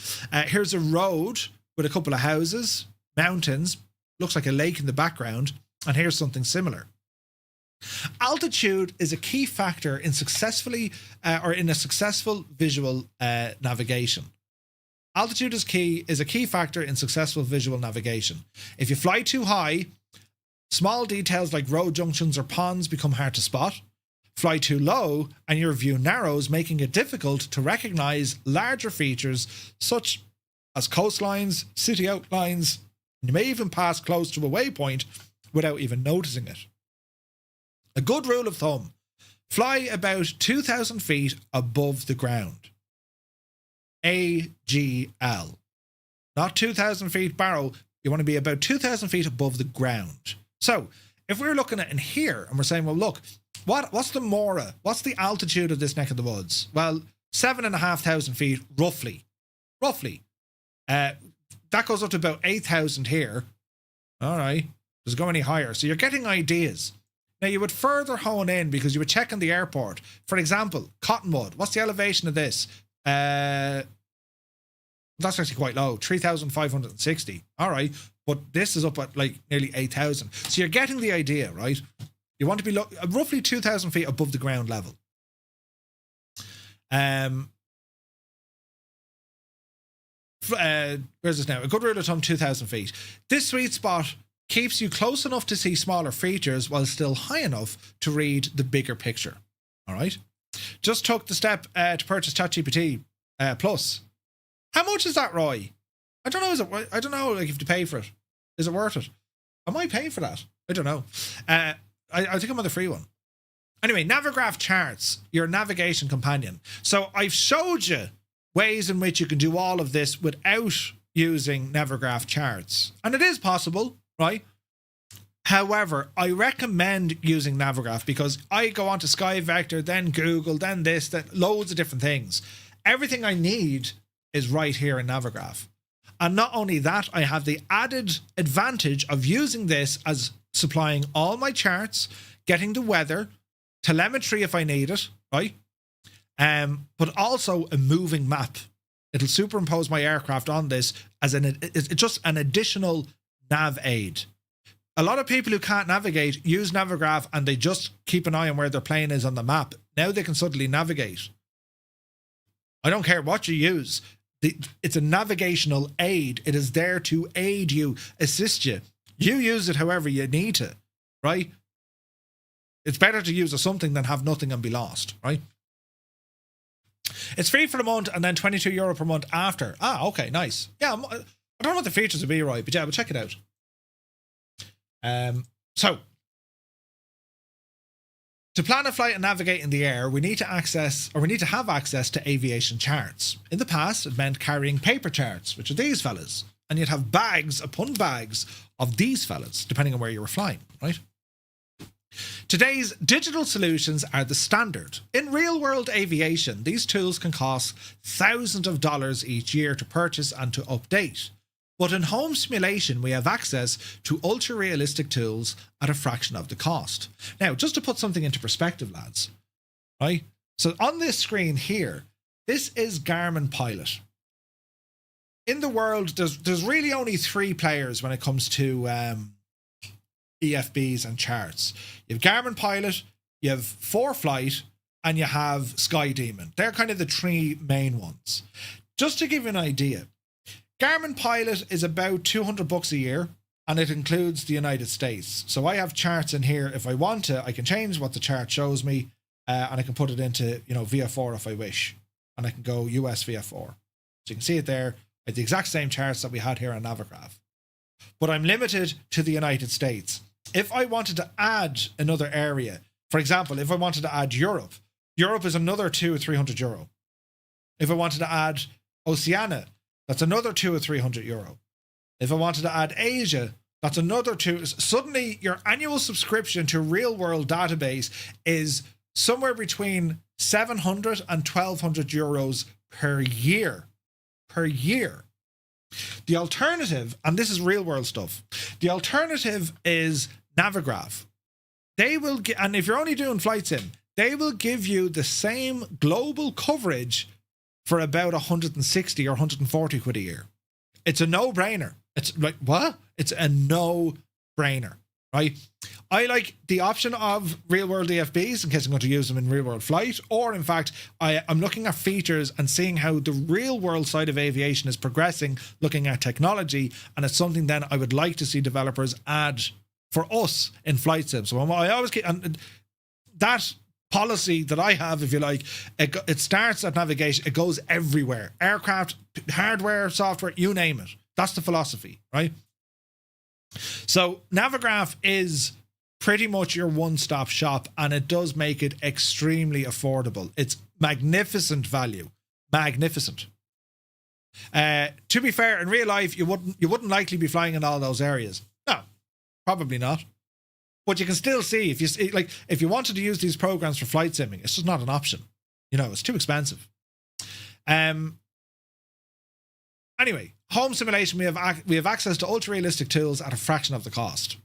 Here's a road with a couple of houses, mountains, looks like a lake in the background, and here's something similar. Altitude is a key factor in a successful visual navigation. Altitude is a key factor in successful visual navigation. If you fly too high, small details like road junctions or ponds become hard to spot. Fly too low and your view narrows, making it difficult to recognize larger features such as coastlines, city outlines. You may even pass close to a waypoint without even noticing it. A good rule of thumb, fly about 2,000 feet above the ground. AGL. Not 2,000 feet barrow, you want to be about 2,000 feet above the ground. So, if we're looking at in here and we're saying, well, look, what's the Mora? What's the altitude of this neck of the woods? Well, 7,500 feet, roughly. That goes up to about 8,000 here. All right. Does it go any higher? So you're getting ideas. Now, you would further hone in because you would check in the airport. For example, Cottonwood. What's the elevation of this? That's actually quite low, 3,560. All right. But this is up at like nearly 8,000. So you're getting the idea, right? You want to be roughly 2,000 feet above the ground level. Where's this now? A good rule of thumb, 2,000 feet. This sweet spot keeps you close enough to see smaller features while still high enough to read the bigger picture. All right. Just took the step to purchase ChatGPT Plus. How much is that, Roy? I don't know. I don't know. Like, if you have to pay for it, is it worth it? Am I paying for that? I don't know. I think I'm on the free one. Anyway, Navigraph Charts, your navigation companion. So I've showed you ways in which you can do all of this without using Navigraph Charts, and it is possible, right? However, I recommend using Navigraph because I go on to Sky Vector, then Google, then this, then loads of different things. Everything I need is right here in Navigraph. And not only that, I have the added advantage of using this as supplying all my charts, getting the weather, telemetry if I need it, right? But also a moving map. It'll superimpose my aircraft on this as it's just an additional nav aid. A lot of people who can't navigate use Navigraph and they just keep an eye on where their plane is on the map. Now they can suddenly navigate. I don't care what you use. It's a navigational aid. It is there to aid you, assist you. You use it however you need to, right? It's better to use something than have nothing and be lost, right? It's free for the month and then €22 per month after. Ah, okay, nice. Yeah, I don't know what the features will be, right? But yeah, we'll check it out. So, to plan a flight and navigate in the air, we need to have access to aviation charts. In the past, it meant carrying paper charts, which are these fellas. And you'd have bags upon bags of these fellas, depending on where you were flying, right? Today's digital solutions are the standard. In real-world aviation, these tools can cost thousands of dollars each year to purchase and to update. But in home simulation, we have access to ultra-realistic tools at a fraction of the cost. Now, just to put something into perspective, lads, right? So on this screen here, this is Garmin Pilot. In the world, there's really only 3 players when it comes to EFBs and charts. You have Garmin Pilot, you have 4Flight, and you have Sky Demon. They're kind of the 3 main ones. Just to give you an idea, Garmin Pilot is about $200 a year, and it includes the United States. So I have charts in here. If I want to, I can change what the chart shows me, and I can put it into, VF4 if I wish, and I can go US VF4. So you can see it there. It's the exact same charts that we had here on Navigraph. But I'm limited to the United States. If I wanted to add another area, for example, if I wanted to add Europe is another €200 or €300. If I wanted to add Oceania, that's another €200 or €300. If I wanted to add Asia, that's another €200. Suddenly, your annual subscription to real-world database is somewhere between €700 and €1,200 per year. Per year. The alternative, and this is real-world stuff, the alternative is Navigraph. They will and if you're only doing flight sim, they will give you the same global coverage for about 160 or 140 quid a year. It's a no-brainer. It's like, what? It's a no-brainer, right? I like the option of real-world EFBs in case I'm going to use them in real-world flight, or in fact, I'm looking at features and seeing how the real-world side of aviation is progressing, looking at technology, and it's something then I would like to see developers add for us in flight sim. So I always keep, and that policy that I have, if you like, it starts at navigation, it goes everywhere. Aircraft, hardware, software, you name it. That's the philosophy, right? So Navigraph is pretty much your one-stop shop, and it does make it extremely affordable. It's magnificent value. Magnificent. To be fair, in real life, you wouldn't likely be flying in all those areas. No, probably not. But you can still see, if you wanted to use these programs for flight simming, it's just not an option. It's too expensive. Anyway, home simulation, we have access to ultra-realistic tools at a fraction of the cost.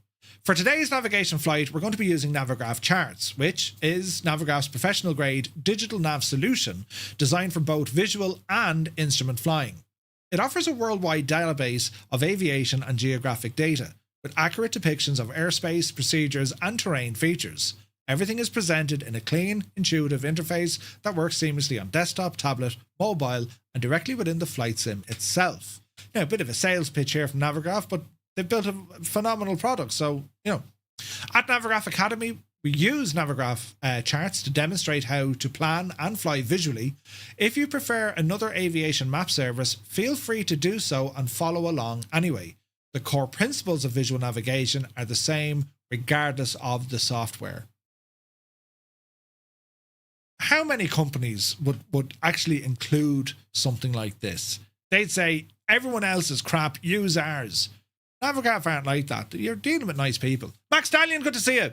For today's navigation flight, we're going to be using Navigraph Charts, which is Navigraph's professional-grade digital nav solution designed for both visual and instrument flying. It offers a worldwide database of aviation and geographic data, with accurate depictions of airspace, procedures, and terrain features. Everything is presented in a clean, intuitive interface that works seamlessly on desktop, tablet, mobile, and directly within the flight sim itself. Now, a bit of a sales pitch here from Navigraph, but they've built a phenomenal product. So, at Navigraph Academy, we use Navigraph charts to demonstrate how to plan and fly visually. If you prefer another aviation map service, feel free to do so and follow along anyway. The core principles of visual navigation are the same regardless of the software. How many companies would actually include something like this? They'd say, everyone else is crap, use ours. Navigraph aren't like that. You're dealing with nice people. Max Stallion, good to see you.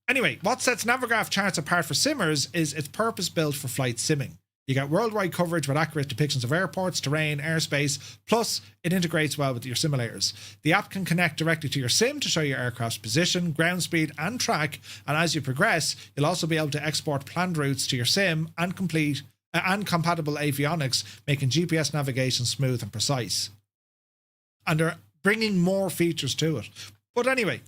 Anyway, what sets Navigraph Charts apart for simmers is its purpose-built for flight simming. You get worldwide coverage with accurate depictions of airports, terrain, airspace, plus it integrates well with your simulators. The app can connect directly to your sim to show your aircraft's position, ground speed and track, and as you progress, you'll also be able to export planned routes to your sim and compatible avionics, making GPS navigation smooth and precise. And they're bringing more features to it. But anyway,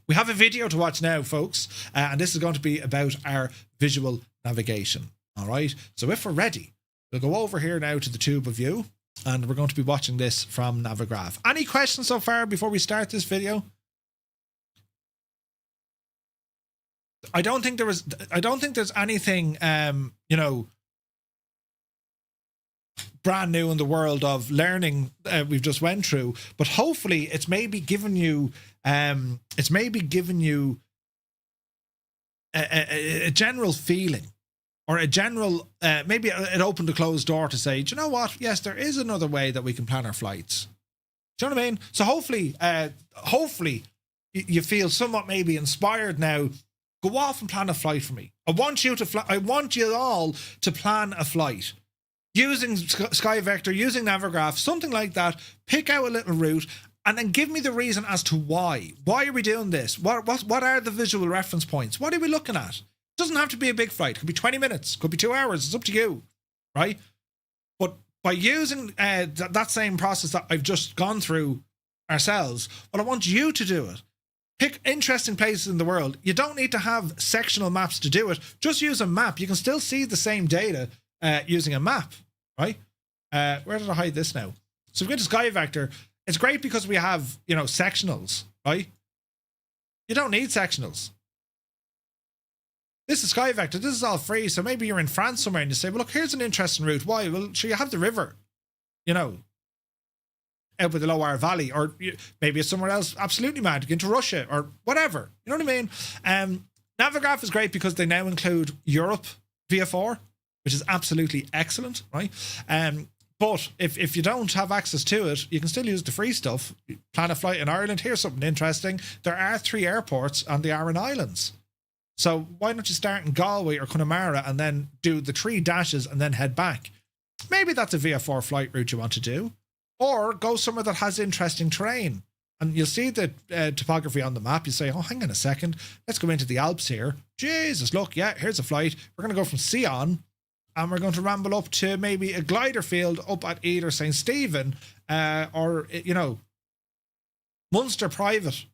we have a video to watch now, folks, and this is going to be about our visual navigation. All right, so if we're ready, we'll go over here now to the tube of view, and we're going to be watching this from Navigraph. Any questions so far before we start this video? I don't think there's anything, you know, brand new in the world of learning we've just went through, but hopefully it's maybe given you, a general feeling. Or a general, maybe it opened a closed door to say, do you know what? Yes, there is another way that we can plan our flights. Do you know what I mean? So hopefully you feel somewhat maybe inspired now. Go off and plan a flight for me. I want you all to plan a flight. Using SkyVector, using Navigraph, something like that. Pick out a little route and then give me the reason as to why. Why are we doing this? What are the visual reference points? What are we looking at? Doesn't have to be a big flight. It could be 20 minutes, could be 2 hours. It's up to you, right? But by using that same process that I've just gone through ourselves, well, I want you to do it. Pick interesting places in the world. You don't need to have sectional maps to do it. Just use a map. You can still see the same data using a map, right? Where did I hide this now? So if we go to SkyVector, it's great because we have, you know, sectionals, right? You don't need sectionals. This is SkyVector. This is all free. So maybe you're in France somewhere and you say, well, look, here's an interesting route. Why? Well, sure, you have the river, you know, out with the Loire Valley, or maybe it's somewhere else absolutely mad. You get into Russia or whatever. You know what I mean? Navigraph is great because they now include Europe VFR, which is absolutely excellent, right? But if you don't have access to it, you can still use the free stuff. Plan a flight in Ireland. Here's something interesting. There are 3 airports on the Aran Islands. So why don't you start in Galway or Connemara and then do the 3 dashes and then head back? Maybe that's a VFR flight route you want to do. Or go somewhere that has interesting terrain. And you'll see the topography on the map. You say, oh, hang on a second. Let's go into the Alps here. Jesus, look, yeah, here's a flight. We're going to go from Sion and we're going to ramble up to maybe a glider field up at either St. Stephen or, you know, Munster Private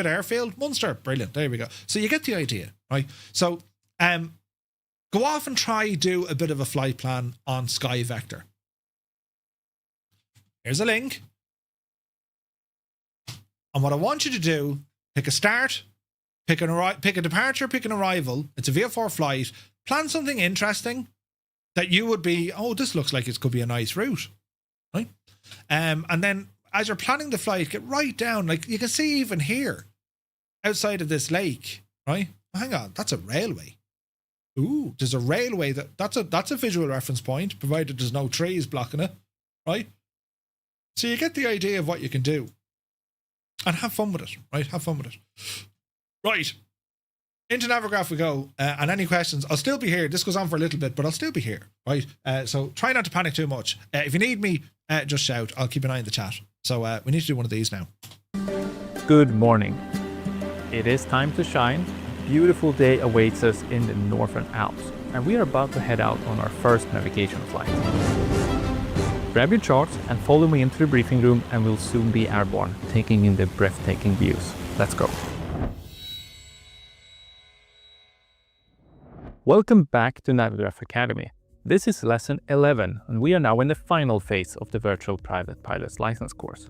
Airfield, Munster. Brilliant. There we go. So you get the idea, right? So go off and try do a bit of a flight plan on SkyVector. Here's a link. And what I want you to do, pick a start, pick a departure, pick an arrival. It's a VFR flight. Plan something interesting that you would be, oh, this looks like it could be a nice route, right? And then as you're planning the flight, get right down. Like you can see even here, outside of this lake, right? Hang on, that's a railway. Ooh, there's a railway that's a visual reference point, provided there's no trees blocking it, right? So you get the idea of what you can do. And have fun with it, right? Have fun with it. Right. Into Navigraph we go. And any questions, I'll still be here. This goes on for a little bit, but I'll still be here, right? So try not to panic too much. If you need me, just shout. I'll keep an eye on the chat. So we need to do one of these now. Good morning. It is time to shine. A beautiful day awaits us in the Northern Alps, and we are about to head out on our first navigation flight. Grab your charts and follow me into the briefing room, and we'll soon be airborne, taking in the breathtaking views. Let's go. Welcome back to Navigraph Academy. This is lesson 11, and we are now in the final phase of the virtual private pilot's license course.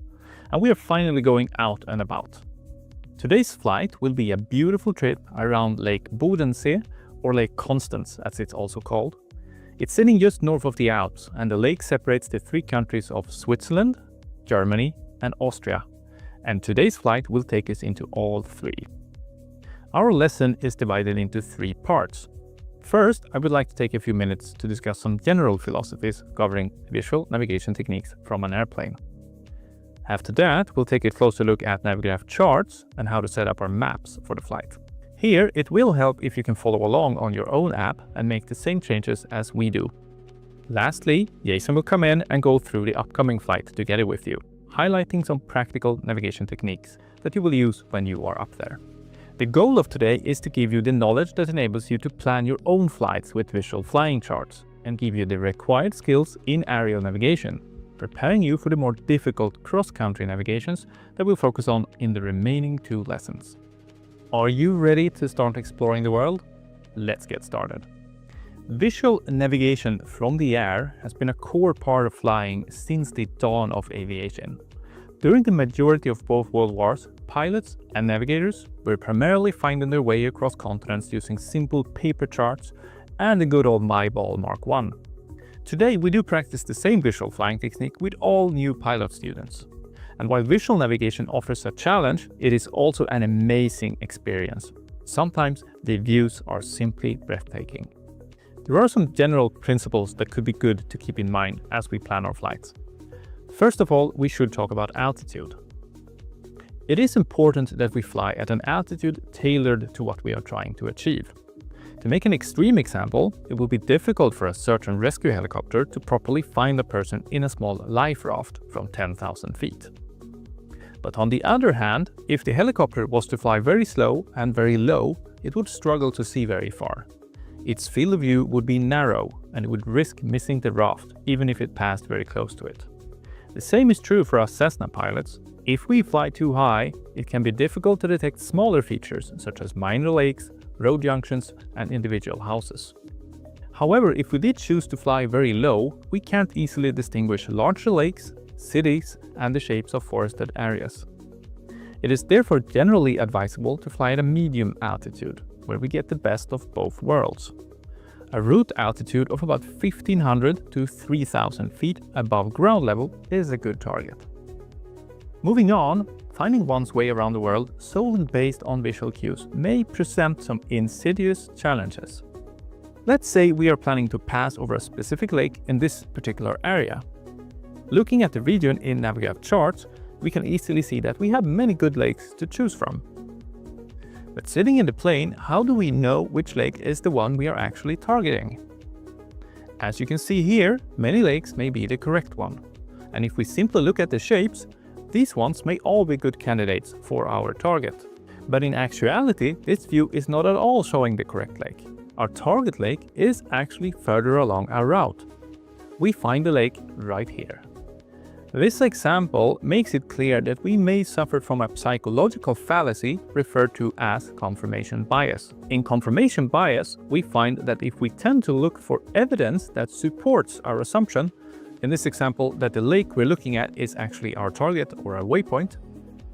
And we are finally going out and about. Today's flight will be a beautiful trip around Lake Bodensee, or Lake Constance as it's also called. It's sitting just north of the Alps, and the lake separates the 3 countries of Switzerland, Germany, and Austria. And today's flight will take us into all 3. Our lesson is divided into 3 parts. First, I would like to take a few minutes to discuss some general philosophies covering visual navigation techniques from an airplane. After that, we'll take a closer look at Navigraph Charts and how to set up our maps for the flight. Here, it will help if you can follow along on your own app and make the same changes as we do. Lastly, Jason will come in and go through the upcoming flight together with you, highlighting some practical navigation techniques that you will use when you are up there. The goal of today is to give you the knowledge that enables you to plan your own flights with visual flying charts and give you the required skills in aerial navigation, preparing you for the more difficult cross-country navigations that we'll focus on in the remaining 2 lessons. Are you ready to start exploring the world? Let's get started. Visual navigation from the air has been a core part of flying since the dawn of aviation. During the majority of both world wars, pilots and navigators were primarily finding their way across continents using simple paper charts and the good old MyBall Mark I. Today we do practice the same visual flying technique with all new pilot students. And while visual navigation offers a challenge, it is also an amazing experience. Sometimes the views are simply breathtaking. There are some general principles that could be good to keep in mind as we plan our flights. First of all, we should talk about altitude. It is important that we fly at an altitude tailored to what we are trying to achieve. To make an extreme example, it will be difficult for a search and rescue helicopter to properly find a person in a small life raft from 10,000 feet. But on the other hand, if the helicopter was to fly very slow and very low, it would struggle to see very far. Its field of view would be narrow and it would risk missing the raft even if it passed very close to it. The same is true for us Cessna pilots. If we fly too high, it can be difficult to detect smaller features such as minor lakes, road junctions and individual houses. However, if we did choose to fly very low, we can't easily distinguish larger lakes, cities and the shapes of forested areas. It is therefore generally advisable to fly at a medium altitude, where we get the best of both worlds. A route altitude of about 1500 to 3000 feet above ground level is a good target. Moving on, finding one's way around the world solely based on visual cues may present some insidious challenges. Let's say we are planning to pass over a specific lake in this particular area. Looking at the region in Navigraph Charts, we can easily see that we have many good lakes to choose from. But sitting in the plane, how do we know which lake is the one we are actually targeting? As you can see here, many lakes may be the correct one. And if we simply look at the shapes, these ones may all be good candidates for our target. But in actuality, this view is not at all showing the correct lake. Our target lake is actually further along our route. We find the lake right here. This example makes it clear that we may suffer from a psychological fallacy referred to as confirmation bias. In confirmation bias, we find that if we tend to look for evidence that supports our assumption, in this example that the lake we're looking at is actually our target or our waypoint,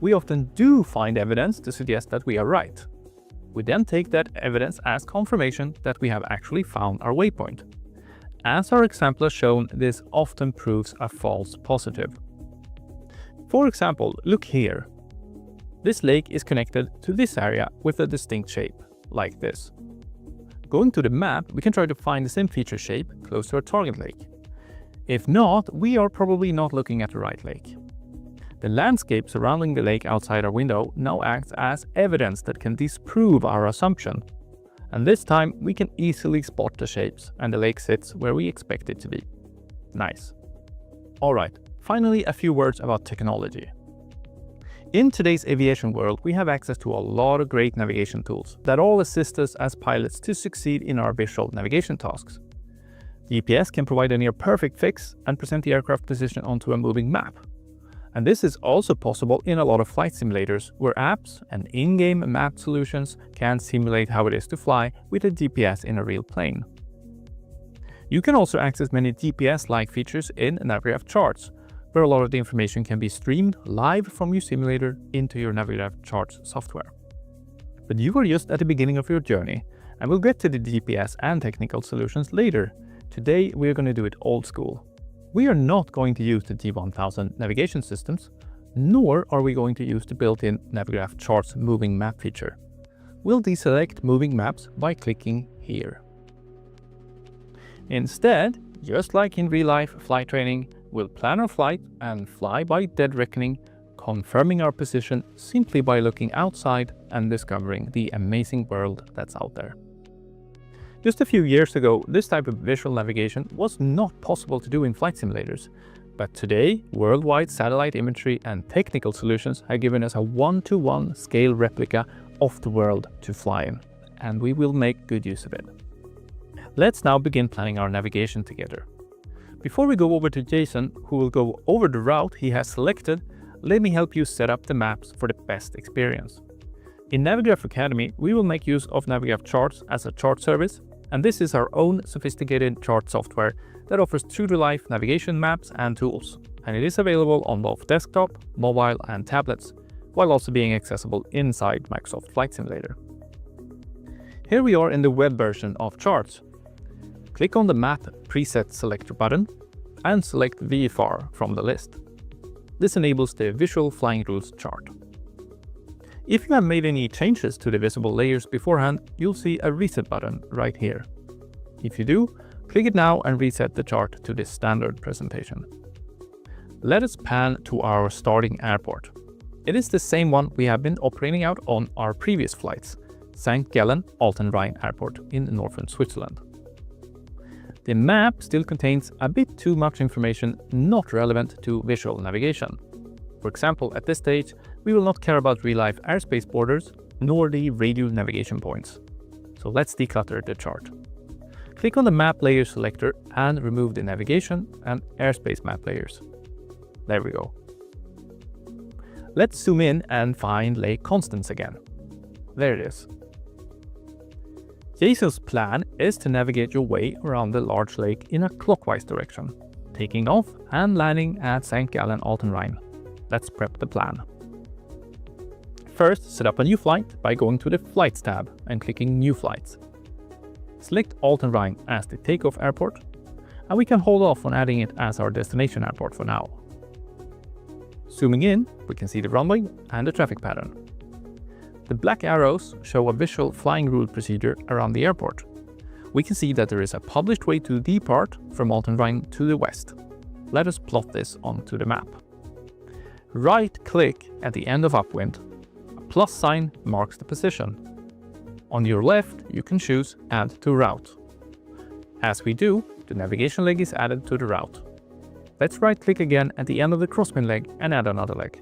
we often do find evidence to suggest that we are right. We then take that evidence as confirmation that we have actually found our waypoint. As our example has shown, this often proves a false positive. For example, look here. This lake is connected to this area with a distinct shape, like this. Going to the map, we can try to find the same feature shape close to our target lake. If not, we are probably not looking at the right lake. The landscape surrounding the lake outside our window now acts as evidence that can disprove our assumption. And this time we can easily spot the shapes and the lake sits where we expect it to be. Nice. Alright, finally a few words about technology. In today's aviation world, we have access to a lot of great navigation tools that all assist us as pilots to succeed in our visual navigation tasks. GPS can provide a near perfect fix and present the aircraft position onto a moving map. And this is also possible in a lot of flight simulators, where apps and in-game map solutions can simulate how it is to fly with a GPS in a real plane. You can also access many GPS-like features in Navigraph Charts, where a lot of the information can be streamed live from your simulator into your Navigraph Charts software. But you are just at the beginning of your journey, and we'll get to the GPS and technical solutions later. Today we're going to do it old school. We are not going to use the G1000 navigation systems, nor are we going to use the built-in Navigraph Charts moving map feature. We'll deselect moving maps by clicking here. Instead, just like in real-life flight training, we'll plan our flight and fly by dead reckoning, confirming our position simply by looking outside and discovering the amazing world that's out there. Just a few years ago, this type of visual navigation was not possible to do in flight simulators, but today, worldwide satellite imagery and technical solutions have given us a one-to-one scale replica of the world to fly in, and we will make good use of it. Let's now begin planning our navigation together. Before we go over to Jason, who will go over the route he has selected, let me help you set up the maps for the best experience. In Navigraph Academy, we will make use of Navigraph Charts as a chart service, and this is our own sophisticated chart software that offers true-to-life navigation maps and tools, and it is available on both desktop, mobile and tablets, while also being accessible inside Microsoft Flight Simulator. Here we are in the web version of Charts. Click on the Map Preset Selector button and select VFR from the list. This enables the Visual Flying Rules chart. If you have made any changes to the visible layers beforehand, you'll see a reset button right here. If you do, click it now and reset the chart to this standard presentation. Let us pan to our starting airport. It is the same one we have been operating out on our previous flights, St. Gallen Altenrhein Airport in northern Switzerland. The map still contains a bit too much information not relevant to visual navigation. For example, at this stage, we will not care about real-life airspace borders, nor the radio navigation points. So let's declutter the chart. Click on the Map Layer selector and remove the navigation and airspace map layers. There we go. Let's zoom in and find Lake Constance again. There it is. Jason's plan is to navigate your way around the large lake in a clockwise direction, taking off and landing at St. Gallen Altenrhein. Let's prep the plan. First, set up a new flight by going to the Flights tab and clicking New Flights. Select Altenrhein as the takeoff airport, and we can hold off on adding it as our destination airport for now. Zooming in, we can see the runway and the traffic pattern. The black arrows show a visual flying rule procedure around the airport. We can see that there is a published way to depart from Altenrhein to the west. Let us plot this onto the map. Right-click at the end of upwind. A plus sign marks the position. On your left, you can choose Add to Route. As we do, the navigation leg is added to the route. Let's right-click again at the end of the crosswind leg and add another leg.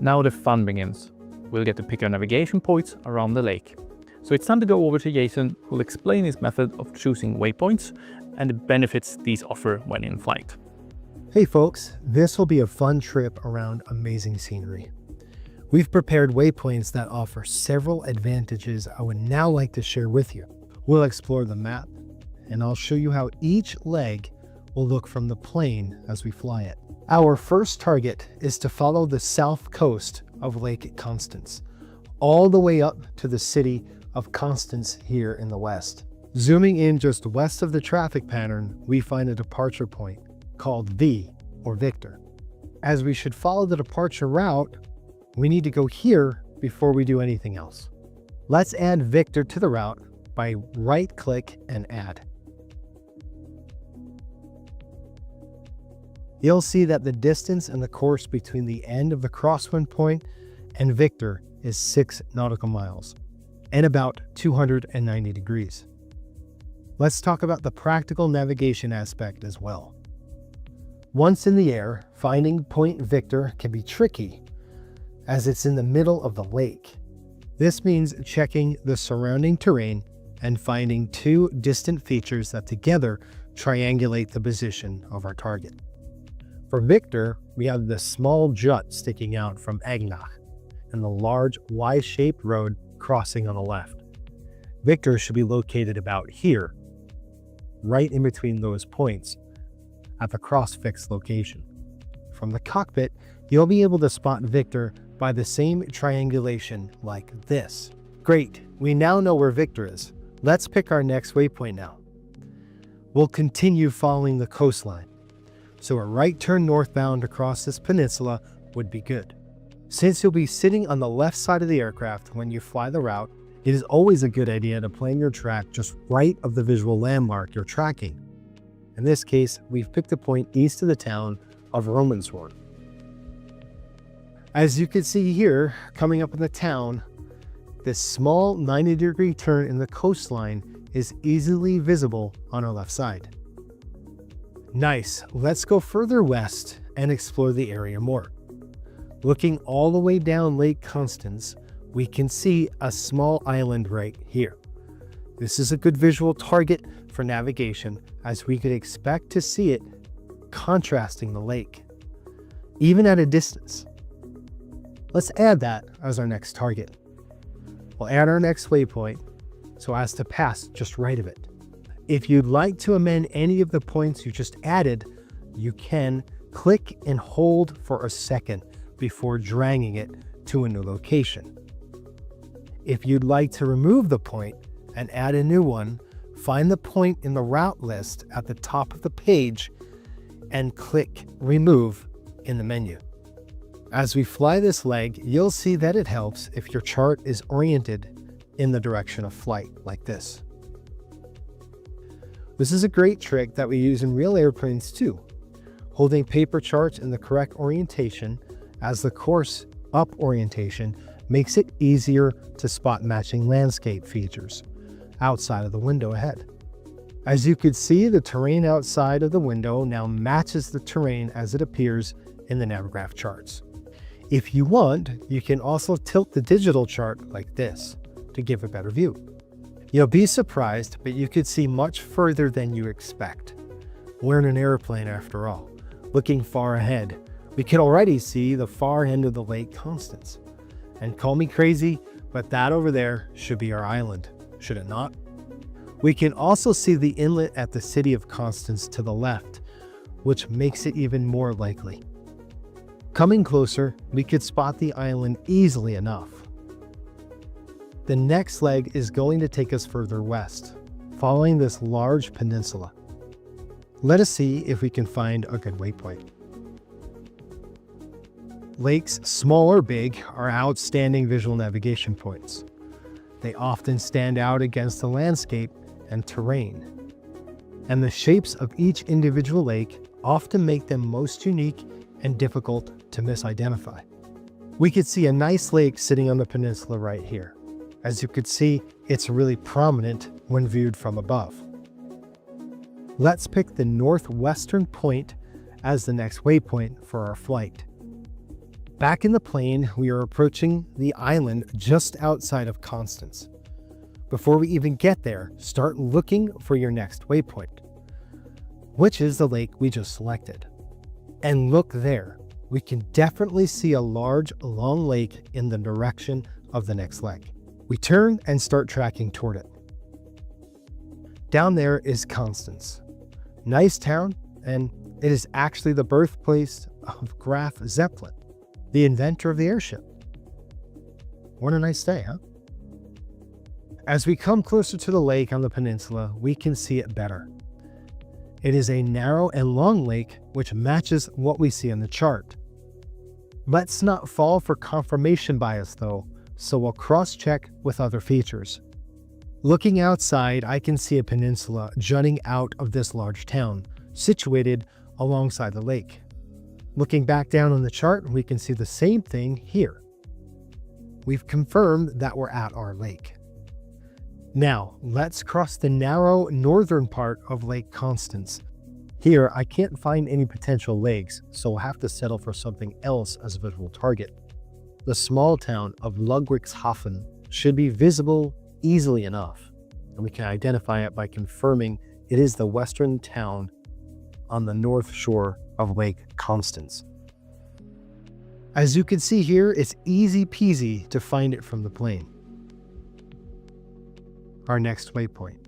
Now the fun begins. We'll get to pick our navigation points around the lake. So it's time to go over to Jason, who'll explain his method of choosing waypoints and the benefits these offer when in flight. Hey folks, this will be a fun trip around amazing scenery. We've prepared waypoints that offer several advantages I would now like to share with you. We'll explore the map, and I'll show you how each leg will look from the plane as we fly it. Our first target is to follow the south coast of Lake Constance, all the way up to the city of Constance here in the west. Zooming in just west of the traffic pattern, we find a departure point called V, or Victor. As we should follow the departure route, we need to go here before we do anything else. Let's add Victor to the route by right-click and add. You'll see that the distance and the course between the end of the crosswind point and Victor is 6 nautical miles and about 290 degrees. Let's talk about the practical navigation aspect as well. Once in the air, finding Point Victor can be tricky as it's in the middle of the lake. This means checking the surrounding terrain and finding two distant features that together triangulate the position of our target. For Victor, we have the small jut sticking out from Egnach and the large Y-shaped road crossing on the left. Victor should be located about here, right in between those points at the cross-fix location. From the cockpit, you'll be able to spot Victor by the same triangulation like this. Great, we now know where Victor is. Let's pick our next waypoint now. We'll continue following the coastline, so a right turn northbound across this peninsula would be good. Since you'll be sitting on the left side of the aircraft when you fly the route, It is always a good idea to plan your track just right of the visual landmark you're tracking. In this case, we've picked a point east of the town of Romanshorn. As you can see here, coming up in the town, this small 90-degree turn in the coastline is easily visible on our left side. Nice, let's go further west and explore the area more. Looking all the way down Lake Constance, we can see a small island right here. This is a good visual target for navigation, as we could expect to see it contrasting the lake, even at a distance. Let's add that as our next target. We'll add our next waypoint so as to pass just right of it. If you'd like to amend any of the points you just added, you can click and hold for a second before dragging it to a new location. If you'd like to remove the point and add a new one, find the point in the route list at the top of the page and click Remove in the menu. As we fly this leg, you'll see that it helps if your chart is oriented in the direction of flight, like this. This is a great trick that we use in real airplanes too. Holding paper charts in the correct orientation as the course up orientation makes it easier to spot matching landscape features outside of the window ahead. As you can see, the terrain outside of the window now matches the terrain as it appears in the Navigraph charts. If you want, you can also tilt the digital chart like this to give a better view. You'll be surprised, but you could see much further than you expect. We're in an airplane after all. Looking far ahead, we can already see the far end of the Lake Constance. And call me crazy, but that over there should be our island, should it not? We can also see the inlet at the city of Constance to the left, which makes it even more likely. Coming closer, we could spot the island easily enough. The next leg is going to take us further west, following this large peninsula. Let us see if we can find a good waypoint. Lakes, small or big, are outstanding visual navigation points. They often stand out against the landscape and terrain. And the shapes of each individual lake often make them most unique and difficult to misidentify. We could see a nice lake sitting on the peninsula right here. As you could see, it's really prominent when viewed from above. Let's pick the northwestern point as the next waypoint for our flight. Back in the plane, we are approaching the island just outside of Constance. Before we even get there, start looking for your next waypoint, which is the lake we just selected. And look there, we can definitely see a large, long lake in the direction of the next leg. We turn and start tracking toward it. Down there is Constance. Nice town, and it is actually the birthplace of Graf Zeppelin, the inventor of the airship. What a nice day, huh? As we come closer to the lake on the peninsula, we can see it better. It is a narrow and long lake which matches what we see in the chart. Let's not fall for confirmation bias though, so we'll cross-check with other features. Looking outside, I can see a peninsula jutting out of this large town, situated alongside the lake. Looking back down on the chart, we can see the same thing here. We've confirmed that we're at our lake. Now, let's cross the narrow northern part of Lake Constance. Here, I can't find any potential lakes, so we'll have to settle for something else as a visual target. The small town of Ludwigshafen should be visible easily enough, and we can identify it by confirming it is the western town on the north shore of Lake Constance. As you can see here, it's easy peasy to find it from the plane. Our next waypoint.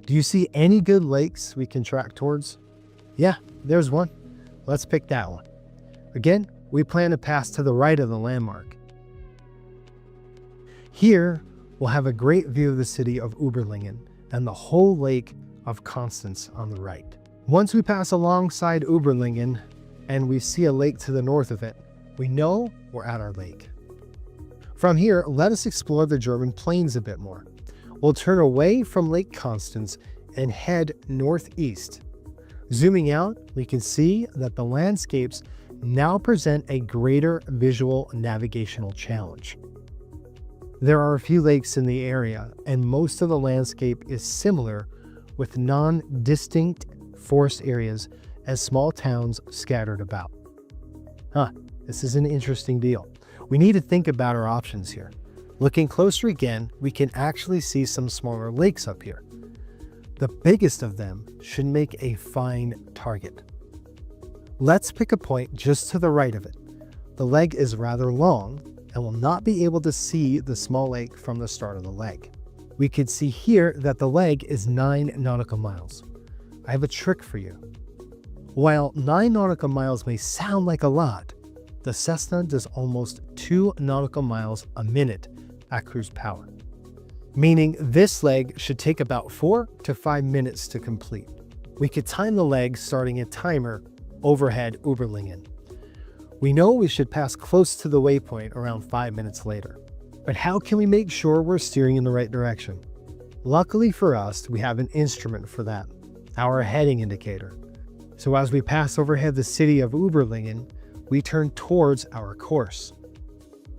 Do you see any good lakes we can track towards? Yeah, there's one. Let's pick that one. Again, we plan to pass to the right of the landmark. Here, we'll have a great view of the city of Uberlingen and the whole Lake of Constance on the right. Once we pass alongside Uberlingen and we see a lake to the north of it, we know we're at our lake. From here, let us explore the German plains a bit more. We'll turn away from Lake Constance and head northeast. Zooming out, we can see that the landscapes now present a greater visual navigational challenge. There are a few lakes in the area, and most of the landscape is similar, with non-distinct forest areas as small towns scattered about. This is an interesting deal. We need to think about our options here. Looking closer again, we can actually see some smaller lakes up here. The biggest of them should make a fine target. Let's pick a point just to the right of it. The leg is rather long and will not be able to see the small lake from the start of the leg. We can see here that the leg is 9 nautical miles. I have a trick for you. While 9 nautical miles may sound like a lot, the Cessna does almost 2 nautical miles a minute at cruise power, meaning this leg should take about 4 to 5 minutes to complete. We could time the leg starting a timer overhead Überlingen. We know we should pass close to the waypoint around 5 minutes later. But how can we make sure we're steering in the right direction? Luckily for us, we have an instrument for that, our heading indicator. So as we pass overhead the city of Überlingen, we turn towards our course.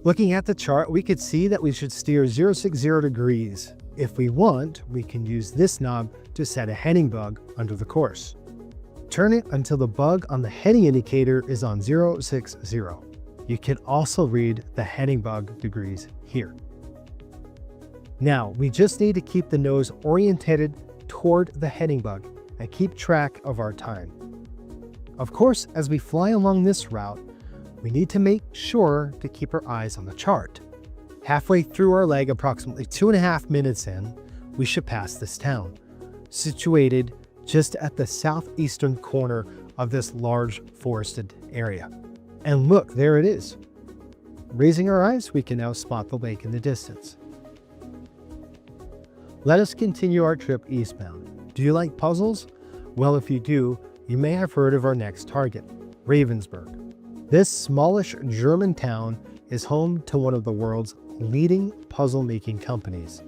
Looking at the chart, we could see that we should steer 060 degrees. If we want, we can use this knob to set a heading bug under the course. Turn it until the bug on the heading indicator is on 060. You can also read the heading bug degrees here. Now, we just need to keep the nose oriented toward the heading bug and keep track of our time. Of course, as we fly along this route, we need to make sure to keep our eyes on the chart. Halfway through our leg, approximately 2.5 minutes in, we should pass this town, situated just at the southeastern corner of this large forested area. And look, there it is. Raising our eyes, we can now spot the lake in the distance. Let us continue our trip eastbound. Do you like puzzles? Well, if you do, you may have heard of our next target, Ravensburg. This smallish German town is home to one of the world's leading puzzle-making companies.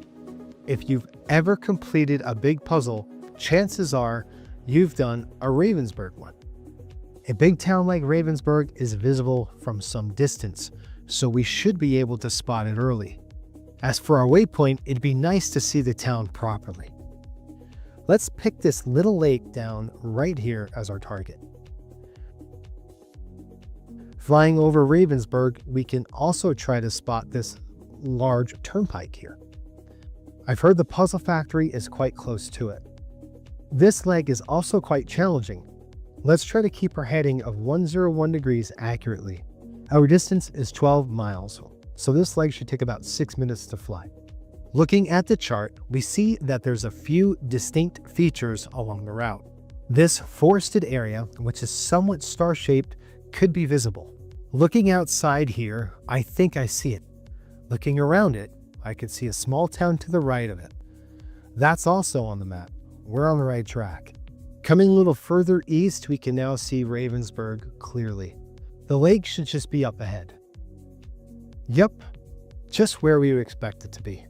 If you've ever completed a big puzzle, chances are you've done a Ravensburg one. A big town like Ravensburg is visible from some distance, so we should be able to spot it early. As for our waypoint, it'd be nice to see the town properly. Let's pick this little lake down right here as our target. Flying over Ravensburg, we can also try to spot this large turnpike here. I've heard the puzzle factory is quite close to it. This leg is also quite challenging. Let's try to keep our heading of 101 degrees accurately. Our distance is 12 miles, so this leg should take about 6 minutes to fly. Looking at the chart, we see that there's a few distinct features along the route. This forested area, which is somewhat star-shaped, could be visible. Looking outside here, I think I see it. Looking around it, I could see a small town to the right of it. That's also on the map. We're on the right track. Coming a little further east, we can now see Ravensburg clearly. The lake should just be up ahead. Yep, just where we would expect it to be.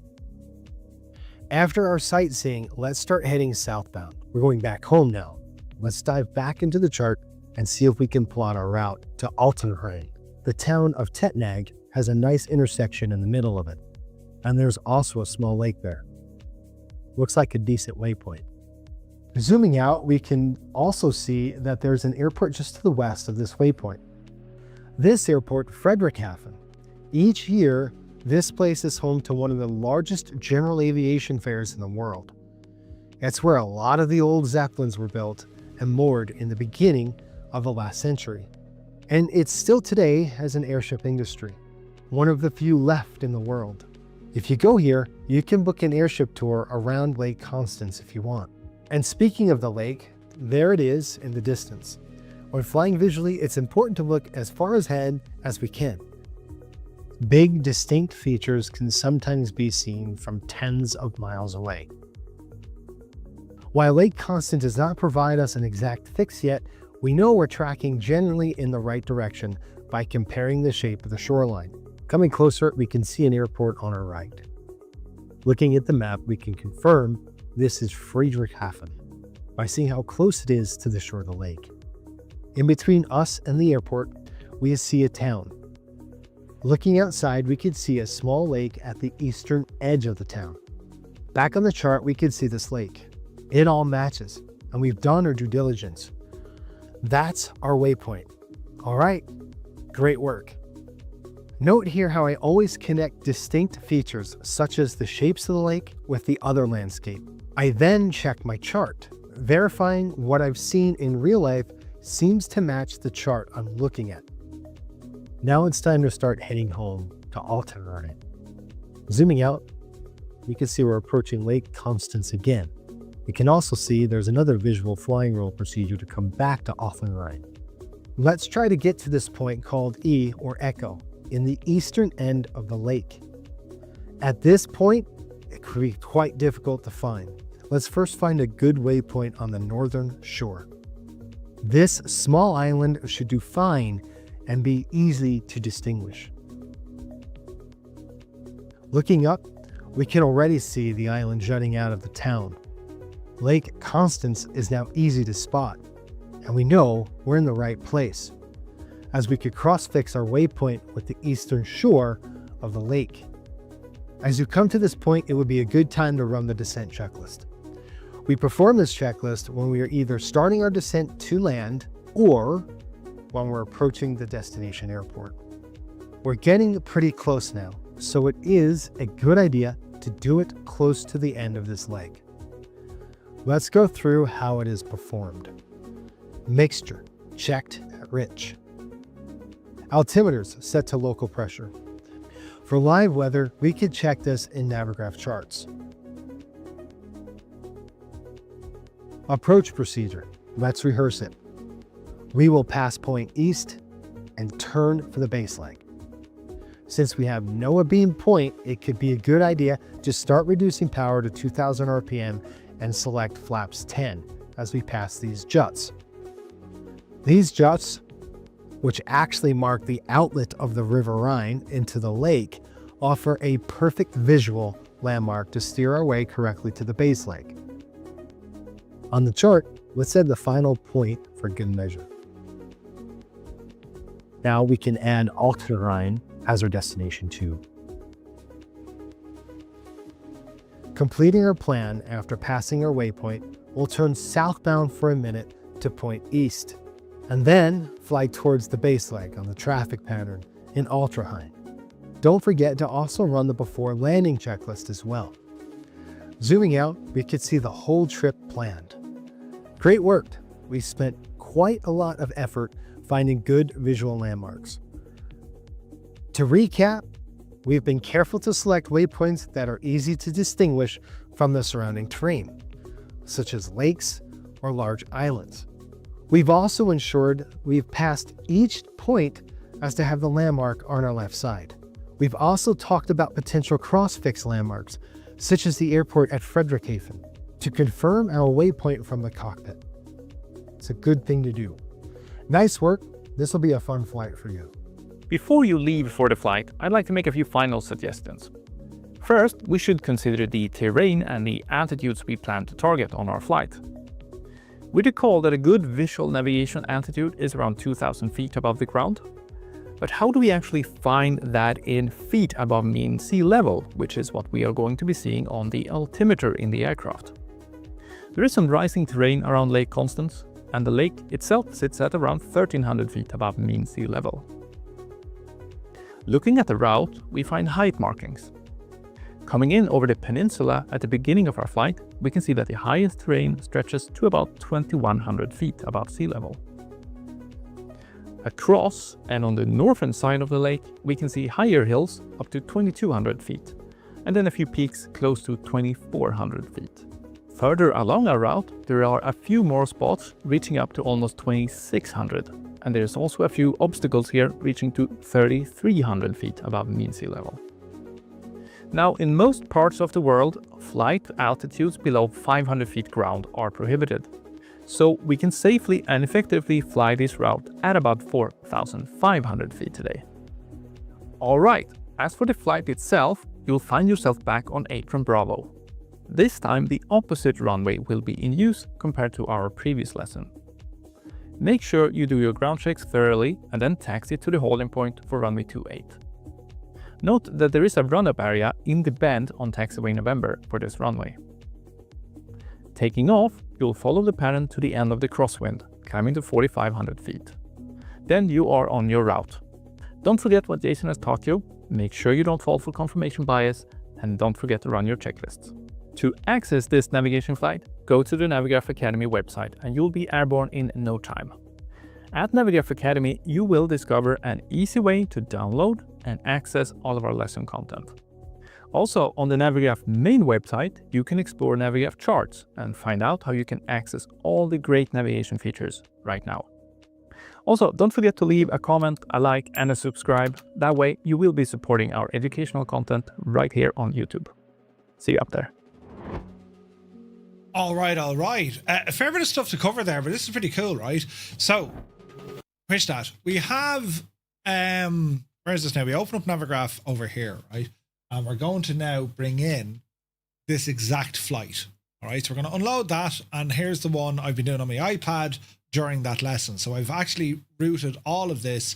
After our sightseeing, let's start heading southbound. We're going back home now. Let's dive back into the chart and see if we can plot our route to Altenrhein. The town of Tettnang has a nice intersection in the middle of it, and there's also a small lake there. Looks like a decent waypoint. Zooming out, we can also see that there's an airport just to the west of this waypoint. This airport, Friedrichshafen. Each year, this place is home to one of the largest general aviation fairs in the world. It's where a lot of the old Zeppelins were built and moored in the beginning of the last century. And it still today has an airship industry, one of the few left in the world. If you go here, you can book an airship tour around Lake Constance if you want. And speaking of the lake, there it is in the distance. When flying visually, it's important to look as far ahead as we can. Big, distinct features can sometimes be seen from tens of miles away. While Lake Constance does not provide us an exact fix yet, we know we're tracking generally in the right direction by comparing the shape of the shoreline. Coming closer, we can see an airport on our right. Looking at the map, we can confirm this is Friedrichshafen by seeing how close it is to the shore of the lake. In between us and the airport, we see a town. Looking outside, we could see a small lake at the eastern edge of the town. Back on the chart, we could see this lake. It all matches, and we've done our due diligence. That's our waypoint. All right, great work. Note here how I always connect distinct features such as the shapes of the lake with the other landscape. I then check my chart, verifying what I've seen in real life seems to match the chart I'm looking at. Now it's time to start heading home to Altenrhein. Zooming out, you can see we're approaching Lake Constance again. You can also see there's another visual flying roll procedure to come back to Altenrhein. Let's try to get to this point called E or Echo in the eastern end of the lake. At this point, it could be quite difficult to find. Let's first find a good waypoint on the northern shore. This small island should do fine and be easy to distinguish. Looking up, we can already see the island jutting out of the town. Lake Constance is now easy to spot, and we know we're in the right place, as we could cross-fix our waypoint with the eastern shore of the lake. As you come to this point, it would be a good time to run the descent checklist. We perform this checklist when we are either starting our descent to land or when we're approaching the destination airport. We're getting pretty close now, so it is a good idea to do it close to the end of this leg. Let's go through how it is performed. Mixture, checked at rich. Altimeters set to local pressure. For live weather, we could check this in Navigraph Charts. Approach procedure. Let's rehearse it. We will pass point east and turn for the base leg. Since we have no abeam point, it could be a good idea to start reducing power to 2000 RPM and select flaps 10 as we pass these juts. These juts, which actually mark the outlet of the River Rhine into the lake, offer a perfect visual landmark to steer our way correctly to the base leg. On the chart, let's set the final point for good measure. Now we can add Altenrhein as our destination too. Completing our plan after passing our waypoint, we'll turn southbound for a minute to point east, and then fly towards the base leg on the traffic pattern in Altenrhein. Don't forget to also run the before landing checklist as well. Zooming out, we could see the whole trip planned. Great work! We spent quite a lot of effort finding good visual landmarks. To recap, we've been careful to select waypoints that are easy to distinguish from the surrounding terrain, such as lakes or large islands. We've also ensured we've passed each point as to have the landmark on our left side. We've also talked about potential cross-fix landmarks, such as the airport at Friedrichshafen, to confirm our waypoint from the cockpit. It's a good thing to do. Nice work. This will be a fun flight for you. Before you leave for the flight, I'd like to make a few final suggestions. First, we should consider the terrain and the altitudes we plan to target on our flight. We recall that a good visual navigation altitude is around 2000 feet above the ground. But how do we actually find that in feet above mean sea level, which is what we are going to be seeing on the altimeter in the aircraft? There is some rising terrain around Lake Constance, and the lake itself sits at around 1300 feet above mean sea level. Looking at the route, we find height markings. Coming in over the peninsula at the beginning of our flight, we can see that the highest terrain stretches to about 2100 feet above sea level. Across and on the northern side of the lake, we can see higher hills up to 2200 feet, and then a few peaks close to 2400 feet. Further along our route, there are a few more spots reaching up to almost 2600, and there's also a few obstacles here reaching to 3300 feet above mean sea level. Now, in most parts of the world, flight altitudes below 500 feet ground are prohibited. So we can safely and effectively fly this route at about 4,500 feet today. Alright, As for the flight itself, you'll find yourself back on Atron Bravo. This time the opposite runway will be in use compared to our previous lesson. Make sure you do your ground checks thoroughly and then taxi to the holding point for runway 28. Note that there is a run-up area in the bend on taxiway November for this runway. Taking off, you'll follow the pattern to the end of the crosswind, climbing to 4,500 feet. Then you are on your route. Don't forget what Jason has taught you, make sure you don't fall for confirmation bias, and don't forget to run your checklists. To access this navigation flight, go to the Navigraph Academy website and you'll be airborne in no time. At Navigraph Academy, you will discover an easy way to download and access all of our lesson content. Also, on the Navigraph main website, you can explore Navigraph Charts and find out how you can access all the great navigation features right now. Also, don't forget to leave a comment, a like, and a subscribe. That way, you will be supporting our educational content right here on YouTube. See you up there. All right. A fair bit of stuff to cover there, but this is pretty cool, right? So, push that. We have, where is this now? We open up Navigraph over here, right? And we're going to now bring in this exact flight. All right, so we're going to unload that. And here's the one I've been doing on my iPad during that lesson. So I've actually routed all of this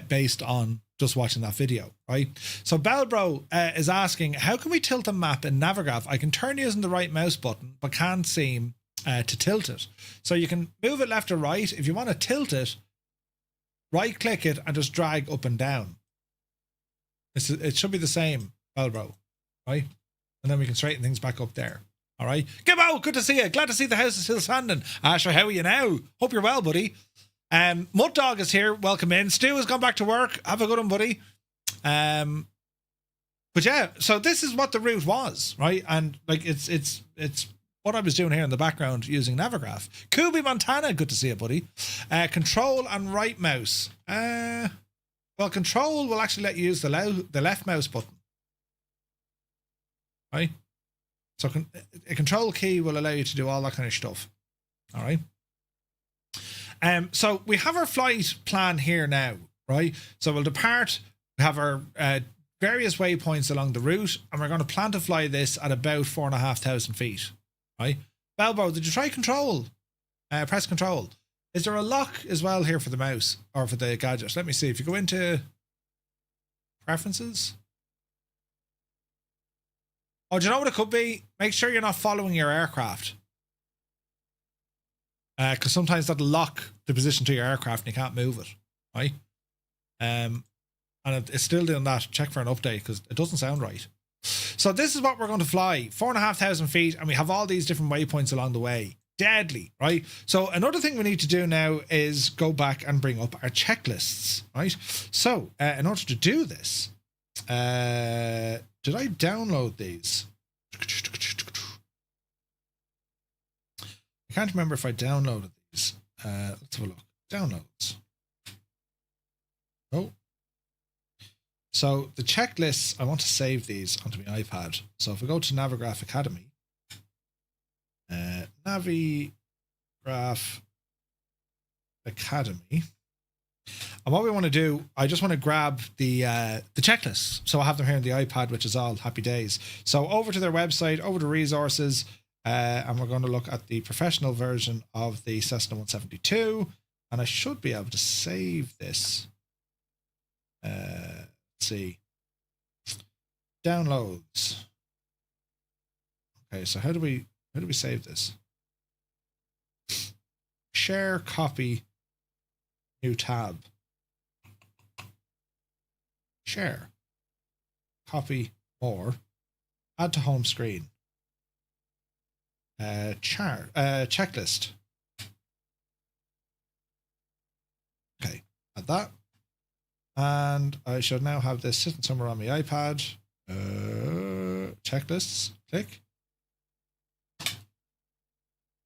based on just watching that video, right? So Belbro is asking, how can we tilt a map in Navigraph? I can turn using the right mouse button, but can't seem to tilt it. So you can move it left or right. If you want to tilt it, right click it and just drag up and down. It should be the same, Belbro, right? And then we can straighten things back up there. All right. Gibbo, good to see you. Glad to see the house is still standing. Asher, how are you now? Hope you're well, buddy. Mud Dog is here. Welcome in. Stu has gone back to work. Have a good one, buddy. But yeah, so this is what the route was, right? And like it's what I was doing here in the background using Navigraph. Kubi Montana, good to see you, buddy. Control and right mouse. Well, control will actually let you use the left mouse button, right? So a control key will allow you to do all that kind of stuff. All right. So we have our flight plan here now, right? So we'll depart. We have our various waypoints along the route, and we're going to plan to fly this at about 4,500 feet, right? Balbo, did you try control? Press control. Is there a lock as well here for the mouse or for the gadget? Let me see. If you go into preferences. Oh, do you know what it could be? Make sure you're not following your aircraft. Because sometimes that'll lock the position to your aircraft and you can't move it, right? And it's still doing that. Check for an update because it doesn't sound right. So this is what we're going to fly. 4,500 feet, and we have all these different waypoints along the way. Deadly, right? So another thing we need to do now is go back and bring up our checklists, right? So in order to do this, did I download these? I can't remember if I downloaded these. Let's have a look. Downloads. Oh. So the checklists, I want to save these onto my iPad. So if we go to Navigraph Academy, Navigraph Academy, and what we want to do, I just want to grab the checklists. So I have them here on the iPad, which is all happy days. So over to their website, over to resources, and we're going to look at the professional version of the Cessna 172, and I should be able to save this. Let's see. Downloads. Okay, so how do we save this? Share, copy, new tab. Share, copy, more, add to home screen. Checklist. Okay, add that. And I should now have this sitting somewhere on my iPad. Checklists, click.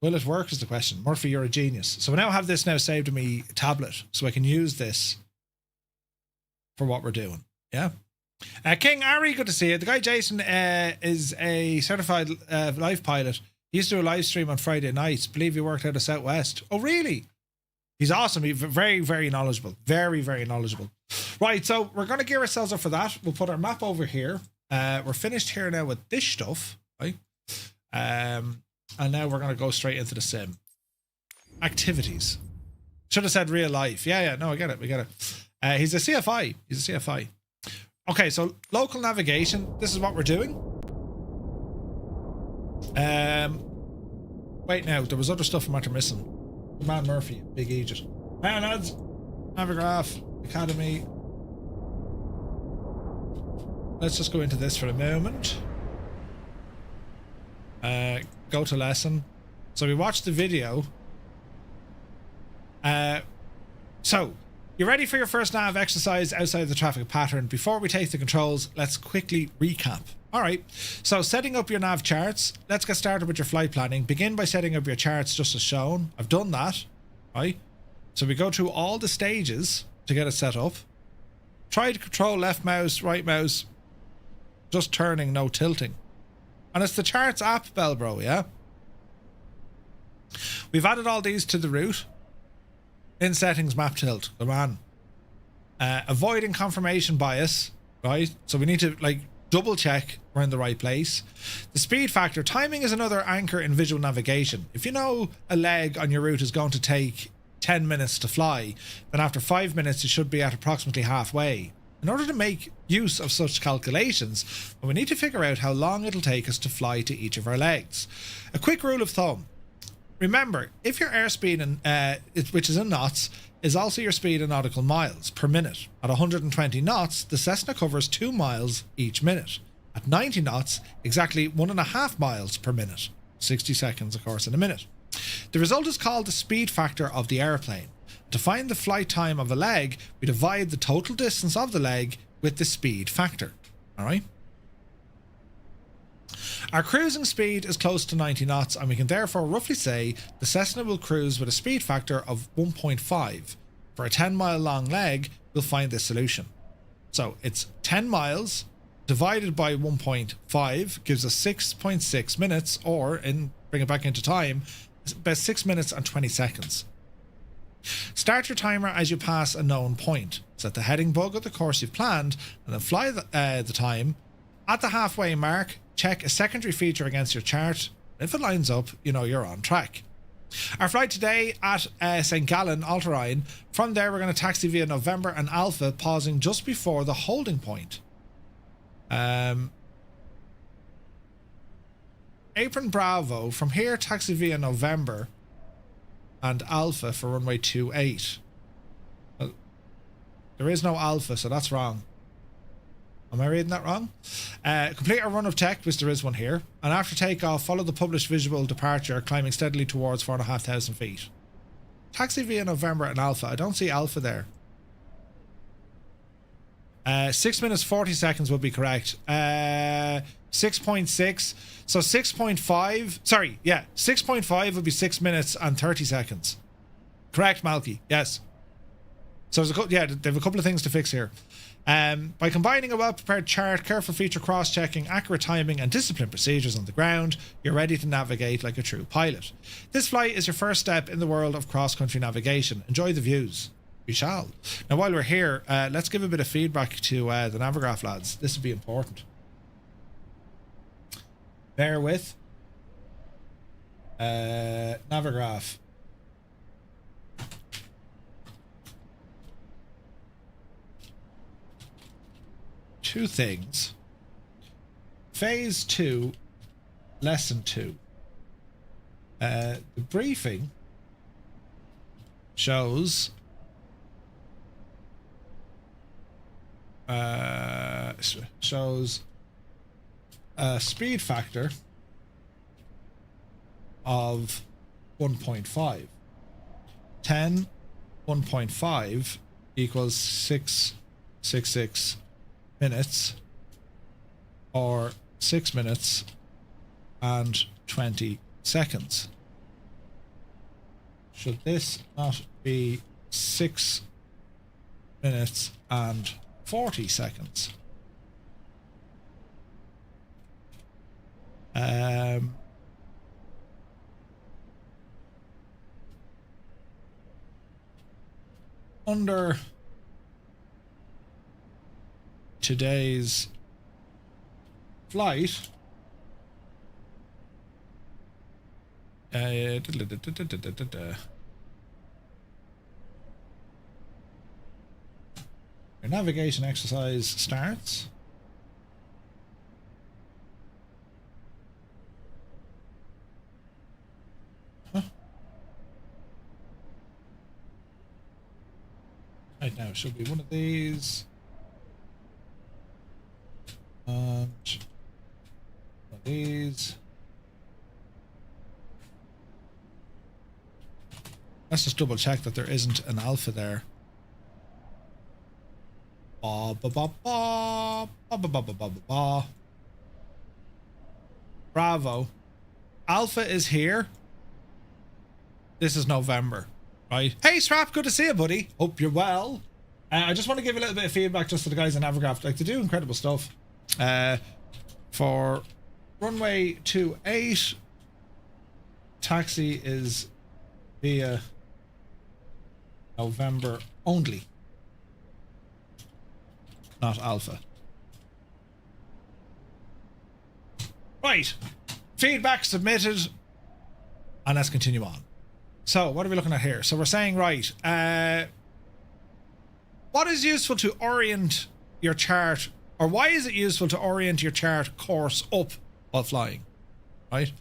Will it work is the question. Murphy, you're a genius. So we now have this now saved in my tablet, so I can use this for what we're doing. Yeah. King Ari, good to see you. The guy Jason is a certified live pilot. He used to do a live stream on Friday nights. Believe he worked out of Southwest. Oh, really? He's awesome. He's very, very knowledgeable. Very, very knowledgeable. Right, so we're going to gear ourselves up for that. We'll put our map over here. We're finished here now with this stuff, right? And now we're going to go straight into the sim. Activities. Should have said real life. Yeah, no, I get it. We get it. He's a CFI. He's a CFI. Okay, so local navigation. This is what we're doing. Wait, now, there was other stuff I'm after missing. Man Murphy, Big Egypt. Hey, lads. Navigraph Academy. Let's just go into this for a moment. Go to lesson. So we watched the video. So, you ready for your first nav exercise outside the traffic pattern? Before we take the controls, let's quickly recap. Alright, so setting up your nav charts. Let's get started with your flight planning. Begin by setting up your charts just as shown. I've done that, right? So we go through all the stages to get it set up. Try to control left mouse, right mouse. Just turning, no tilting. And it's the charts app, Bellbro, yeah? We've added all these to the route. In settings, map tilt. Come on. Avoiding confirmation bias, right? So we need to like double check we're in the right place. The speed factor. Timing is another anchor in visual navigation. If you know a leg on your route is going to take 10 minutes to fly, then after 5 minutes you should be at approximately halfway. In order to make use of such calculations, we need to figure out how long it'll take us to fly to each of our legs. A quick rule of thumb. Remember, if your airspeed, which is in knots, is also your speed in nautical miles per minute. At 120 knots, the Cessna covers 2 miles each minute. At 90 knots, exactly 1.5 miles per minute. 60 seconds, of course, in a minute. The result is called the speed factor of the airplane. To find the flight time of a leg, we divide the total distance of the leg with the speed factor. All right? Our cruising speed is close to 90 knots, and we can therefore roughly say the Cessna will cruise with a speed factor of 1.5. For a 10-mile long leg, we'll find this solution. So it's 10 miles divided by 1.5 gives us 6.6 minutes, or bring it back into time, about 6 minutes and 20 seconds. Start your timer as you pass a known point. Set the heading bug of the course you've planned, and then fly the time. At the halfway mark, check a secondary feature against your chart. If it lines up, you know you're on track. Our flight today at St. Gallen, Alterrine. From there, we're going to taxi via November and Alpha, pausing just before the holding point. Apron Bravo. From here, taxi via November and Alpha for runway 28. There is no Alpha, so that's wrong. Am I reading that wrong? Complete a run of tech, which there is one here. And after takeoff, follow the published visual departure, climbing steadily towards 4,500 feet. Taxi via November and Alpha. I don't see Alpha there. 6 minutes 40 seconds would be correct. 6.6. So 6.5. Sorry, yeah. 6.5 would be 6 minutes and 30 seconds. Correct, Malky. Yes. So there's they have a couple of things to fix here. By combining a well-prepared chart, careful feature cross-checking, accurate timing, and disciplined procedures on the ground, you're ready to navigate like a true pilot. This flight is your first step in the world of cross-country navigation. Enjoy the views. We shall. Now, while we're here, let's give a bit of feedback to the Navigraph lads. This would be important. Bear with. Navigraph. Two things. Phase 2, lesson 2. The briefing shows a speed factor of 1.5. 10, 1.5 equals 666 minutes, or 6 minutes and 20 seconds. Should this not be 6 minutes and 40 seconds? under today's flight, your navigation exercise starts. Right now, should be one of these. And one of these. Let's just double check that there isn't an alpha there. Ba ba ba ba ba ba ba ba ba ba. Bravo. Alpha is here. This is November. Right. Hey, Strap, good to see you, buddy. Hope you're well. I just want to give a little bit of feedback just to the guys in Navigraph. Like, they do incredible stuff. For runway 28, taxi is via November only, not Alpha. Right. Feedback submitted. And let's continue on. So, what are we looking at here? So we're saying, right, what is useful to orient your chart, or why is it useful to orient your chart course up while flying, right?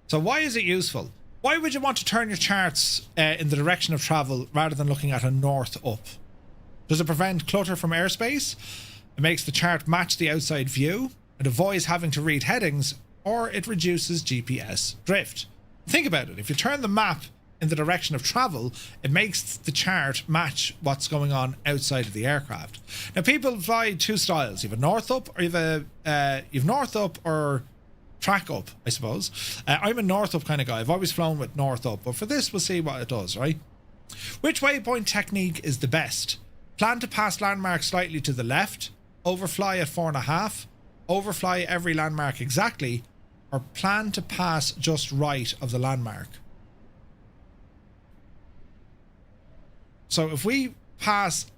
So why is it useful? Why would you want to turn your charts in the direction of travel rather than looking at a north up? Does it prevent clutter from airspace? It makes the chart match the outside view. It avoids having to read headings, or it reduces GPS drift. Think about it. If you turn the map in the direction of travel, it makes the chart match what's going on outside of the aircraft. Now, people fly two styles. You have a north up, or you have north up or track up, I suppose. I'm a north up kind of guy. I've always flown with north up, but for this, we'll see what it does, right? Which waypoint technique is the best? Plan to pass landmark slightly to the left, overfly at 4.5, overfly every landmark exactly, or plan to pass just right of the landmark. So if we pass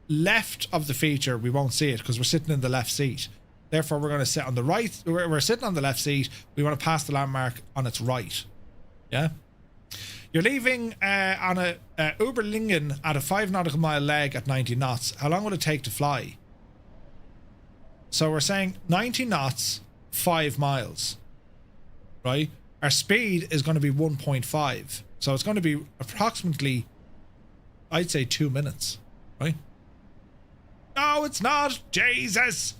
left of the feature, we won't see it because we're sitting in the left seat. Therefore, we're going to sit on the right. We're sitting on the left seat. We want to pass the landmark on its right. Yeah. You're leaving on a Uberlingen at a 5 nautical mile leg at 90 knots. How long would it take to fly? So we're saying 90 knots, 5 miles. Right? Our speed is going to be 1.5. So it's going to be approximately, I'd say, 2 minutes, right? No, it's not. Jesus.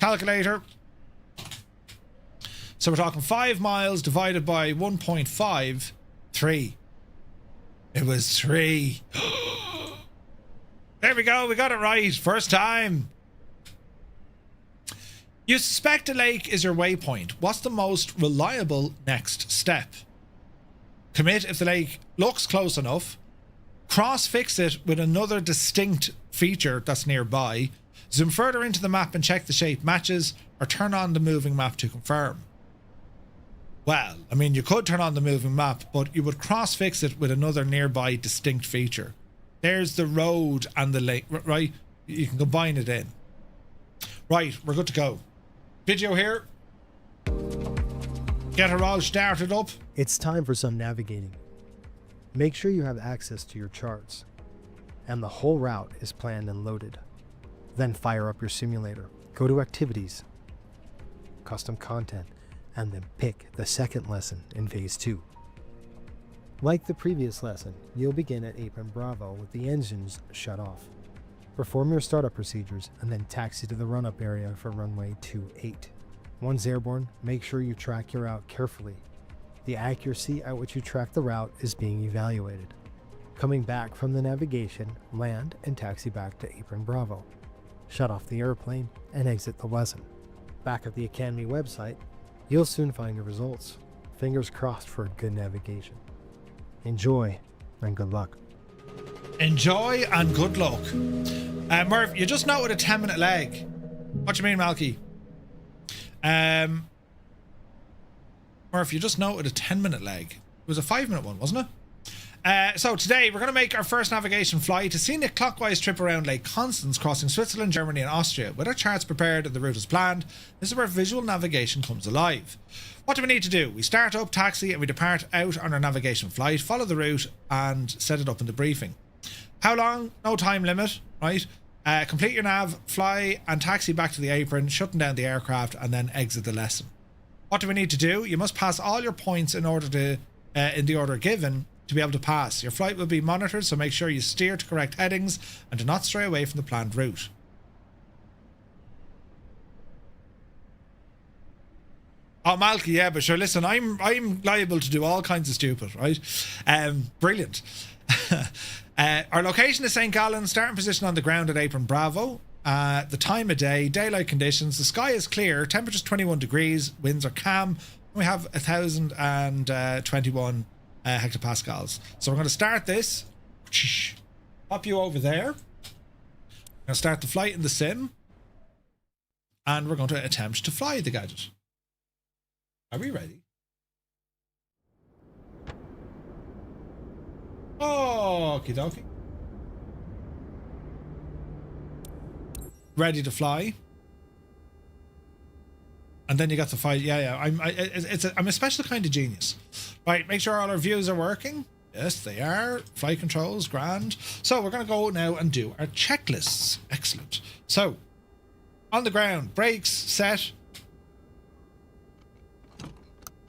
Calculator. So we're talking 5 miles divided by 1.5, 3. It was 3. There we go. We got it right. First time. You suspect a lake is your waypoint. What's the most reliable next step? Commit if the lake looks close enough. Cross-fix it with another distinct feature that's nearby. Zoom further into the map and check the shape matches, or turn on the moving map to confirm. Well, I mean, you could turn on the moving map, but you would cross-fix it with another nearby distinct feature. There's the road and the lake, right? You can combine it in. Right, we're good to go. Video here. Get her all started up. It's time for some navigating. Make sure you have access to your charts, and the whole route is planned and loaded. Then fire up your simulator. Go to Activities, Custom Content, and then pick the second lesson in Phase 2. Like the previous lesson, you'll begin at Apron Bravo with the engines shut off. Perform your startup procedures and then taxi to the run-up area for runway 28. Once airborne, make sure you track your route carefully. The accuracy at which you track the route is being evaluated. Coming back from the navigation, land and taxi back to Apron Bravo. Shut off the airplane and exit the lesson. Back at the Academy website, you'll soon find your results. Fingers crossed for good navigation. Enjoy and good luck. Enjoy and good luck. Murph, you just noted a 10-minute leg. What do you mean, Malky? Murph, you just noted a 10-minute leg. It was a 5-minute one, wasn't it? So today we're going to make our first navigation flight, a scenic clockwise trip around Lake Constance, crossing Switzerland, Germany and Austria. With our charts prepared and the route is planned, this is where visual navigation comes alive. What do we need to do? We start up, taxi, and we depart out on our navigation flight, follow the route and set it up in the briefing. How long? No time limit, right? Complete your nav, fly and taxi back to the apron, shutting down the aircraft and then exit the lesson. What do we need to do? You must pass all your points in order to, in the order given, to be able to pass. Your flight will be monitored, so make sure you steer to correct headings and do not stray away from the planned route. Oh, Malky, yeah, but sure, listen, I'm liable to do all kinds of stupid, right? Brilliant. Our location is St. Gallen, starting position on the ground at apron Bravo. The time of day, daylight conditions, the sky is clear, temperature's 21 degrees, winds are calm, and we have 1,021 hectopascals. So we're going to start this, pop you over there, I'm going to start the flight in the sim, and we're going to attempt to fly the gadget. Are we ready? Okie dokie. Ready to fly. And then you got to fight. Yeah. I'm a special kind of genius. Right, make sure all our views are working. Yes, they are. Flight controls, grand. So we're going to go now and do our checklists. Excellent. So, on the ground, brakes set.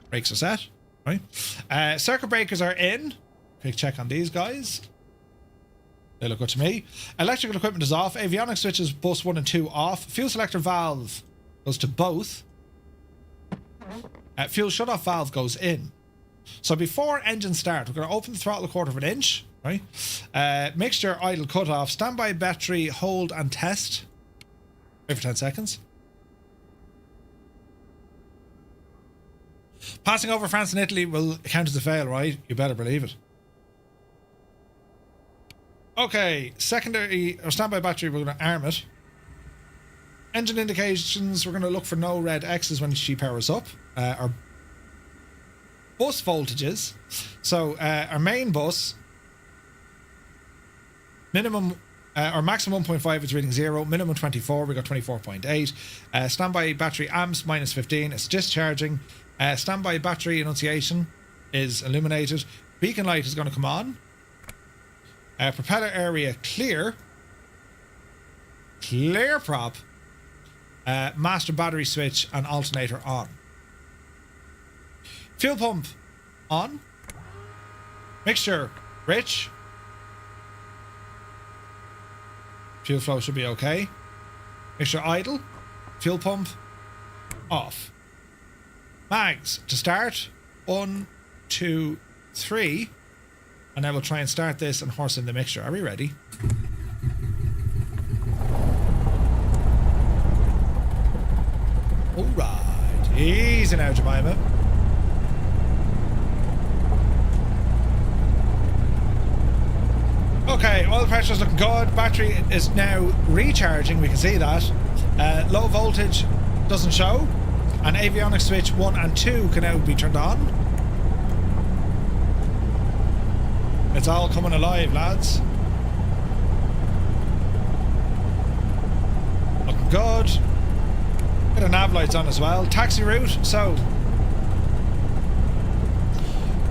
Brakes are set. Right. Circuit breakers are in. Quick check on these guys. They look good to me. Electrical equipment is off. Avionics switches, bus 1 and 2 off. Fuel selector valve goes to both. Fuel shut-off valve goes in. So before engine start, we're going to open the throttle a 1/4 inch. Right. Mixture idle cut-off. Standby battery hold and test. Wait for 10 seconds. Passing over France and Italy will count as a fail, right? You better believe it. Okay, secondary or standby battery, we're going to arm it. Engine indications, we're going to look for no red X's when she powers up. Our bus voltages. So our main bus, minimum or maximum 1.5 is reading 0, minimum 24, we got 24.8. Standby battery amps -15, it's discharging. Standby battery enunciation is illuminated. Beacon light is going to come on. Propeller area clear. Clear prop. Master battery switch and alternator on. Fuel pump on. Mixture rich. Fuel flow should be okay. Mixture idle. Fuel pump off. Mags to start. 1, 2, 3. And then we'll try and start this and horse in the mixture. Are we ready? Alright. Easy now, Jemima. Okay, oil pressure is looking good. Battery is now recharging. We can see that. Low voltage doesn't show. And avionics switch 1 and 2 can now be turned on. It's all coming alive, lads. Looking good. Bit of nav lights on as well. Taxi route. So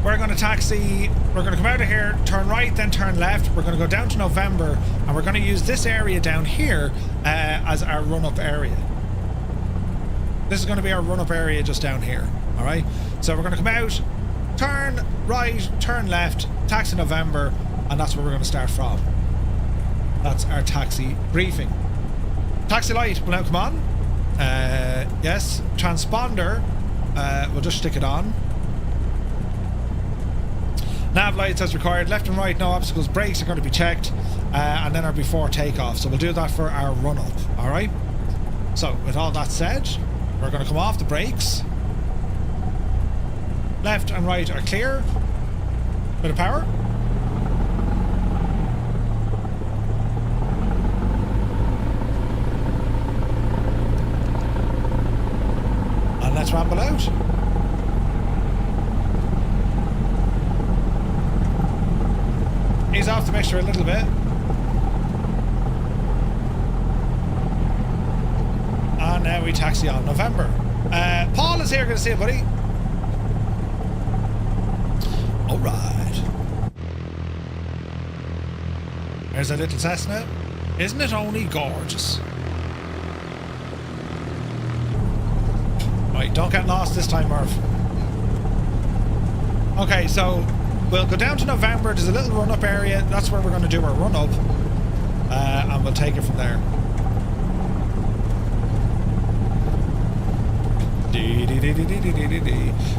we're going to taxi. We're going to come out of here, turn right, then turn left. We're going to go down to November, and we're going to use this area down here as our run-up area. This is going to be our run-up area just down here. All right. So we're going to come out, turn right, turn left, taxi November, and that's where we're going to start from. That's our taxi briefing. Taxi light will now come on. Yes, transponder, we'll just stick it on. Nav lights as required, left and right, no obstacles, brakes are going to be checked, and then our before takeoff. So we'll do that for our run up, alright? So with all that said, we're going to come off the brakes. Left and right are clear. Bit of power. And let's ramble out. ease off the mixture a little bit. And now we taxi on November. Paul is here, good to see you, buddy. Alright. There's a little Cessna. Isn't it only gorgeous? Right, don't get lost this time, Murph. Okay, so we'll go down to November. There's a little run-up area. That's where we're going to do our run-up. And we'll take it from there.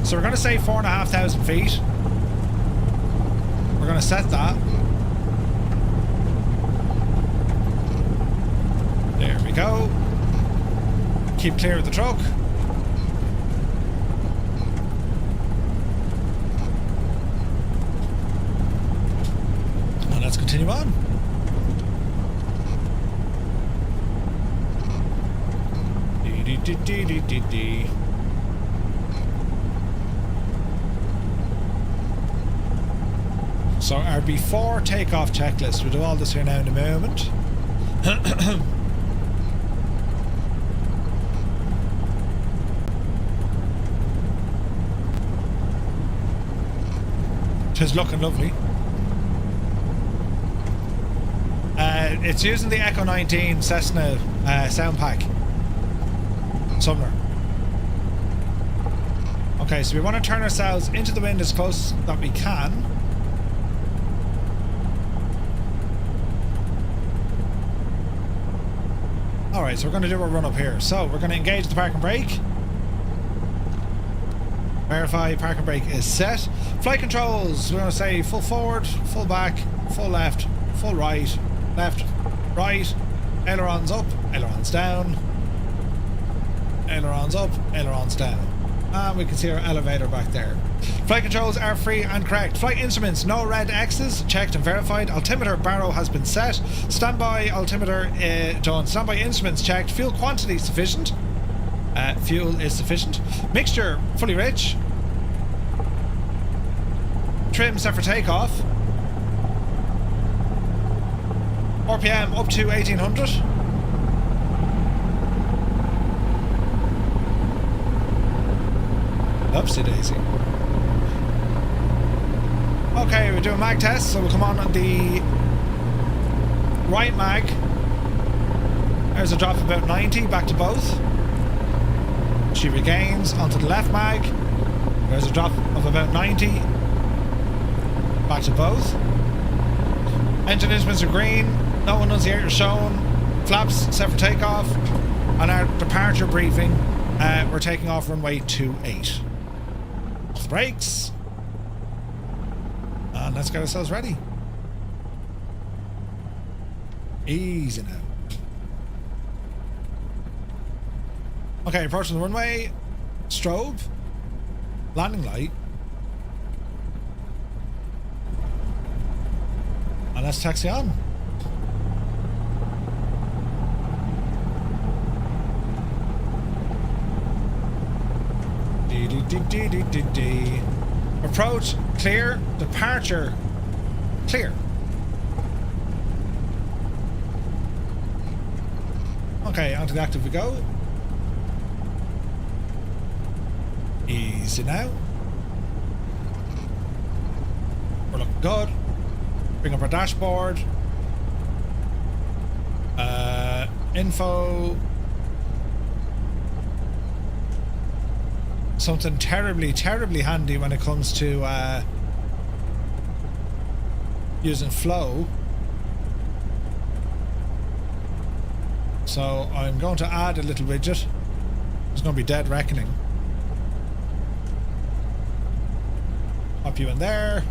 So we're going to say 4,500 feet. We're going to set that. There we go. Keep clear of the truck. And let's continue on. So our before takeoff checklist, we'll do all this here now in a moment. Tis looking lovely. It's using the Echo 19 Cessna sound pack. Sumner. Okay, so we want to turn ourselves into the wind as close that we can. Alright, so we're going to do a run up here. So we're going to engage the park and brake. Verify park and brake is set. Flight controls, we're going to say full forward, full back, full left, full right, left, right, ailerons up, ailerons down, ailerons up, ailerons down. And we can see our elevator back there. Flight controls are free and correct. Flight instruments, no red X's, checked and verified. Altimeter barrow has been set. Standby altimeter done. Standby instruments checked. Fuel quantity sufficient. Fuel is sufficient. Mixture fully rich. Trim set for takeoff. RPM up to 1800. Upsie daisy. Okay, we're doing mag tests, so we'll come on the right mag. There's a drop of about 90, back to both. She regains onto the left mag. There's a drop of about 90, back to both. Engine instruments are green, no annunciator shown. Flaps set for takeoff. On our departure briefing, we're taking off runway 28. The brakes. And let's get ourselves ready. Easy now. Okay, approaching the runway. Strobe. Landing light. And let's taxi on. Approach clear, departure clear. Okay, onto the active we go. Easy now. We're looking good. Bring up our dashboard. Info. Something terribly, terribly handy when it comes to using flow. So I'm going to add a little widget. It's going to be dead reckoning. Pop you in there.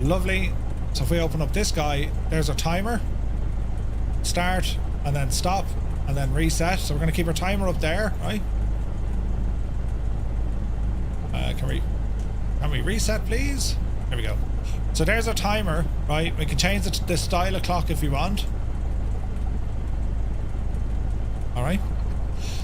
Lovely. So if we open up this guy, there's our timer. Start and then stop and then reset. So we're going to keep our timer up there, right? Can we reset, please? There we go. So there's our timer, right? We can change the style of clock if we want. All right.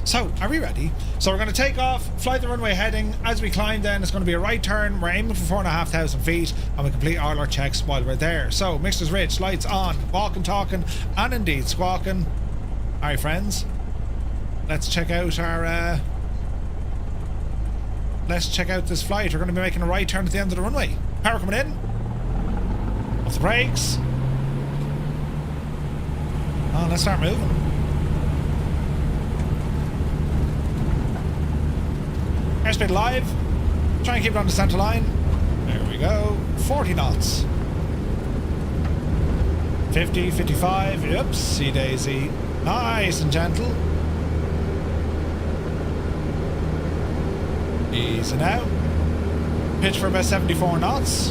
So, are we ready? So we're going to take off, fly the runway heading. As we climb then, it's going to be a right turn. We're aiming for 4,500 feet, and we complete all our checks while we're there. So, Mixer's Ridge, lights on, walking, talking, and indeed squawking. Alright friends, let's check out our, let's check out this flight. We're going to be making a right turn at the end of the runway. Power coming in. Off the brakes. Oh, let's start moving. Airspeed live. Try and keep it on the centre line. There we go. 40 knots. 50, 55. Oopsie daisy. Nice and gentle. Easy now. Pitch for about 74 knots.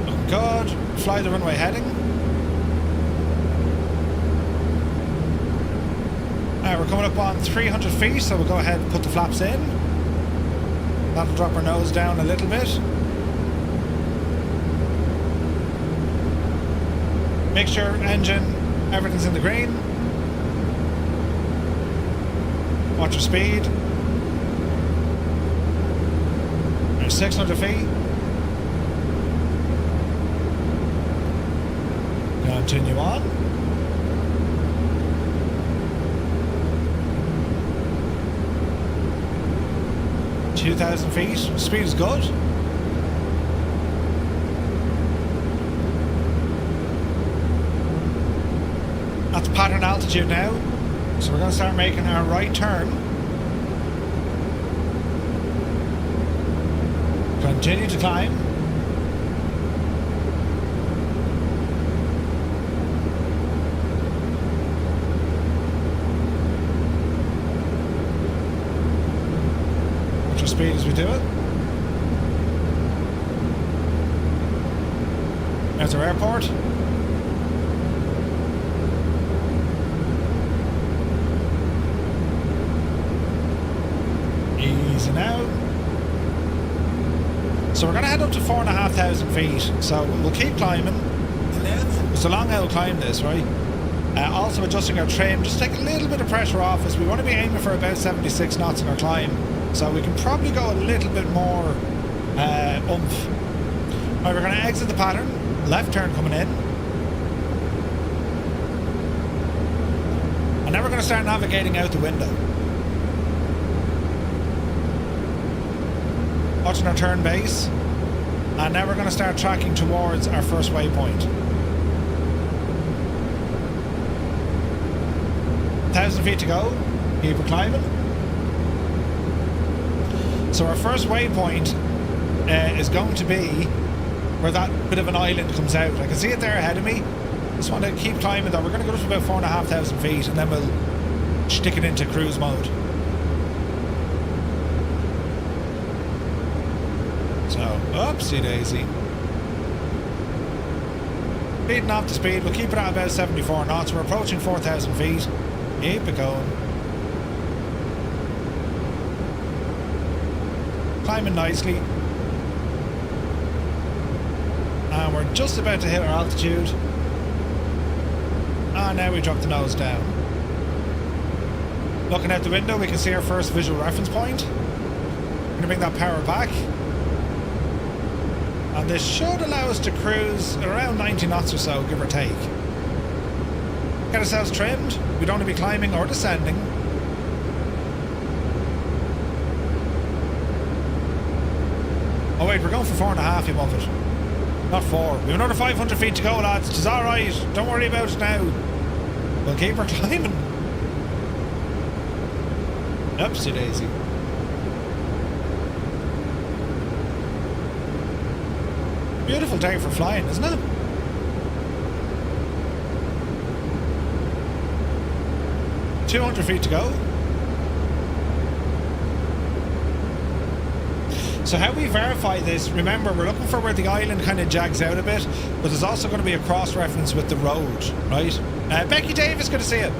Looking good. Fly the runway heading. We're coming up on 300 feet, so we'll go ahead and put the flaps in. That'll drop our nose down a little bit. Mixture, engine, everything's in the green. Watch your speed. There's 600 feet. Continue on. ,2,000 feet. Speed is good. That's pattern altitude now. So we're going to start making our right turn. Continue to climb. Speed as we do it. There's our airport. Easy now. So we're going to head up to 4,500 feet. So we'll keep climbing. It's a long old climb this, right? Also adjusting our trim, just take a little bit of pressure off as we want to be aiming for about 76 knots in our climb. So we can probably go a little bit more oomph. Right, we're going to exit the pattern. Left turn coming in. And now we're going to start navigating out the window. Watching our turn base. And now we're going to start tracking towards our first waypoint. 1,000 feet to go. Keep it climbing. So our first waypoint is going to be where that bit of an island comes out. I can see it there ahead of me. Just want to keep climbing though. We're going to go to about 4,500 feet and then we'll stick it into cruise mode. So, oopsie daisy. Speeding off the speed. We'll keep it at about 74 knots. We're approaching 4,000 feet. Keep it going. Climbing nicely, and we're just about to hit our altitude, and now we drop the nose down. Looking out the window we can see our first visual reference point. We're going to bring that power back, and this should allow us to cruise at around 90 knots or so, give or take. Get ourselves trimmed. We don't want to be climbing or descending. Oh wait, we're going for 4.5, you muppet. Not 4. We have another 500 feet to go, lads. It's alright. Don't worry about it now. We'll keep her climbing. Oopsie daisy. Beautiful day for flying, isn't it? ,200 feet to go. So how we verify this, remember we're looking for where the island kind of jags out a bit, but there's also going to be a cross-reference with the road, right? Becky Davis, good to see you.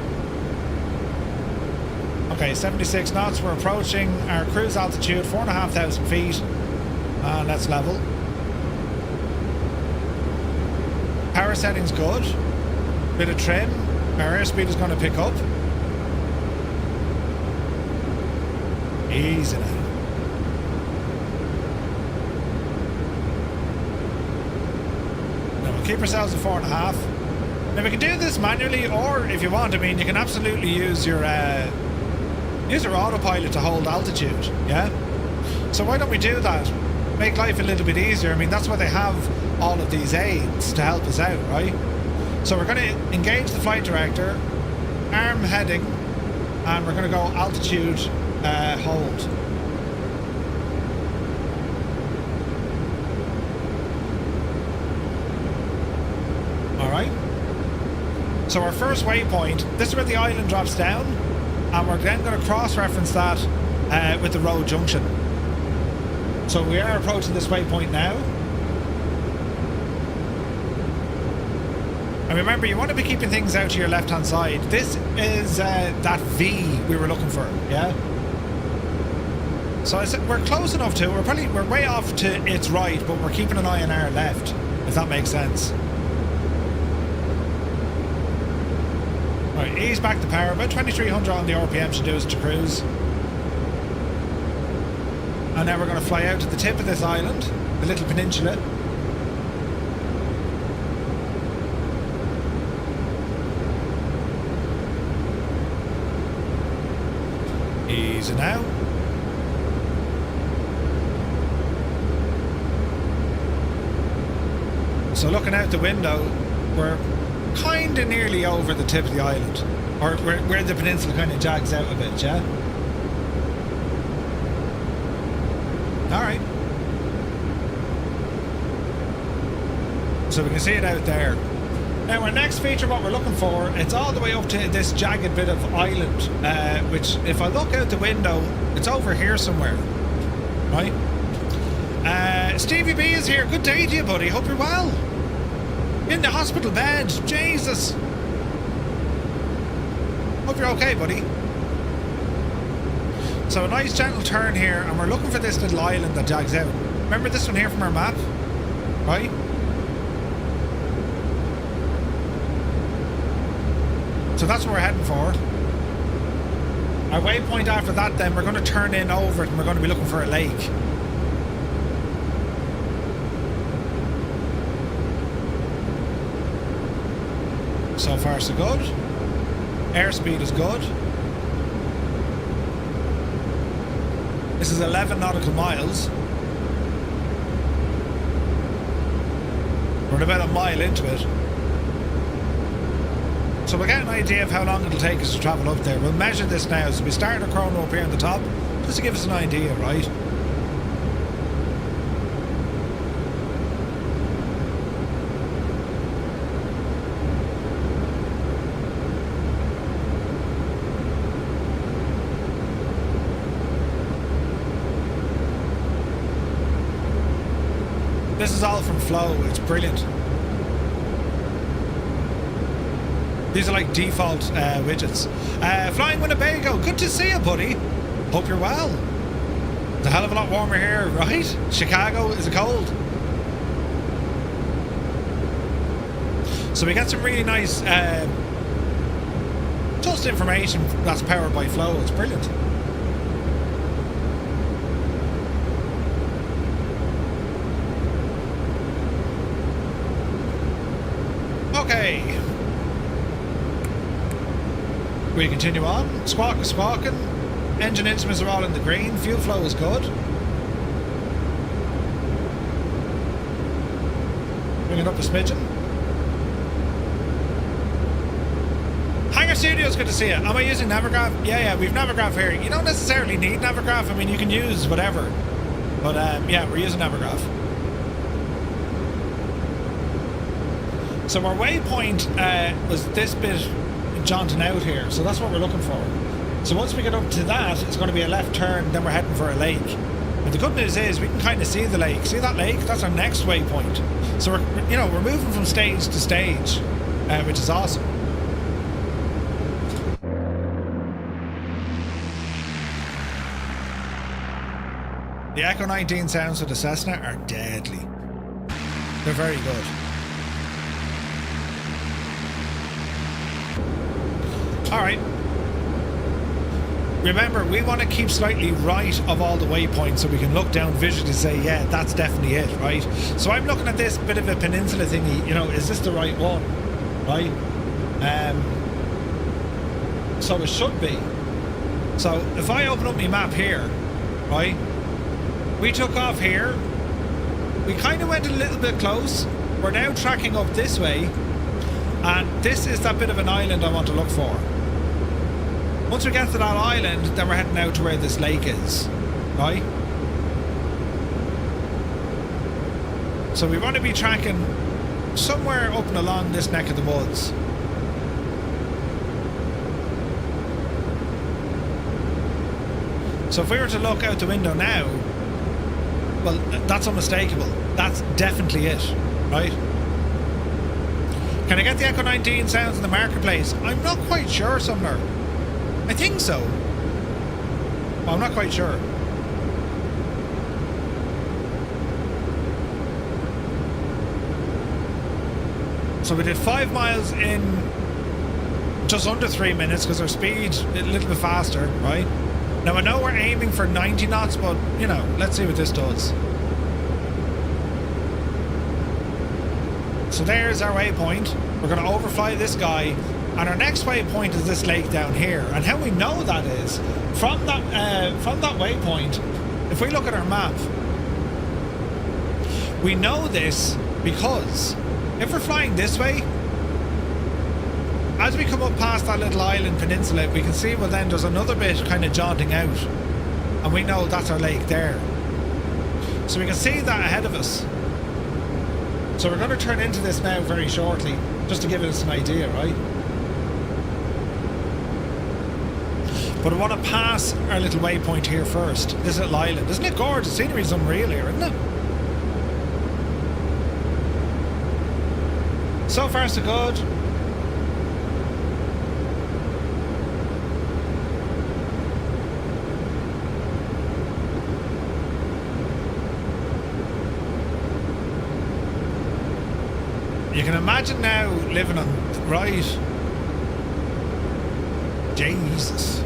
Okay, 76 knots, we're approaching our cruise altitude, 4,500 feet, and that's level. Power setting's good. Bit of trim. Our airspeed is going to pick up. Easy now. Now we'll keep ourselves at 4.5. Now we can do this manually, or if you want, I mean, you can absolutely use your autopilot to hold altitude, yeah? So why don't we do that? Make life a little bit easier. I mean, that's why they have all of these aids to help us out, right? So we're going to engage the flight director, arm heading, and we're going to go altitude hold. Alright. So our first waypoint, this is where the island drops down, and we're then going to cross-reference that with the road junction. So we are approaching this waypoint now. And remember, you want to be keeping things out to your left-hand side. This is that V we were looking for, yeah? So I said we're close enough to it. We're way off to its right, but we're keeping an eye on our left, if that makes sense. Right, ease back the power. About 2300 on the RPM should do us to cruise. And now we're going to fly out to the tip of this island, the little peninsula. Easy now. So looking out the window, we're kind of nearly over the tip of the island. Or where the peninsula kind of jags out a bit, yeah? Alright. So we can see it out there. Now our next feature, what we're looking for, it's all the way up to this jagged bit of island, which if I look out the window, it's over here somewhere, right? Stevie B is here. Good day to you, buddy. Hope you're well. In the hospital bed. Jesus. Hope you're okay, buddy. So a nice gentle turn here, and we're looking for this little island that jags out. Remember this one here from our map, right? So that's what we're heading for. Our waypoint after that, then we're going to turn in over it, and we're going to be looking for a lake. So far so good. Airspeed is good. This is 11 nautical miles. We're about a mile into it. So we'll get an idea of how long it'll take us to travel up there. We'll measure this now. So we start our chrono up here on the top, just to give us an idea, right? This is all from Flow. It's brilliant. These are like default widgets. Flying Winnebago, good to see you, buddy. Hope you're well. It's a hell of a lot warmer here, right? Chicago is cold. So we get some really nice just information that's powered by Flow. It's brilliant. Okay. We continue on. Squawk is squawking. Engine instruments are all in the green. Fuel flow is good. Bring it up a smidgen. Hangar Studios, good to see you. Am I using Navigraph? Yeah, we've Navigraph here. You don't necessarily need Navigraph. I mean, you can use whatever. But yeah, we're using Navigraph. So our waypoint was this bit jaunting out here, so that's what we're looking for. So once we get up to that, it's going to be a left turn, then we're heading for a lake. And the good news is we can kind of see the lake. See that lake? That's our next waypoint. So we're moving from stage to stage, which is awesome. The Echo 19 sounds of the Cessna are deadly. They're very good. Alright. Remember, we want to keep slightly right of all the waypoints so we can look down visually to say, yeah, that's definitely it, right? So I'm looking at this bit of a peninsula thingy, you know, is this the right one? Right? So it should be. So if I open up my map here, right? We took off here. We kind of went a little bit close. We're now tracking up this way. And this is that bit of an island I want to look for. Once we get to that island, then we're heading out to where this lake is. Right? So we want to be tracking somewhere up and along this neck of the woods. So if we were to look out the window now, well, that's unmistakable. That's definitely it, right? Can I get the Echo 19 sounds in the marketplace? I'm not quite sure, Sumner. I think so. Well, I'm not quite sure. So we did 5 miles in just under 3 minutes because our speed a little bit faster, right? Now I know we're aiming for 90 knots, but you know, let's see what this does. So there's our waypoint. We're going to overfly this guy, and our next waypoint is this lake down here. And how we know that is from that waypoint. If we look at our map, we know this because if we're flying this way, as we come up past that little island peninsula, we can see, well, then there's another bit kind of jaunting out, and we know that's our lake there. So we can see that ahead of us. So we're going to turn into this now very shortly, just to give us an idea, right? But I want to pass our little waypoint here first, this little island. Isn't it gorgeous? The scenery is unreal here, isn't it? So far so good. You can imagine now living on, right? Jesus.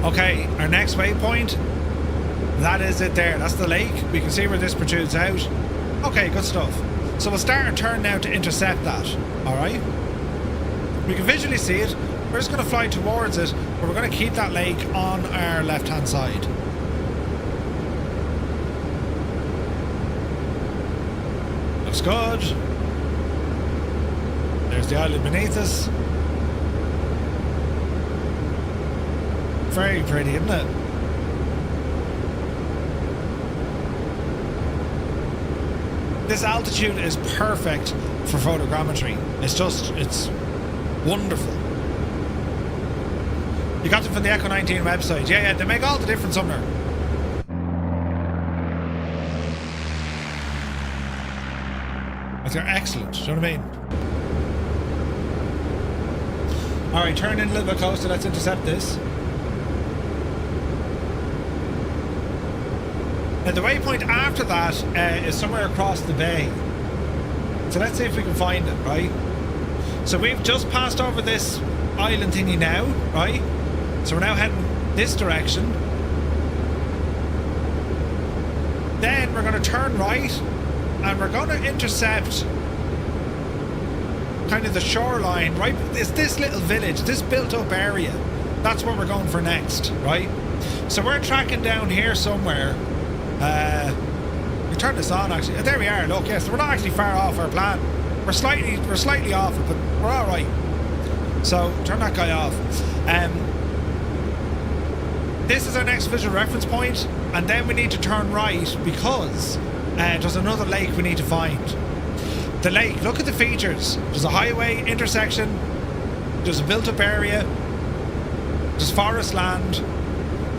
Okay, our next waypoint, that is it there. That's the lake. We can see where this protrudes out. Okay, good stuff. So we'll start our turn now to intercept that. Alright? We can visually see it. We're just going to fly towards it, but we're going to keep that lake on our left-hand side. Looks good. There's the island beneath us. Very pretty, isn't it? This altitude is perfect for photogrammetry. It's wonderful. You got them from the Echo 19 website. Yeah, they make all the difference on there. They're excellent, do you know what I mean? Alright, turn in a little bit closer, let's intercept this. Now the waypoint after that is somewhere across the bay. So let's see if we can find it, right? So we've just passed over this island thingy now, right? So we're now heading this direction. Then we're going to turn right and we're going to intercept kind of the shoreline, right? It's this little village, this built up area. That's what we're going for next, right? So we're tracking down here somewhere. We turn this on actually. There we are, look, yes, we're not actually far off our plan. We're slightly off it, but we're alright. So turn that guy off. This is our next visual reference point, and then we need to turn right because there's another lake we need to find. The lake, look at the features. There's a highway, intersection, there's a built up area, there's forest land.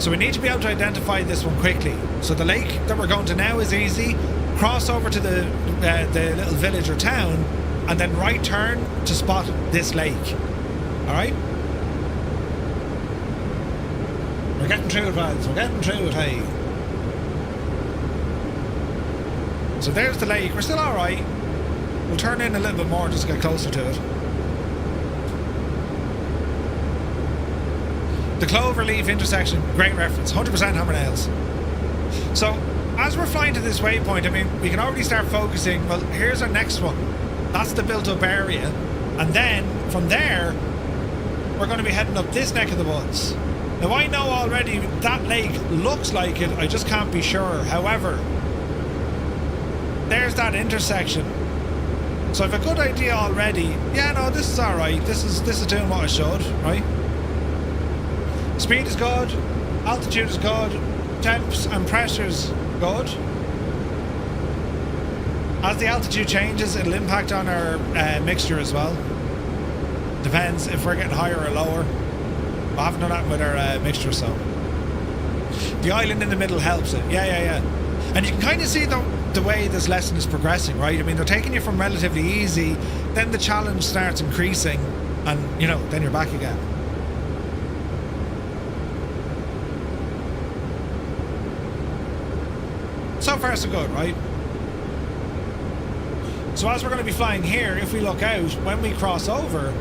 So we need to be able to identify this one quickly. So the lake that we're going to now is easy. Cross over to the little village or town, and then right turn to spot this lake. Alright? We're getting through it, lads. We're getting through it, hey. So there's the lake. We're still alright. We'll turn in a little bit more just to get closer to it. The Cloverleaf intersection, great reference, 100% hammer nails. So, as we're flying to this waypoint, I mean, we can already start focusing. Well, here's our next one. That's the built-up area. And then, from there, we're going to be heading up this neck of the woods. Now, I know already that lake looks like it, I just can't be sure. However, there's that intersection. So I've a good idea already. Yeah, no, this is alright. This is doing what I should, right? Speed is good, altitude is good, temps and pressures good. As the altitude changes, it'll impact on our mixture as well. Depends if we're getting higher or lower. I haven't done that with our mixture, so. The island in the middle helps it. Yeah. And you can kind of see the way this lesson is progressing, right? I mean, they're taking you from relatively easy, then the challenge starts increasing, and, you know, then you're back again. So far so good, right? So as we're going to be flying here, if we look out, when we cross over,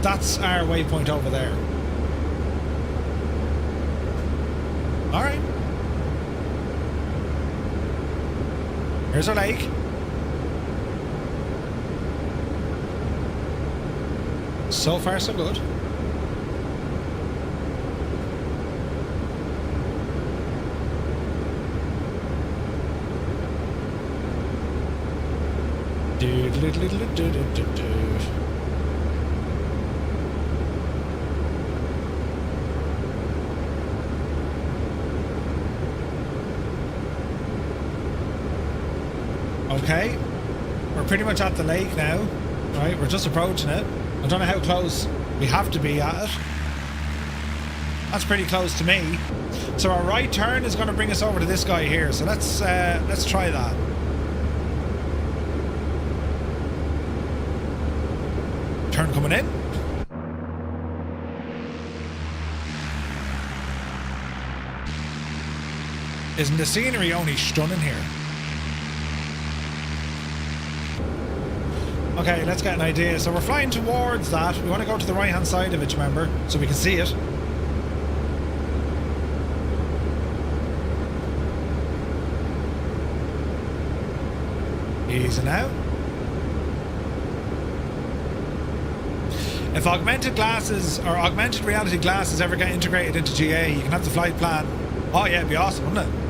that's our waypoint over there. Alright. Here's our lake. So far so good. Okay, we're pretty much at the lake now. Right, we're just approaching it. I don't know how close we have to be at it. That's pretty close to me. So our right turn is going to bring us over to this guy here. So let's try that. Turn coming in. Isn't the scenery only stunning here? Okay, let's get an idea. So we're flying towards that. We want to go to the right hand side of it, remember, so we can see it. Easing out. If augmented glasses or augmented reality glasses ever get integrated into GA, you can have the flight plan. Oh yeah, it'd be awesome, wouldn't it?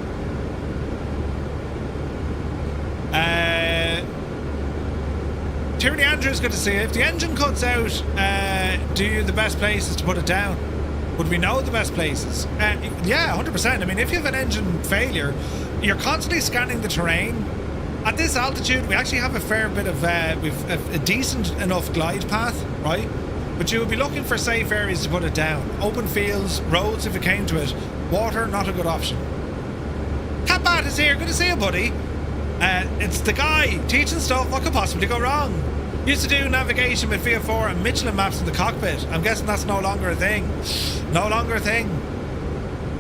Tyranny Andrews, good to see you. If the engine cuts out, do you the best places to put it down? Would we know the best places? Yeah, 100%. I mean, if you have an engine failure, you're constantly scanning the terrain. At this altitude, we actually have a fair bit of, we've a decent enough glide path, right? But you would be looking for safe areas to put it down. Open fields, roads if it came to it. Water, not a good option. Catbat is here, good to see you, buddy. It's the guy teaching stuff. What could possibly go wrong? Used to do navigation with VF4 and Michelin maps in the cockpit. I'm guessing that's no longer a thing. No longer a thing.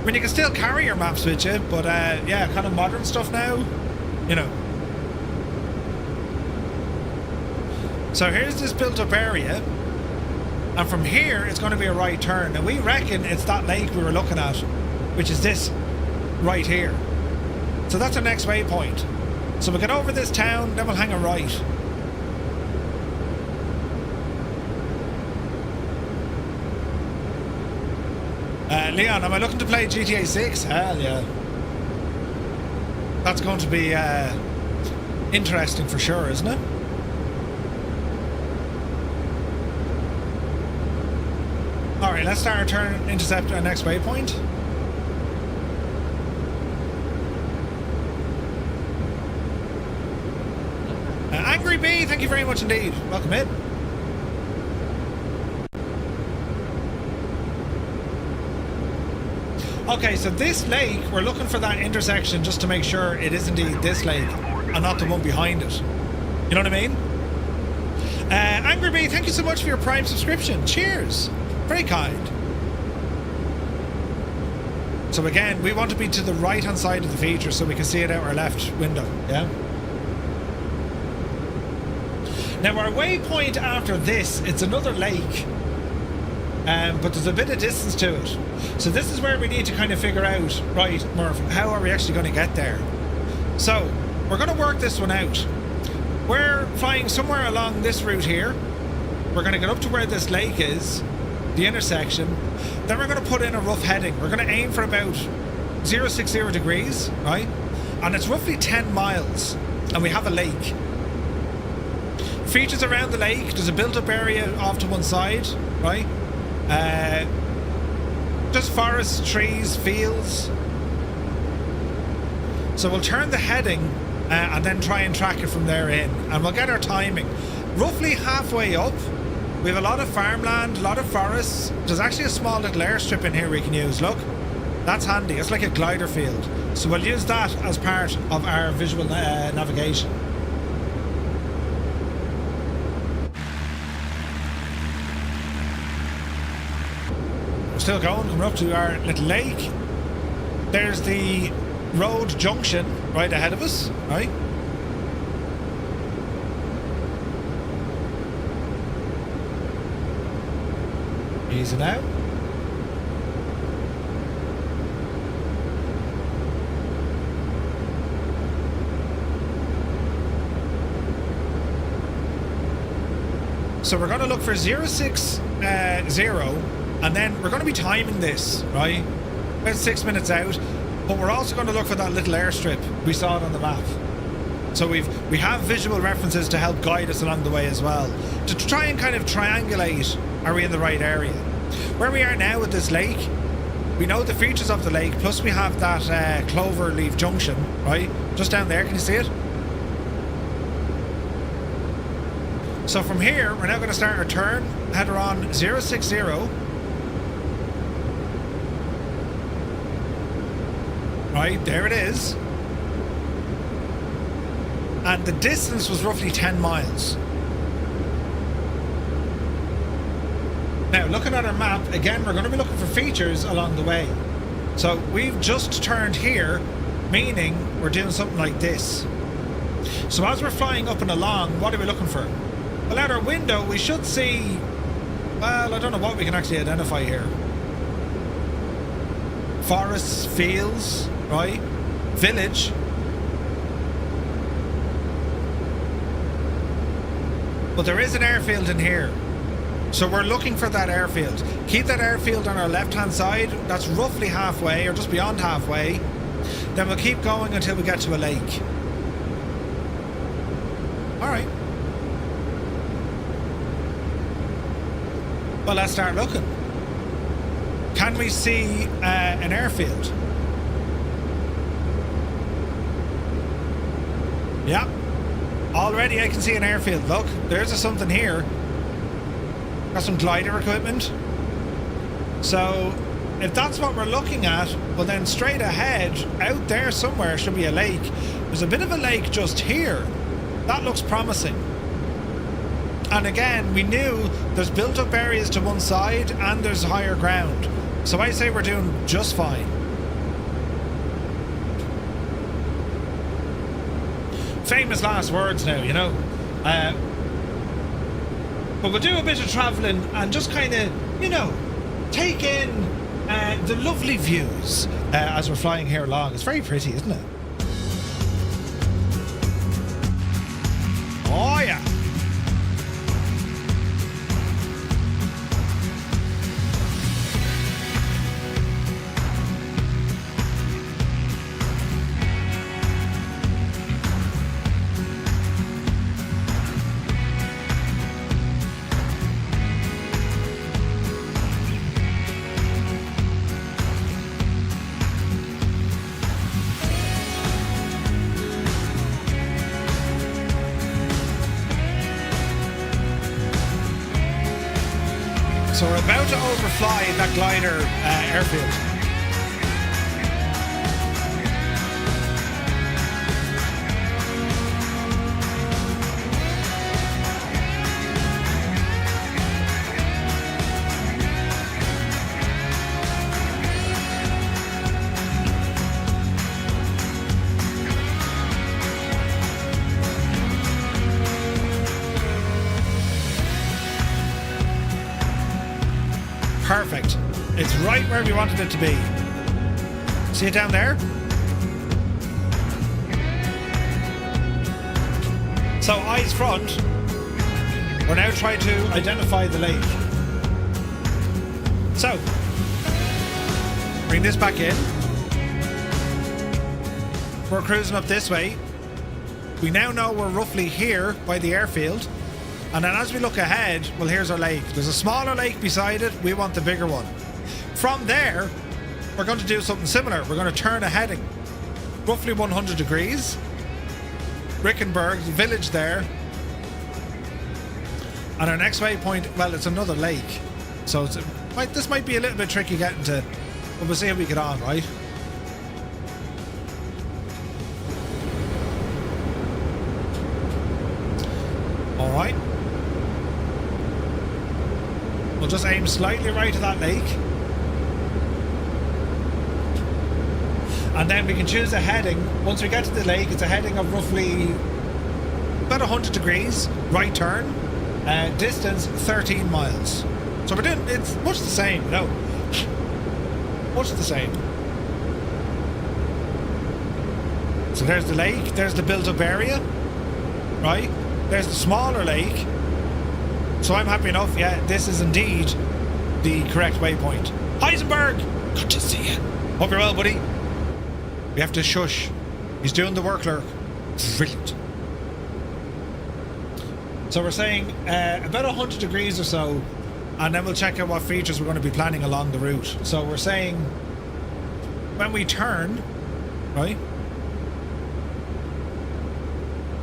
I mean, you can still carry your maps with you, but yeah, kind of modern stuff now, you know. So here's this built-up area, and from here it's going to be a right turn. And we reckon it's that lake we were looking at, which is this right here. So that's our next waypoint. So we'll get over this town, then we'll hang a right. Leon, am I looking to play GTA 6? Hell yeah. That's going to be interesting for sure, isn't it? Alright, let's start our turn, intercept our next waypoint. Angry Bee, thank you very much indeed. Welcome in. Okay, so this lake, we're looking for that intersection just to make sure it is indeed this lake and not the one behind it. You know what I mean? Angry Bee, thank you so much for your Prime subscription. Cheers. Very kind. So again, we want to be to the right hand side of the feature so we can see it out our left window, yeah? Now our waypoint after this, it's another lake. but there's a bit of distance to it. So this is where we need to kind of figure out, right, Murph, how are we actually going to get there? So we're going to work this one out. We're flying somewhere along this route here. We're going to get up to where this lake is, the intersection. Then we're going to put in a rough heading. We're going to aim for about 060 degrees, right? And it's roughly 10 miles, and we have a lake. Features around the lake, there's a built-up area off to one side, right? Just forests, trees, fields. So we'll turn the heading and then try and track it from there in, and we'll get our timing. Roughly halfway up, we have a lot of farmland, a lot of forests. There's actually a small little airstrip in here we can use, look. That's handy, it's like a glider field. So we'll use that as part of our visual navigation. Still going, coming up to our little lake. There's the road junction right ahead of us, right? Easing out. So we're going to look for 060, and then we're going to be timing this, right? About 6 minutes out, but we're also going to look for that little airstrip. We saw it on the map. So we have visual references to help guide us along the way as well, to try and kind of triangulate, are we in the right area? Where we are now with this lake, we know the features of the lake, plus we have that clover leaf junction, right? Just down there, can you see it? So from here, we're now going to start our turn, header on 060. Right, there it is. And the distance was roughly 10 miles. Now, looking at our map, again, we're going to be looking for features along the way. So we've just turned here, meaning we're doing something like this. So as we're flying up and along, what are we looking for? Well, out our window, we should see... Well, I don't know what we can actually identify here. Forests, fields, right? Village. But there is an airfield in here. So we're looking for that airfield. Keep that airfield on our left-hand side. That's roughly halfway, or just beyond halfway. Then we'll keep going until we get to a lake. Alright. Well, let's start looking. Can we see an airfield? Yeah. Already I can see an airfield. Look, there's something here. Got some glider equipment. So, if that's what we're looking at, well then straight ahead, out there somewhere should be a lake. There's a bit of a lake just here. That looks promising. And again, we knew there's built-up areas to one side and there's higher ground. So I say we're doing just fine. Famous last words now, you know. But we'll do a bit of travelling and just kind of, you know, take in the lovely views as we're flying here along. It's very pretty, isn't it? Oh yeah. So we're about to overfly that glider airfield. Perfect. It's right where we wanted it to be. See it down there? So eyes front, we're now trying to identify the lake. So, bring this back in. We're cruising up this way. We now know we're roughly here by the airfield. And then as we look ahead, well, here's our lake. There's a smaller lake beside it. We want the bigger one. From there, we're going to do something similar. We're going to turn a heading, roughly 100 degrees. Rickenberg, the village there. And our next waypoint, well, it's another lake. So this might be a little bit tricky getting to, but we'll see how we get on, right? All right. We'll just aim slightly right at that lake. And then we can choose a heading. Once we get to the lake, it's a heading of roughly about 100 degrees, right turn, distance 13 miles. So we're doing, it's much the same, you know. Much the same. So there's the lake, there's the built-up area, right? There's the smaller lake. So I'm happy enough, yeah, this is indeed the correct waypoint. Heisenberg! Good to see you. Hope you're well, buddy. We have to shush. He's doing the work lurk. Brilliant. So we're saying about 100 degrees or so, and then we'll check out what features we're going to be planning along the route. So we're saying when we turn, right?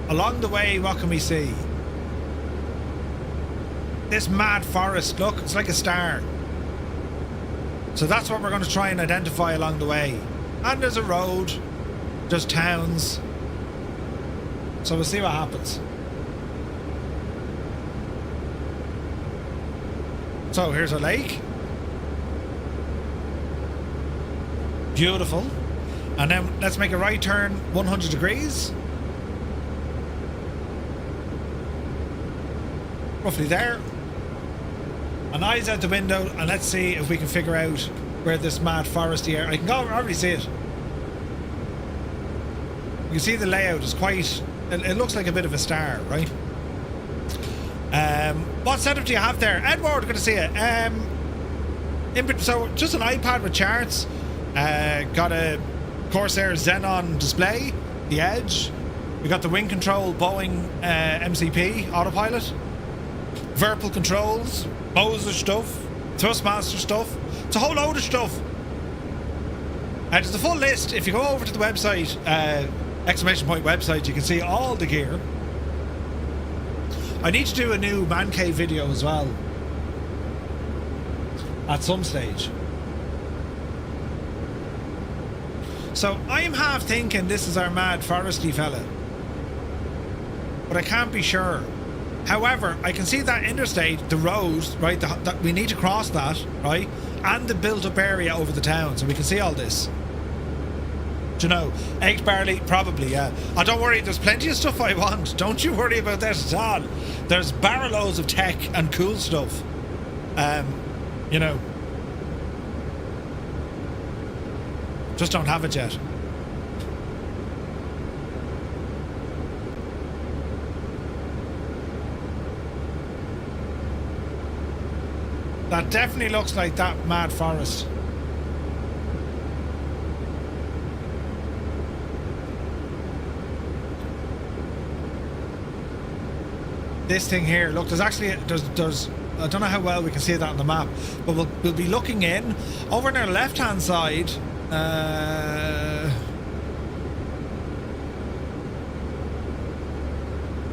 Along the way, what can we see? This mad forest, look, it's like a star. So that's what we're going to try and identify along the way. And there's a road, there's towns. So we'll see what happens. So here's a lake. Beautiful. And then let's make a right turn 100 degrees. Roughly there. And eyes out the window, and let's see if we can figure out where this mad foresty area. I can already see it. You can see the layout is quite. It looks like a bit of a star, right? What setup do you have there, Edward? Good to see you. So just an iPad with charts. Got a Corsair Xenon display, the Edge. We got the wing control Boeing MCP autopilot. Vertical controls, Moser stuff, Thrustmaster stuff. It's a whole load of stuff. There's a full list. If you go over to the website, exclamation point website, you can see all the gear. I need to do a new man cave video as well at some stage. So I'm half thinking this is our mad foresty fella, but I can't be sure. However, I can see that interstate, the road, right, that we need to cross that, right, and the built-up area over the town, so we can see all this. Do you know, egg barley, probably, yeah. Oh, don't worry, there's plenty of stuff I want. Don't you worry about that at all. There's barrel loads of tech and cool stuff. You know, just don't have it yet. That definitely looks like that mad forest. This thing here, look, there's actually, there's I don't know how well we can see that on the map, but we'll be looking in. Over on our left hand side,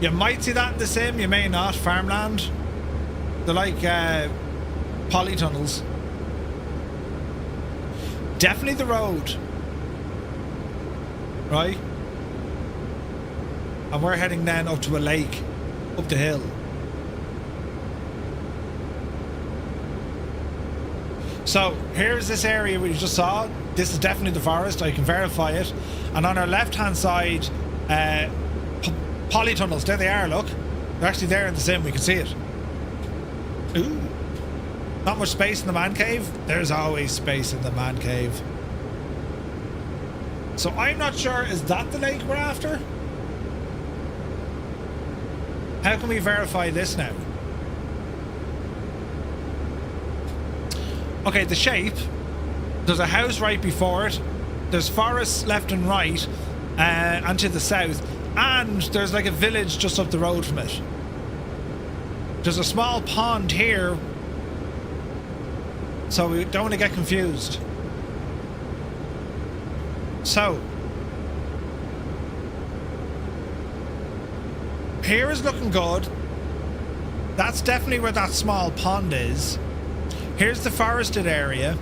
you might see that in the sim, you may not. Farmland. They're like polytunnels. Definitely the road, right? And we're heading then up to a lake, up the hill. So here's this area we just saw. This is definitely the forest. I can verify it. And on our left hand side, polytunnels. There they are, look. They're actually there in the sim. We can see it. Ooh. Not much space in the man cave? There's always space in the man cave. So I'm not sure, is that the lake we're after? How can we verify this now? Okay, the shape. There's a house right before it. There's forests left and right, and to the south. And there's like a village just up the road from it. There's a small pond here, so we don't want to get confused. So, here is looking good. That's definitely where that small pond is. Here's the forested area.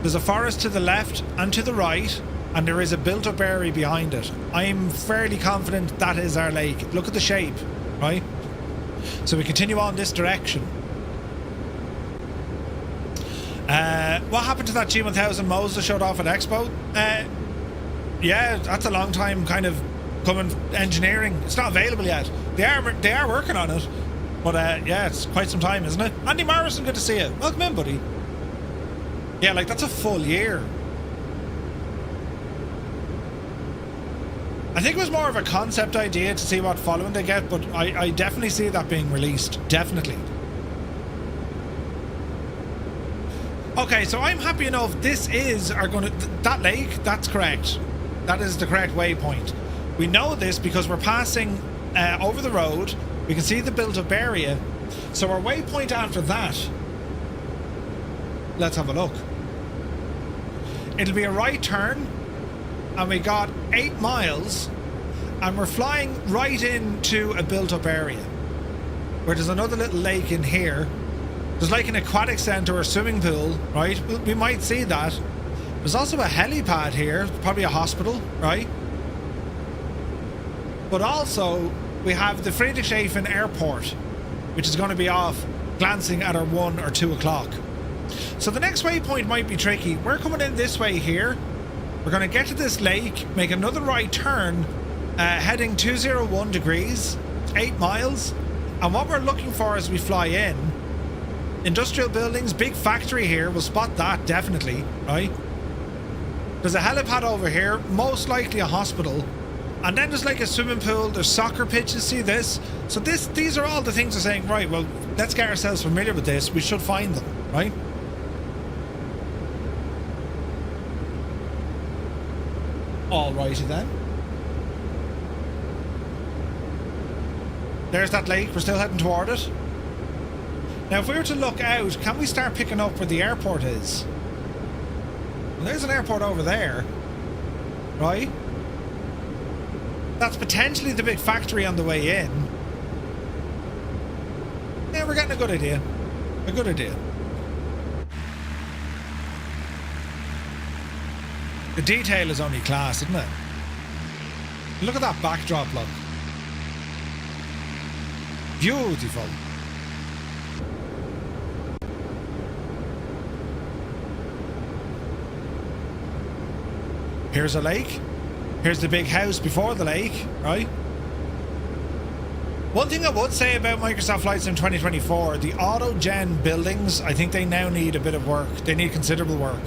There's a forest to the left and to the right, and there is a built-up area behind it. I'm fairly confident that is our lake. Look at the shape, right? So we continue on this direction. What happened to that G1000 Mose that showed off at Expo? Yeah, that's a long time kind of coming engineering. It's not available yet. They are working on it. But yeah, it's quite some time, isn't it? Andy Morrison, good to see you. Welcome in, buddy. Yeah, like that's a full year. I think it was more of a concept idea to see what following they get, but I definitely see that being released. Definitely. Okay, so I'm happy enough. This is that lake, that's correct. That is the correct waypoint. We know this because we're passing over the road. We can see the built-up area. So our waypoint after that, let's have a look. It'll be a right turn, and we got 8 miles, and we're flying right into a built-up area where there's another little lake in here. There's like an aquatic centre or swimming pool, right? We might see that. There's also a helipad here, probably a hospital, right? But also we have the Friedrichshafen Airport, which is going to be off glancing at our 1 or 2 o'clock. So the next waypoint might be tricky. We're coming in this way here. We're going to get to this lake, make another right turn, heading 201 degrees, 8 miles. And what we're looking for as we fly in, industrial buildings, big factory here, we'll spot that definitely, right? There's a helipad over here, most likely a hospital. And then there's like a swimming pool, there's soccer pitches, see this? So these are all the things they're saying, right, well, let's get ourselves familiar with this, we should find them, right? Alrighty then. There's that lake, we're still heading toward it. Now if we were to look out, can we start picking up where the airport is? Well, there's an airport over there, right? That's potentially the big factory on the way in. Yeah, we're getting a good idea. A good idea. The detail is only class, isn't it? Look at that backdrop, look. Beautiful. Here's a lake. Here's the big house before the lake, right? One thing I would say about Microsoft Flight Sim 2024, the auto-gen buildings, I think they now need a bit of work. They need considerable work.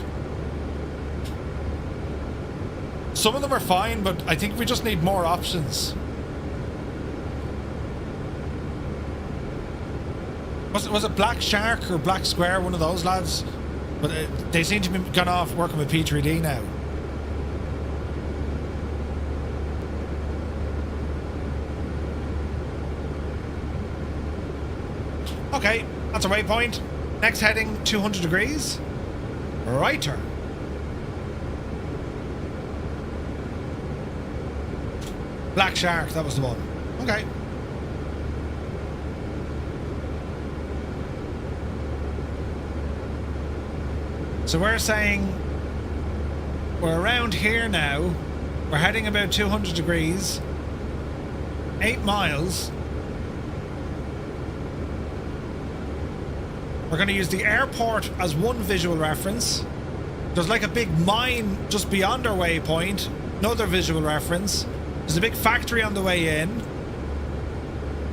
Some of them are fine, but I think we just need more options. Was it Black Shark or Black Square, one of those lads? But they seem to be gone off working with P3D now. Okay, that's a waypoint. Next heading, 200 degrees. Right turn. Black Shark, that was the one. Okay. So we're saying we're around here now. We're heading about 200 degrees. 8 miles. We're going to use the airport as one visual reference. There's like a big mine just beyond our waypoint. Another visual reference. There's a big factory on the way in.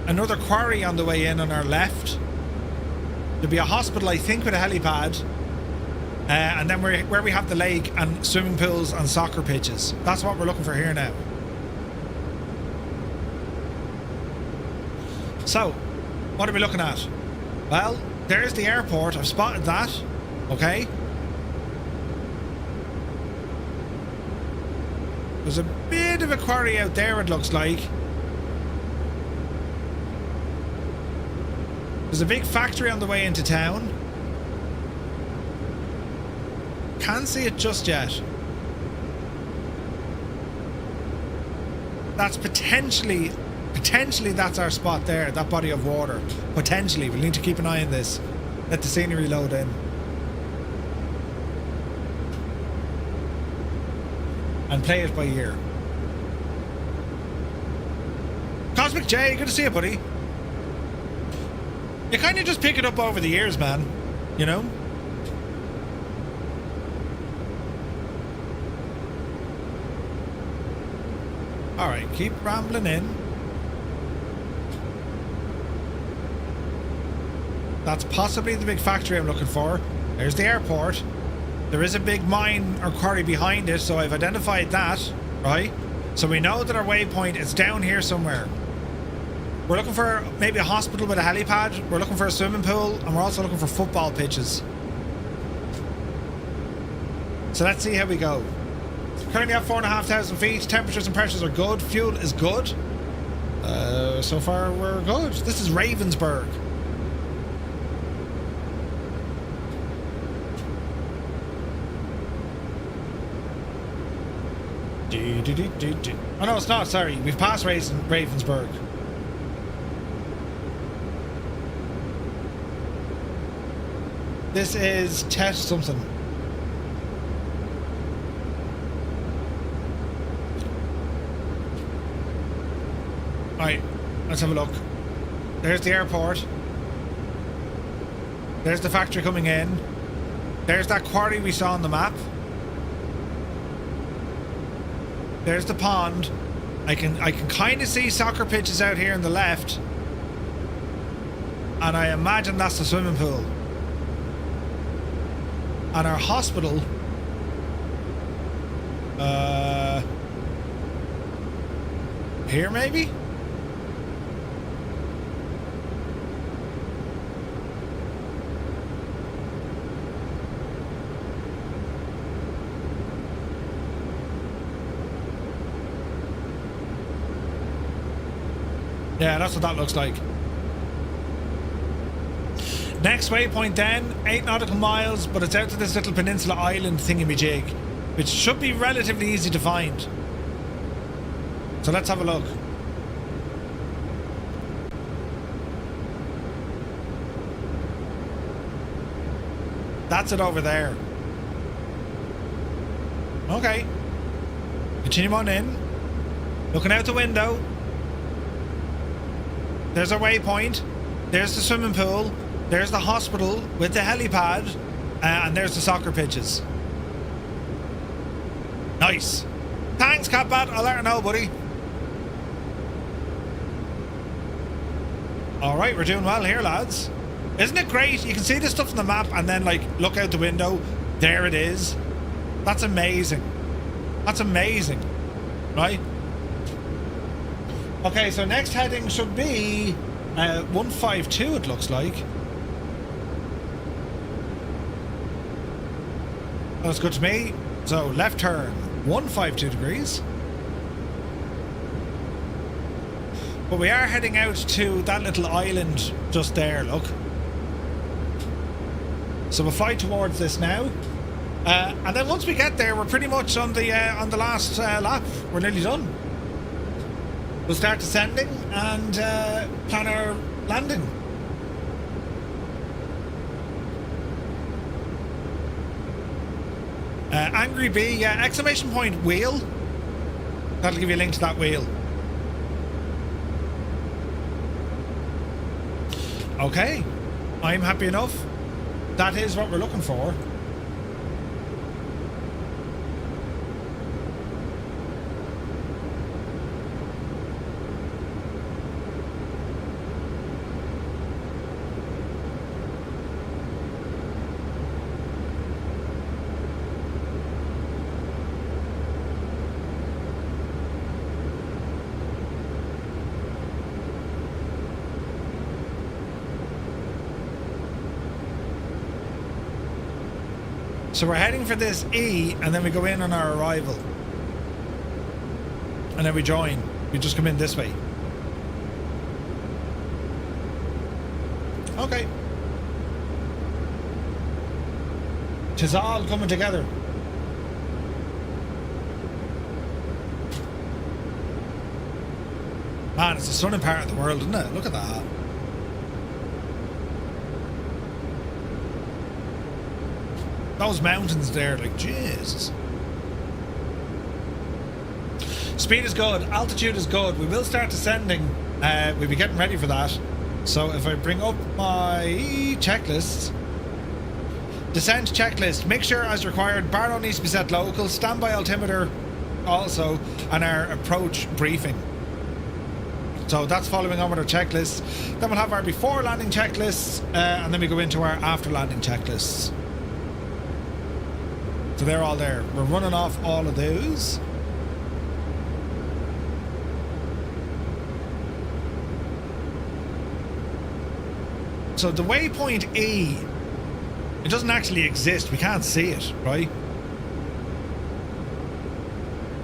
Another quarry on the way in on our left. There'll be a hospital, I think, with a helipad. And then where we have the lake and swimming pools and soccer pitches. That's what we're looking for here now. So, what are we looking at? Well, there's the airport. I've spotted that. Okay. There's a bit of a quarry out there, it looks like. There's a big factory on the way into town. Can't see it just yet. That's potentially that's our spot there, that body of water. Potentially. We'll need to keep an eye on this. Let the scenery load in. And play it by ear. Cosmic J, good to see you, buddy. You kind of just pick it up over the years, man. You know? Alright, keep rambling in. That's possibly the big factory I'm looking for. There's the airport. There is a big mine or quarry behind it, so I've identified that, right? So we know that our waypoint is down here somewhere. We're looking for maybe a hospital with a helipad. We're looking for a swimming pool, and we're also looking for football pitches. So let's see how we go. Currently at 4,500 feet. Temperatures and pressures are good. Fuel is good. So far we're good. This is Ravensburg. Oh no, it's not, sorry. We've passed Ravensburg. This is test something. Alright, let's have a look. There's the airport. There's the factory coming in. There's that quarry we saw on the map. There's the pond. I can kind of see soccer pitches out here on the left. And I imagine that's the swimming pool. And our hospital. Here maybe? Yeah, that's what that looks like. Next waypoint then, 8 nautical miles, but it's out to this little peninsula island thingamajig, which should be relatively easy to find. So let's have a look. That's it over there. Okay. Continue on in. Looking out the window. There's our waypoint. There's the swimming pool. There's the hospital with the helipad. And there's the soccer pitches. Nice. Thanks, Catbat. I'll let her know, buddy. Alright, we're doing well here, lads. Isn't it great? You can see the stuff on the map and then, like, look out the window. There it is. That's amazing. That's amazing. Right? Okay, so next heading should be 152, it looks like. That's good to me. So left turn, 152 degrees. But we are heading out to that little island just there, look. So we'll fly towards this now. And then once we get there, we're pretty much on the last lap. We're nearly done. We'll start descending and plan our landing. Angry Bee, yeah, exclamation point wheel. That'll give you a link to that wheel. Okay, I'm happy enough. That is what we're looking for. So we're heading for this E, and then we go in on our arrival. And then we join. We just come in this way. Okay. Tis all coming together. Man, it's a stunning part of the world, isn't it? Look at that. Those mountains there, like, Jesus. Speed is good, altitude is good. We will start descending. We'll be getting ready for that. So if I bring up my checklist, descent checklist, make sure as required, baro needs to be set local, standby altimeter also, and our approach briefing. So that's following on with our checklist. Then we'll have our before landing checklists, and then we go into our after landing checklists. So they're all there. We're running off all of those. So the waypoint E, it doesn't actually exist. We can't see it, right?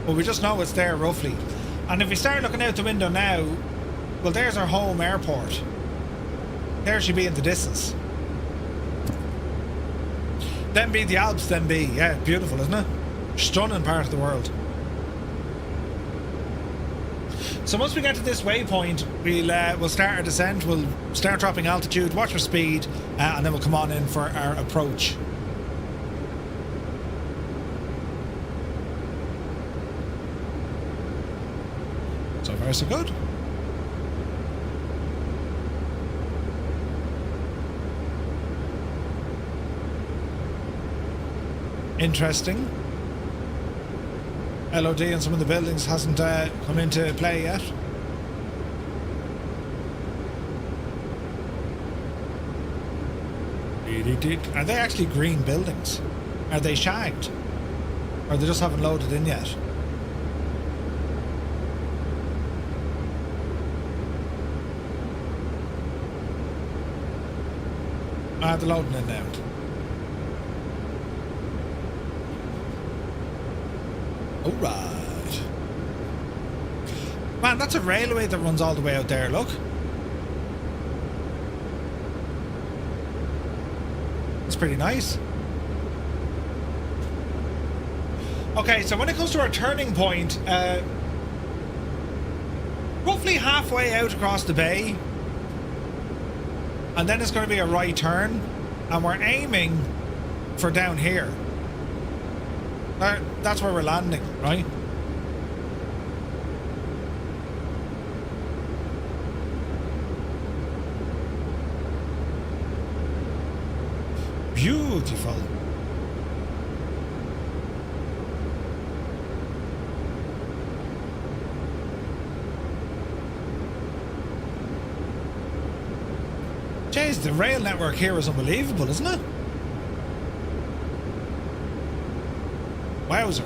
But we just know it's there roughly. And if we start looking out the window now, well, there's our home airport. There should be in the distance. Then be the Alps, then be. Yeah, beautiful, isn't it? Stunning part of the world. So once we get to this waypoint, we'll start our descent. We'll start dropping altitude, watch for speed, and then we'll come on in for our approach. So far, so good. Interesting. LOD in some of the buildings hasn't come into play yet. Are they actually green buildings? Are they shagged? Or they just haven't loaded in yet? They're loading in now. Alright. Man, that's a railway that runs all the way out there, look. It's pretty nice. Okay, so when it comes to our turning point, roughly halfway out across the bay, and then it's going to be a right turn, and we're aiming for down here. That's where we're landing, right? Beautiful. Jeez, the rail network here is unbelievable, isn't it? Wowzer.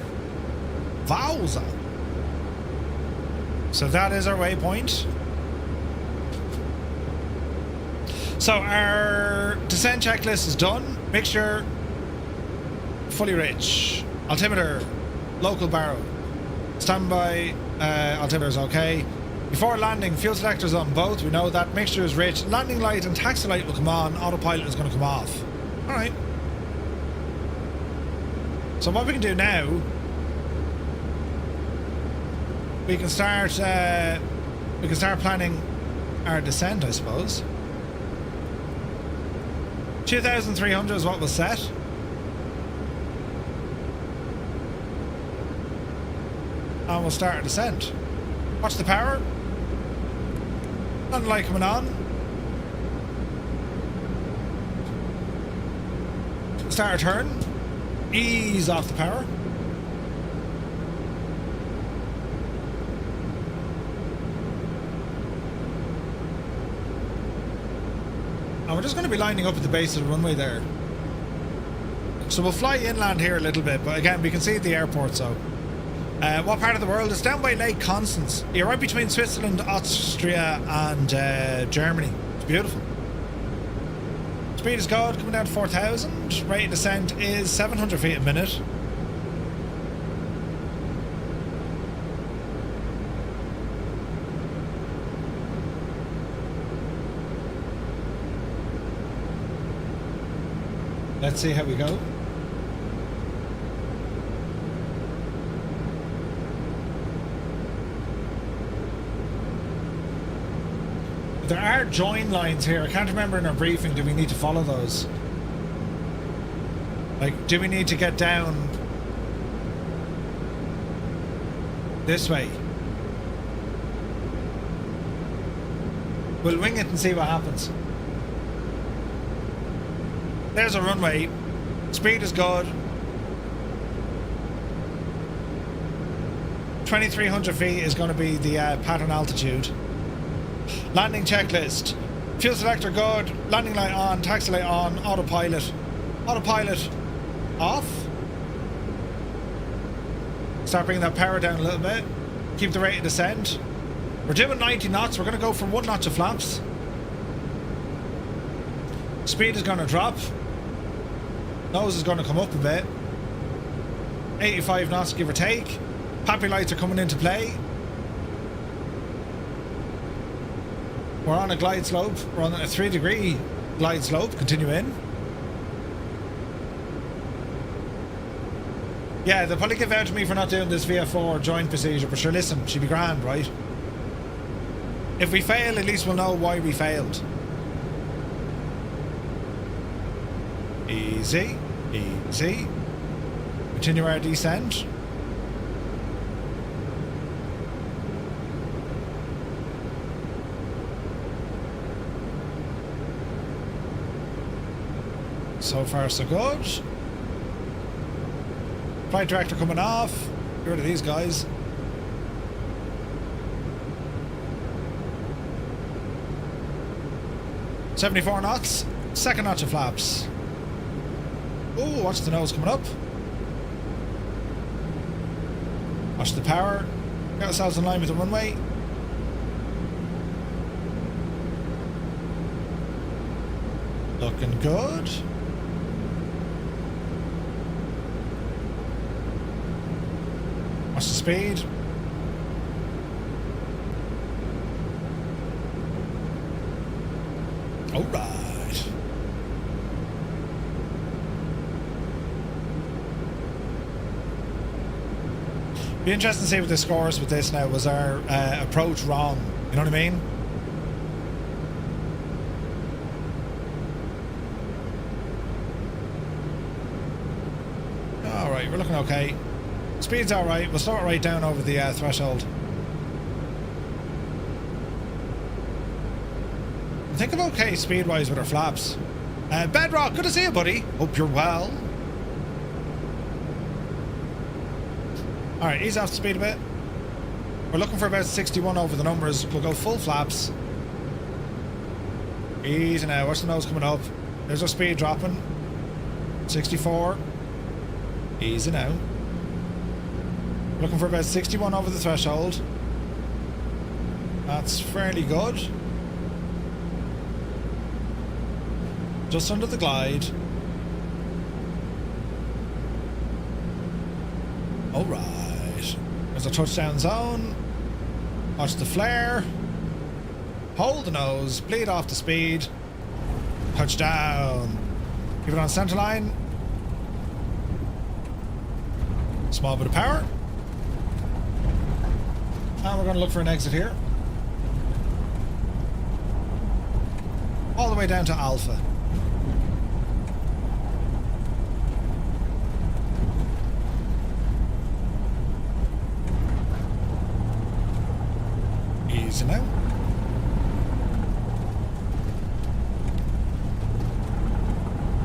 Wowza. So that is our waypoint. So our descent checklist is done. Mixture, fully rich. Altimeter, local baro. Standby, altimeter is okay. Before landing, fuel selectors on both. We know that mixture is rich. Landing light and taxi light will come on. Autopilot is going to come off. All right. So what we can do now, we can start planning our descent, I suppose. 2,300 is what was set. And we'll start our descent. Watch the power. Nothing light coming on. Start our turn. Ease off the power. And we're just going to be lining up at the base of the runway there. So we'll fly inland here a little bit, but again, we can see the airport, so. What part of the world? It's down by Lake Constance. You're right between Switzerland, Austria, and Germany. It's beautiful. It's Speed is good, coming down to 4,000. Rate of descent is 700 feet a minute. Let's see how we go. There are join lines here. I can't remember in our briefing, do we need to follow those? Like, do we need to get down this way? We'll wing it and see what happens. There's a runway. Speed is good. 2,300 feet is going to be the pattern altitude. Landing checklist. Fuel selector good. Landing light on. Taxi light on. Autopilot. Autopilot off. Start bringing that power down a little bit. Keep the rate of descent. We're doing 90 knots. We're going to go for 1 notch of flaps. Speed is going to drop. Nose is going to come up a bit. 85 knots, give or take. Pappy lights are coming into play. We're on a glide slope. We're on a 3-degree glide slope. Continue in. Yeah, they'll probably give out to me for not doing this VF4 joint procedure, but sure, listen, she'll be grand, right? If we fail, at least we'll know why we failed. Easy, easy. Continue our descent. So far, so good. Flight director coming off. Get rid of these guys. $74 knots. Second notch of flaps. Oh, watch the nose coming up. Watch the power. Got ourselves in line with the runway. Looking good. Watch the speed. All right. Be interesting to see what the scores with this now. Was our approach wrong? You know what I mean? All right, we're looking okay. Speed's all right. We'll start right down over the threshold. I think I'm okay speed-wise with our flaps. Bedrock, good to see you, buddy. Hope you're well. All right, ease off the speed a bit. We're looking for about 61 over the numbers. We'll go full flaps. Easy now. Watch the nose coming up. There's our speed dropping. 64. Easy now. Looking for about 61 over the threshold. That's fairly good. Just under the glide. Alright. There's a touchdown zone. Watch the flare. Hold the nose. Bleed off the speed. Touchdown. Keep it on center line. Small bit of power. And we're going to look for an exit here. All the way down to Alpha. Easy now.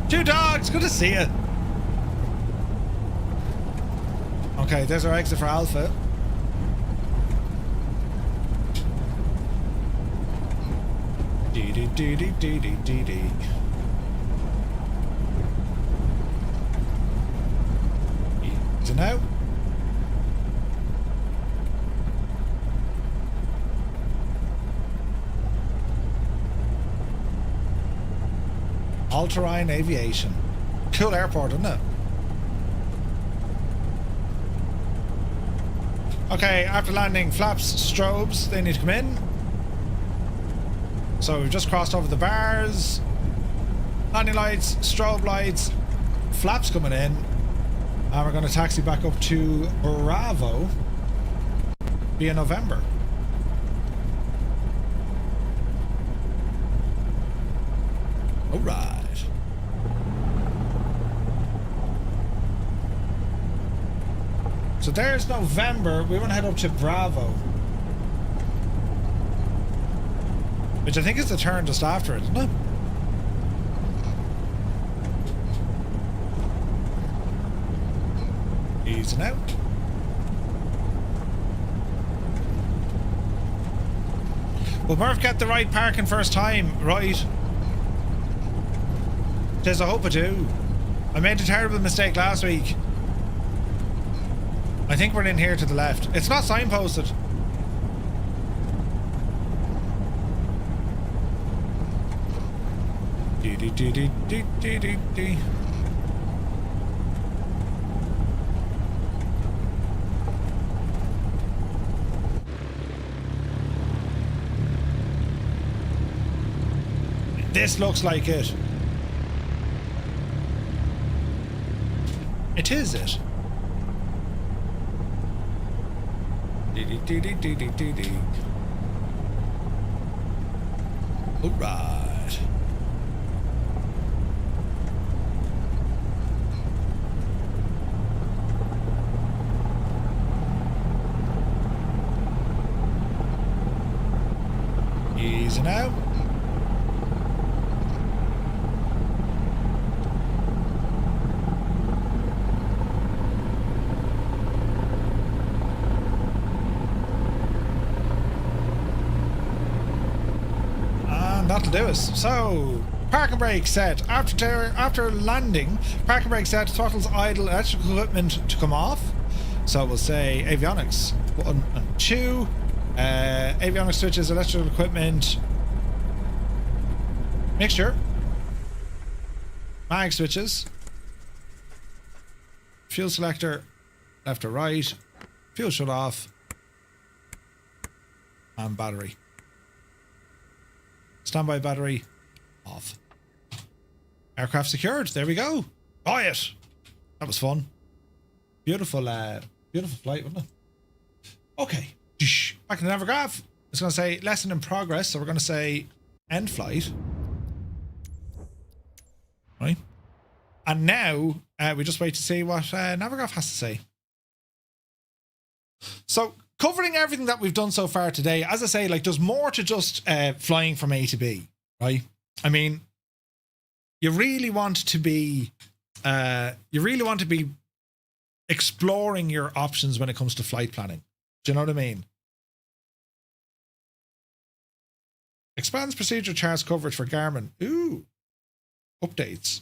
Two dogs, good to see you. Okay, there's our exit for Alpha. Dee-dee-dee-dee-dee-dee-dee. Easy now. All-terrain aviation. Cool airport, isn't it? Okay, after landing, flaps, strobes, they need to come in. So we've just crossed over the bars. Landing lights, strobe lights, flaps coming in. And we're going to taxi back up to Bravo via November. All right. So there's November. We want to head up to Bravo, which I think is the turn just after it, isn't it? Easing out. Will Murph get the right parking first time? Right. Says, I hope I do. I made a terrible mistake last week. I think we're in here to the left. It's not signposted. This looks like it. It is it. All right. Easy now. That'll do us. So, parking brake set. After landing, parking brake set, throttles idle, electrical equipment to come off. So we'll say avionics 1 and 2. Avionics switches, electrical equipment, mixture, mag switches, fuel selector, left or right, fuel shut off, and battery. Standby battery off. Aircraft secured. There we go. Buy it. That was fun. Beautiful, beautiful flight, wasn't it? Okay. Back in the Navigraph. It's going to say lesson in progress. So we're going to say end flight. Right. And now we just wait to see what Navigraph has to say. So, covering everything that we've done so far today, as I say, like there's more to just flying from A to B, right? I mean, you really want to be exploring your options when it comes to flight planning. Do you know what I mean? Expands procedural charts coverage for Garmin. Ooh, updates.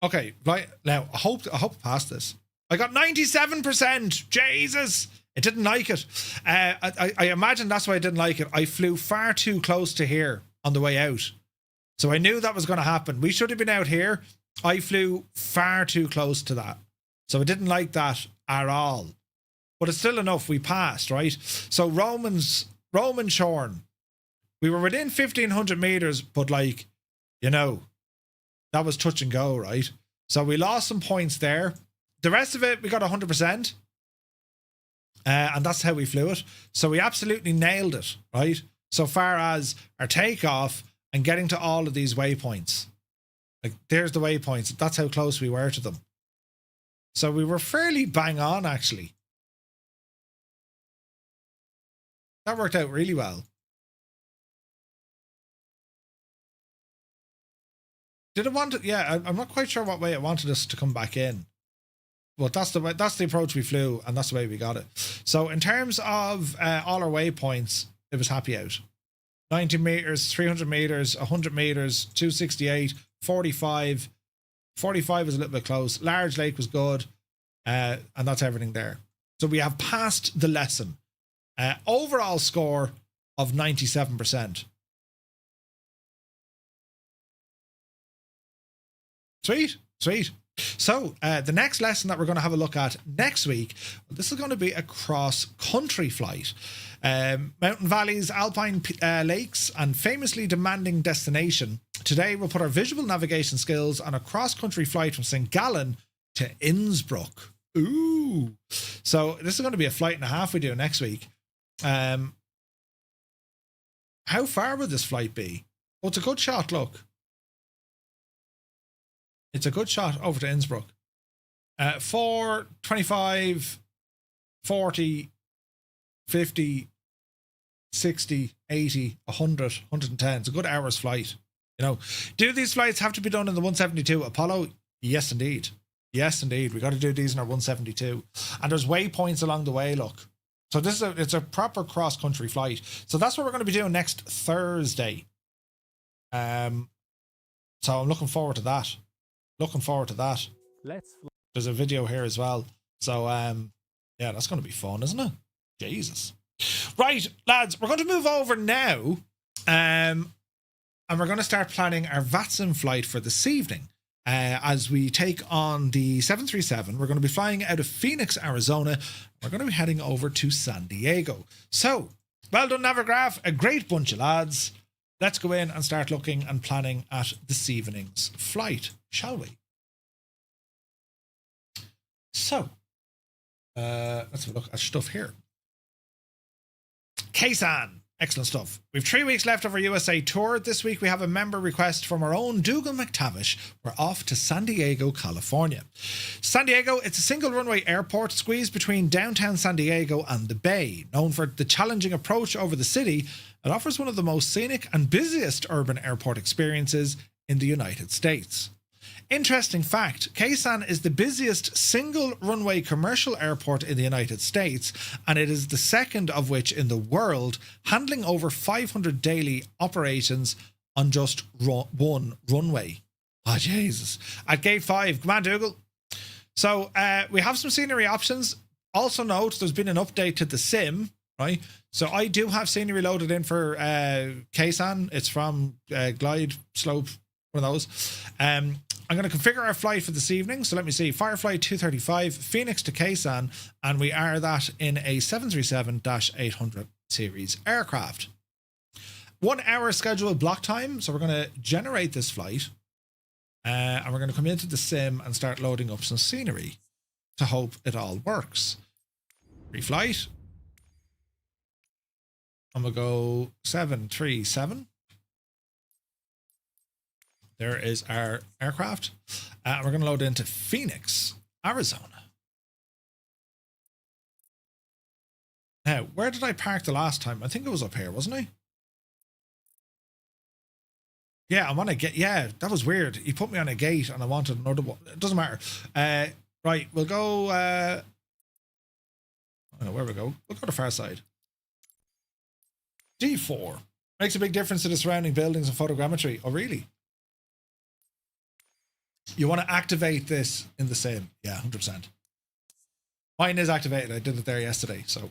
Okay, right now I hope I passed this. I got 97%. Jesus. It didn't like it. I imagine that's why I didn't like it. I flew far too close to here on the way out. So I knew that was going to happen. We should have been out here. I flew far too close to that. So I didn't like that at all. But it's still enough. We passed, right? So Roman Shorn. We were within 1,500 meters, but like, you know, that was touch and go, right? So we lost some points there. The rest of it, we got 100%. And that's how we flew it. So we absolutely nailed it, right? So far as our takeoff and getting to all of these waypoints. Like, there's the waypoints. That's how close we were to them. So we were fairly bang on, actually. That worked out really well. Did it want to? Yeah, I'm not quite sure what way it wanted us to come back in. But that's the approach we flew, and that's the way we got it. So in terms of all our waypoints, it was happy out. 90 meters, 300 meters, 100 meters, 268, 45. 45 was a little bit close. Large Lake was good, and that's everything there. So we have passed the lesson. Overall score of 97%. Sweet, sweet. So the next lesson that we're going to have a look at next week, this is going to be a cross-country flight. Mountain valleys, alpine lakes, and famously demanding destination. Today we'll put our visual navigation skills on a cross-country flight from St. Gallen to Innsbruck. Ooh. So this is going to be a flight and a half we do next week. How far would this flight be? Oh, it's a good shot, look. It's a good shot over to Innsbruck. 4, 25, 40, 50, 60, 80, 100, 110. It's a good hour's flight. You know, do these flights have to be done in the 172 Apollo? Yes, indeed. Yes, indeed. We got to do these in our 172. And there's waypoints along the way, look. So this is it's a proper cross-country flight. So that's what we're going to be doing next Thursday. So I'm looking forward to that. Looking forward to that. There's a video here as well. So yeah, that's going to be fun, isn't it? Jesus. Right, lads, we're going to move over now. And we're going to start planning our VATSIM flight for this evening. As we take on the 737, we're going to be flying out of Phoenix, Arizona. We're going to be heading over to San Diego. So, well done, Navigraph. A great bunch of lads. Let's go in and start looking and planning at this evening's flight, shall we? So, let's have a look at stuff here. Kaysan. Excellent stuff. We've 3 weeks left of our USA tour. This week we have a member request from our own Dougal McTavish. We're off to San Diego, California. San Diego, it's a single runway airport squeezed between downtown San Diego and the Bay. Known for the challenging approach over the city, it offers one of the most scenic and busiest urban airport experiences in the United States. Interesting fact, Kaysan is the busiest single runway commercial airport in the United States, and it is the second of which in the world, handling over 500 daily operations on just one runway. Oh, Jesus. At gate 5, come on, Dougal. So we have some scenery options. Also note, there's been an update to the sim, right? So I do have scenery loaded in for Kaysan. It's from Glide Slope, one of those. I'm going to configure our flight for this evening. So let me see. Firefly 235, Phoenix to Kaysan, and we are that in a 737-800 series aircraft. 1 hour scheduled block time. So we're going to generate this flight, and we're going to come into the sim and start loading up some scenery to hope it all works. Reflight. I'm going to go 737. There is our aircraft. We're going to load into Phoenix, Arizona. Now, where did I park the last time? I think it was up here, wasn't I? Yeah, I'm on a gate. Yeah, that was weird. He put me on a gate and I wanted another one. It doesn't matter. Right, we'll go... I don't know where we go. We'll go to the far side. D4. Makes a big difference to the surrounding buildings and photogrammetry. Oh, really? You want to activate this in the sim. Yeah, 100%. Mine is activated. I did it there yesterday. So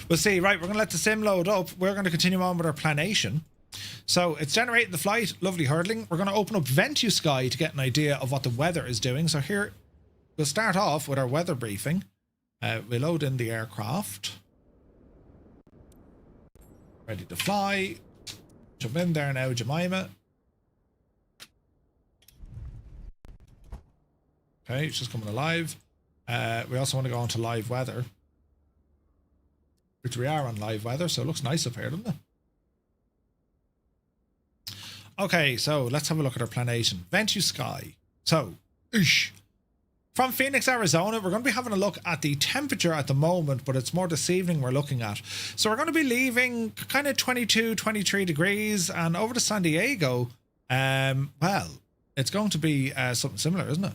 we'll see. Right, we're going to let the sim load up. We're going to continue on with our planation. So it's generating the flight. Lovely hurdling. We're going to open up VentuSky to get an idea of what the weather is doing. So here, we'll start off with our weather briefing. We load in the aircraft. Ready to fly. Jump in there now, Jemima. Okay, it's just coming alive. We also want to go on to live weather, which we are on live weather, so it looks nice up here, doesn't it? Okay, so let's have a look at our planation. VentuSky. So, from Phoenix, Arizona, we're going to be having a look at the temperature at the moment, but it's more this evening we're looking at. So we're going to be leaving kind of 22, 23 degrees, and over to San Diego, well, it's going to be something similar, isn't it?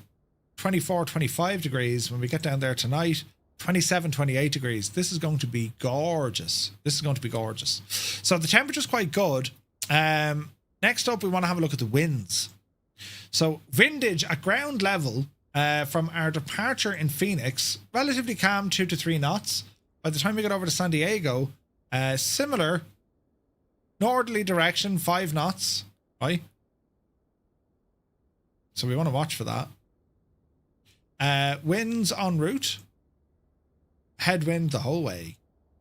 24, 25 degrees when we get down there tonight. 27, 28 degrees. This is going to be gorgeous. This is going to be gorgeous. So the temperature's quite good. Next up, we want to have a look at the winds. So windage at ground level from our departure in Phoenix, relatively calm, 2 to 3 knots. By the time we get over to San Diego, similar northerly direction, 5 knots, right? So we want to watch for that. Winds en route. Headwind the whole way,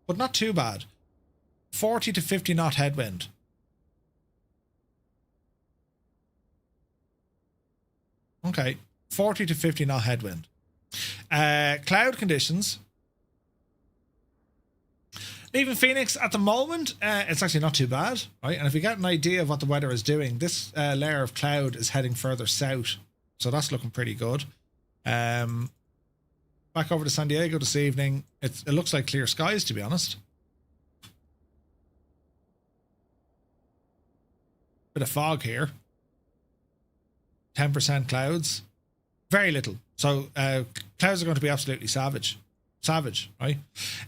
but not too bad. 40 to 50 knot headwind. Okay, 40 to 50 knot headwind. Cloud conditions. Leaving Phoenix at the moment, it's actually not too bad, right? And if you get an idea of what the weather is doing, this layer of cloud is heading further south, so that's looking pretty good. Back over to San Diego this evening. It looks like clear skies, to be honest. Bit of fog here. 10% clouds. Very little. So clouds are going to be absolutely savage. Savage, right?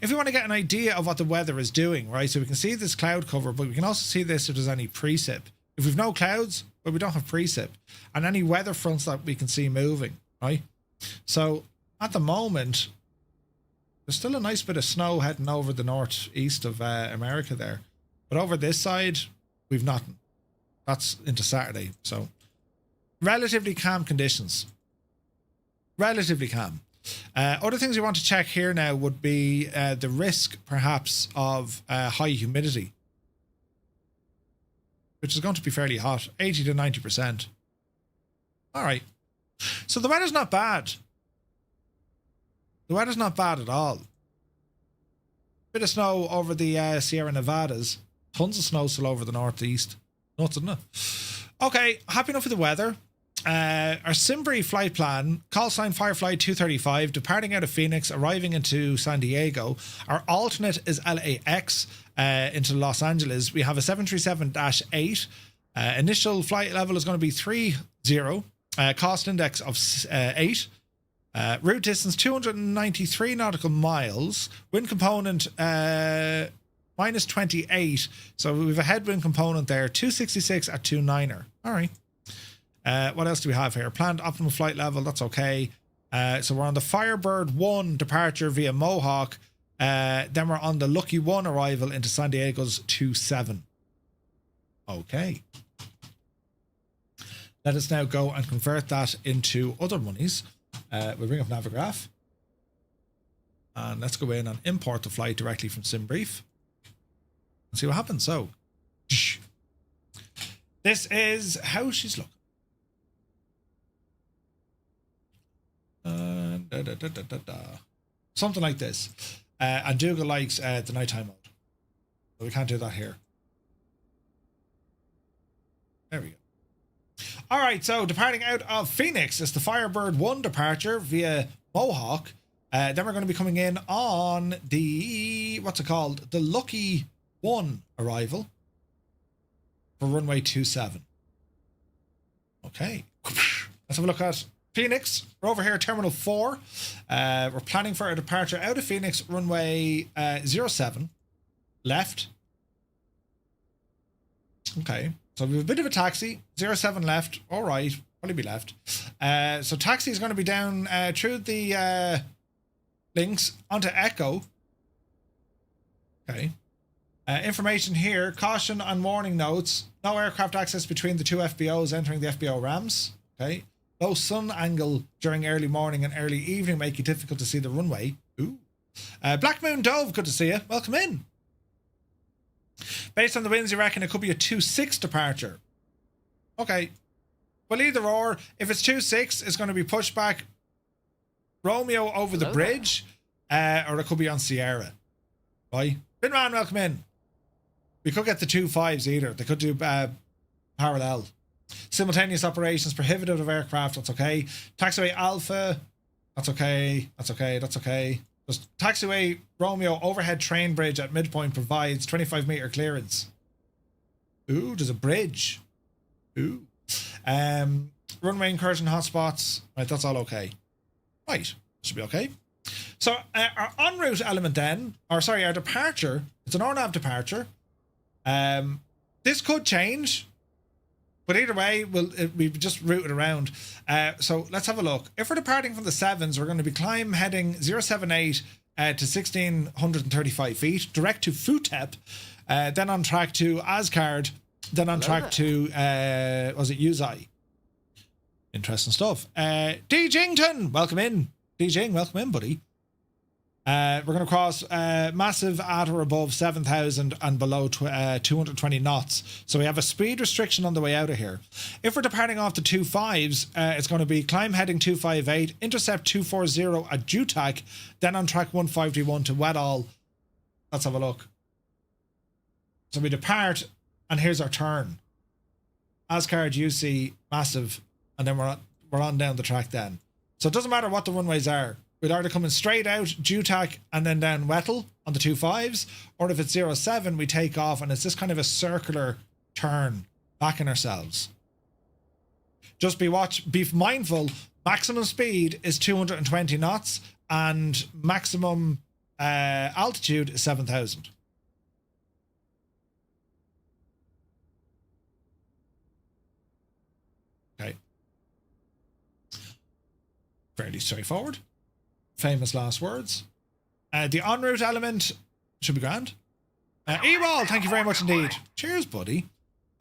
If we want to get an idea of what the weather is doing, right? So we can see this cloud cover, but we can also see this if there's any precip. If we've no clouds, but we don't have precip. And any weather fronts that we can see moving, right? So at the moment, there's still a nice bit of snow heading over the northeast of America there. But over this side, we've nothing. That's into Saturday. So relatively calm conditions. Relatively calm. Other things we want to check here now would be the risk, perhaps, of high humidity, which is going to be fairly hot, 80 to 90%. All right. So the weather's not bad. The weather's not bad at all. Bit of snow over the Sierra Nevadas. Tons of snow still over the northeast. Nuts, isn't it? Okay, happy enough with the weather. Our Simbury flight plan, call sign Firefly 235, departing out of Phoenix, arriving into San Diego. Our alternate is LAX into Los Angeles. We have a 737-8. Initial flight level is going to be 30. Cost index of 8. Route distance 293 nautical miles. Wind component minus 28. So we have a headwind component there. 266 at 29er. All right. What else do we have here? Planned optimal flight level. That's okay. So we're on the Firebird 1 departure via Mohawk. Then we're on the Lucky 1 arrival into San Diego's 27. Okay. Let us now go and convert that into other monies. We'll bring up Navigraph. And let's go in and import the flight directly from SimBrief. And see what happens. So, this is how she's looking. Something like this. And Dougal likes the nighttime mode. But we can't do that here. There we go. All right, so departing out of Phoenix is the Firebird 1 departure via Mohawk. Then we're going to be coming in on the, what's it called? The Lucky 1 arrival for runway 27. Okay. Let's have a look at Phoenix. We're over here at Terminal 4. We're planning for a departure out of Phoenix, runway 07, left. Okay. So we have a bit of a taxi, 07 left. All right, probably be left. So taxi is going to be down through the links onto Echo. Okay. Information here, caution and warning notes. No aircraft access between the two FBOs entering the FBO RAMs. Okay. Low sun angle during early morning and early evening make it difficult to see the runway. Ooh. Black Moon Dove, good to see you. Welcome in. Based on the winds, you reckon it could be a 2-6 departure. Okay. Well, either or. If it's 2-6, it's going to be pushed back Romeo over the bridge, or it could be on Sierra. Right? Binman, welcome in. We could get the 2-5s either. They could do parallel. Simultaneous operations prohibitive of aircraft. That's okay. Taxiway Alpha. That's okay. That's okay. That's okay. Just taxiway Romeo overhead train bridge at midpoint provides 25-meter clearance. Ooh, there's a bridge. Ooh. Runway incursion hotspots. Right, that's all okay. Right, should be okay. So our en route element then, or sorry, our departure. It's an RNAV departure. This could change, but either way, we've just routed around. So let's have a look. If we're departing from the 7s, we're going to be climb heading 078 to 1,635 feet, direct to Futep, then on track to Asgard, then on track to, was it Uzai? Interesting stuff. D. Jington, welcome in. D. Jing, welcome in, buddy. We're going to cross massive at or above 7,000 and below 220 knots. So we have a speed restriction on the way out of here. If we're departing off the 25s, it's going to be climb heading 258, intercept 240 at Jutak, then on track 151 to Wedall. Let's have a look. So we depart, and here's our turn. Ascard, UC, massive, and then we're on down the track then. So it doesn't matter what the runways are. We'd either coming straight out, Jutak, and then down Wettle on the 25s, or if it's 07, we take off, and it's this kind of a circular turn, backing ourselves. Just be mindful, maximum speed is 220 knots, and maximum altitude is 7,000. Okay. Fairly straightforward. Famous last words. The en route element should be grand. Ewald, thank you very much indeed. Cheers, buddy.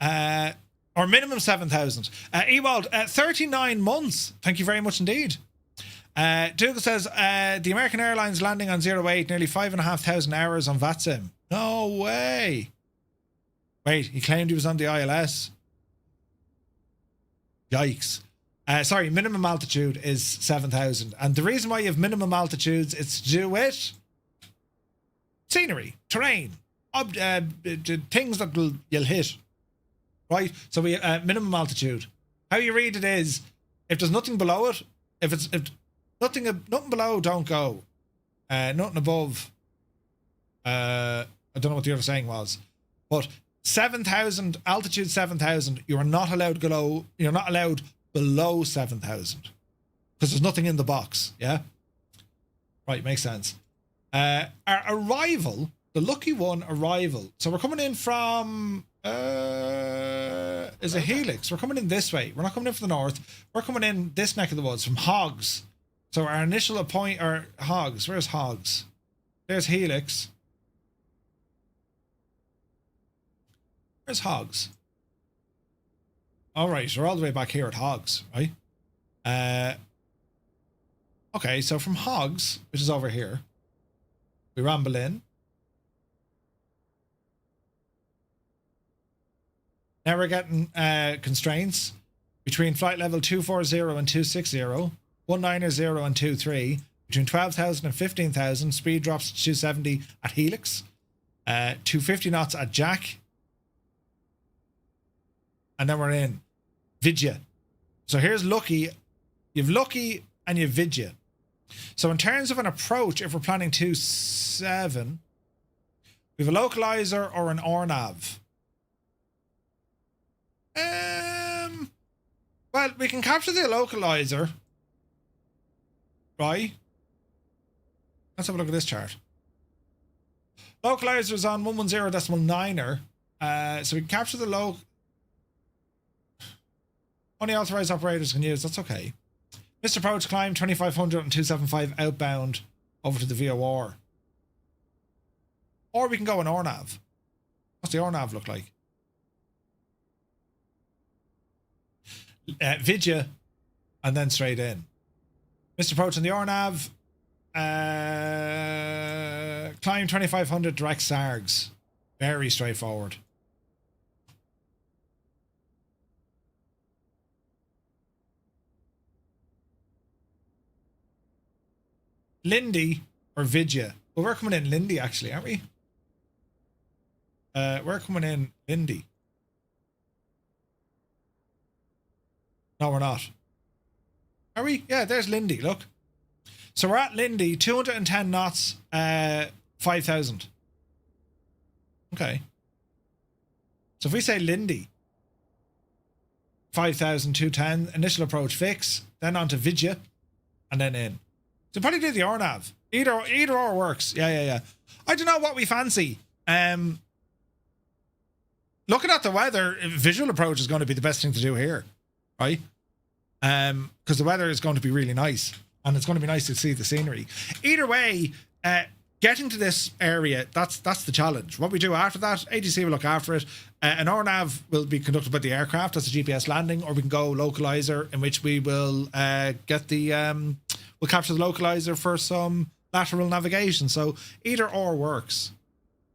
Or minimum 7,000. Ewald, 39 months. Thank you very much indeed. Dougal says the American Airlines landing on 08, nearly 5,500 hours on VATSIM. No way. Wait, he claimed he was on the ILS. Yikes. Sorry, minimum altitude is 7,000. And the reason why you have minimum altitudes, it's to do with scenery, terrain, things that you'll hit. Right? So we minimum altitude. How you read it is, if there's nothing below it, if nothing below, don't go. Nothing above. I don't know what the other saying was. But 7,000, altitude 7,000, you are not allowed below, you're not allowed below 7,000 because there's nothing in the box. Yeah, right, makes sense. Our arrival, the lucky one arrival, so we're coming in from is a helix. We're coming in this way. We're not coming in from the north. We're coming in this neck of the woods from Hogs. So our initial point, or Hogs, where's Hogs? There's helix. Where's Hogs? All right, so we're all the way back here at Hogs, right? Okay, so from Hogs, which is over here, we ramble in. Now we're getting constraints between flight level 240 and 260, 190 and 23, between 12,000 and 15,000, speed drops to 270 at Helix, 250 knots at Jack, and then we're in Vidya. So here's Lucky. You've Lucky and you've Vidya. So in terms of an approach, if we're planning 27, we have a localizer or an RNAV. Well, we can capture the localizer, right? Let's have a look at this chart. Localizer is on 110.9er, so we can capture the only authorized operators can use. That's okay. Missed approach climb 2,500 and 275 outbound over to the VOR. Or we can go an RNAV. What's the RNAV look like? Vidya, and then straight in. Missed approach on the RNAV. Climb 2,500 direct SARGs. Very straightforward. Lindy or Vidya. Well, we're coming in Lindy actually, aren't we? We're coming in Lindy. No, we're not. Are we? Yeah, there's Lindy, look. So we're at Lindy, 210 knots, 5,000. Okay. So if we say Lindy, 5,000, 210, initial approach fix, then on to Vidya, and then in. So probably do the RNAV. Either or works. Yeah. I don't know what we fancy. Looking at the weather, visual approach is going to be the best thing to do here, right? Because the weather is going to be really nice, and it's going to be nice to see the scenery. Either way, getting to this area, that's the challenge. What we do after that, ATC will look after it. An RNAV will be conducted by the aircraft. That's a GPS landing, or we can go localizer, in which we will get the we'll capture the localizer for some lateral navigation. So either or works.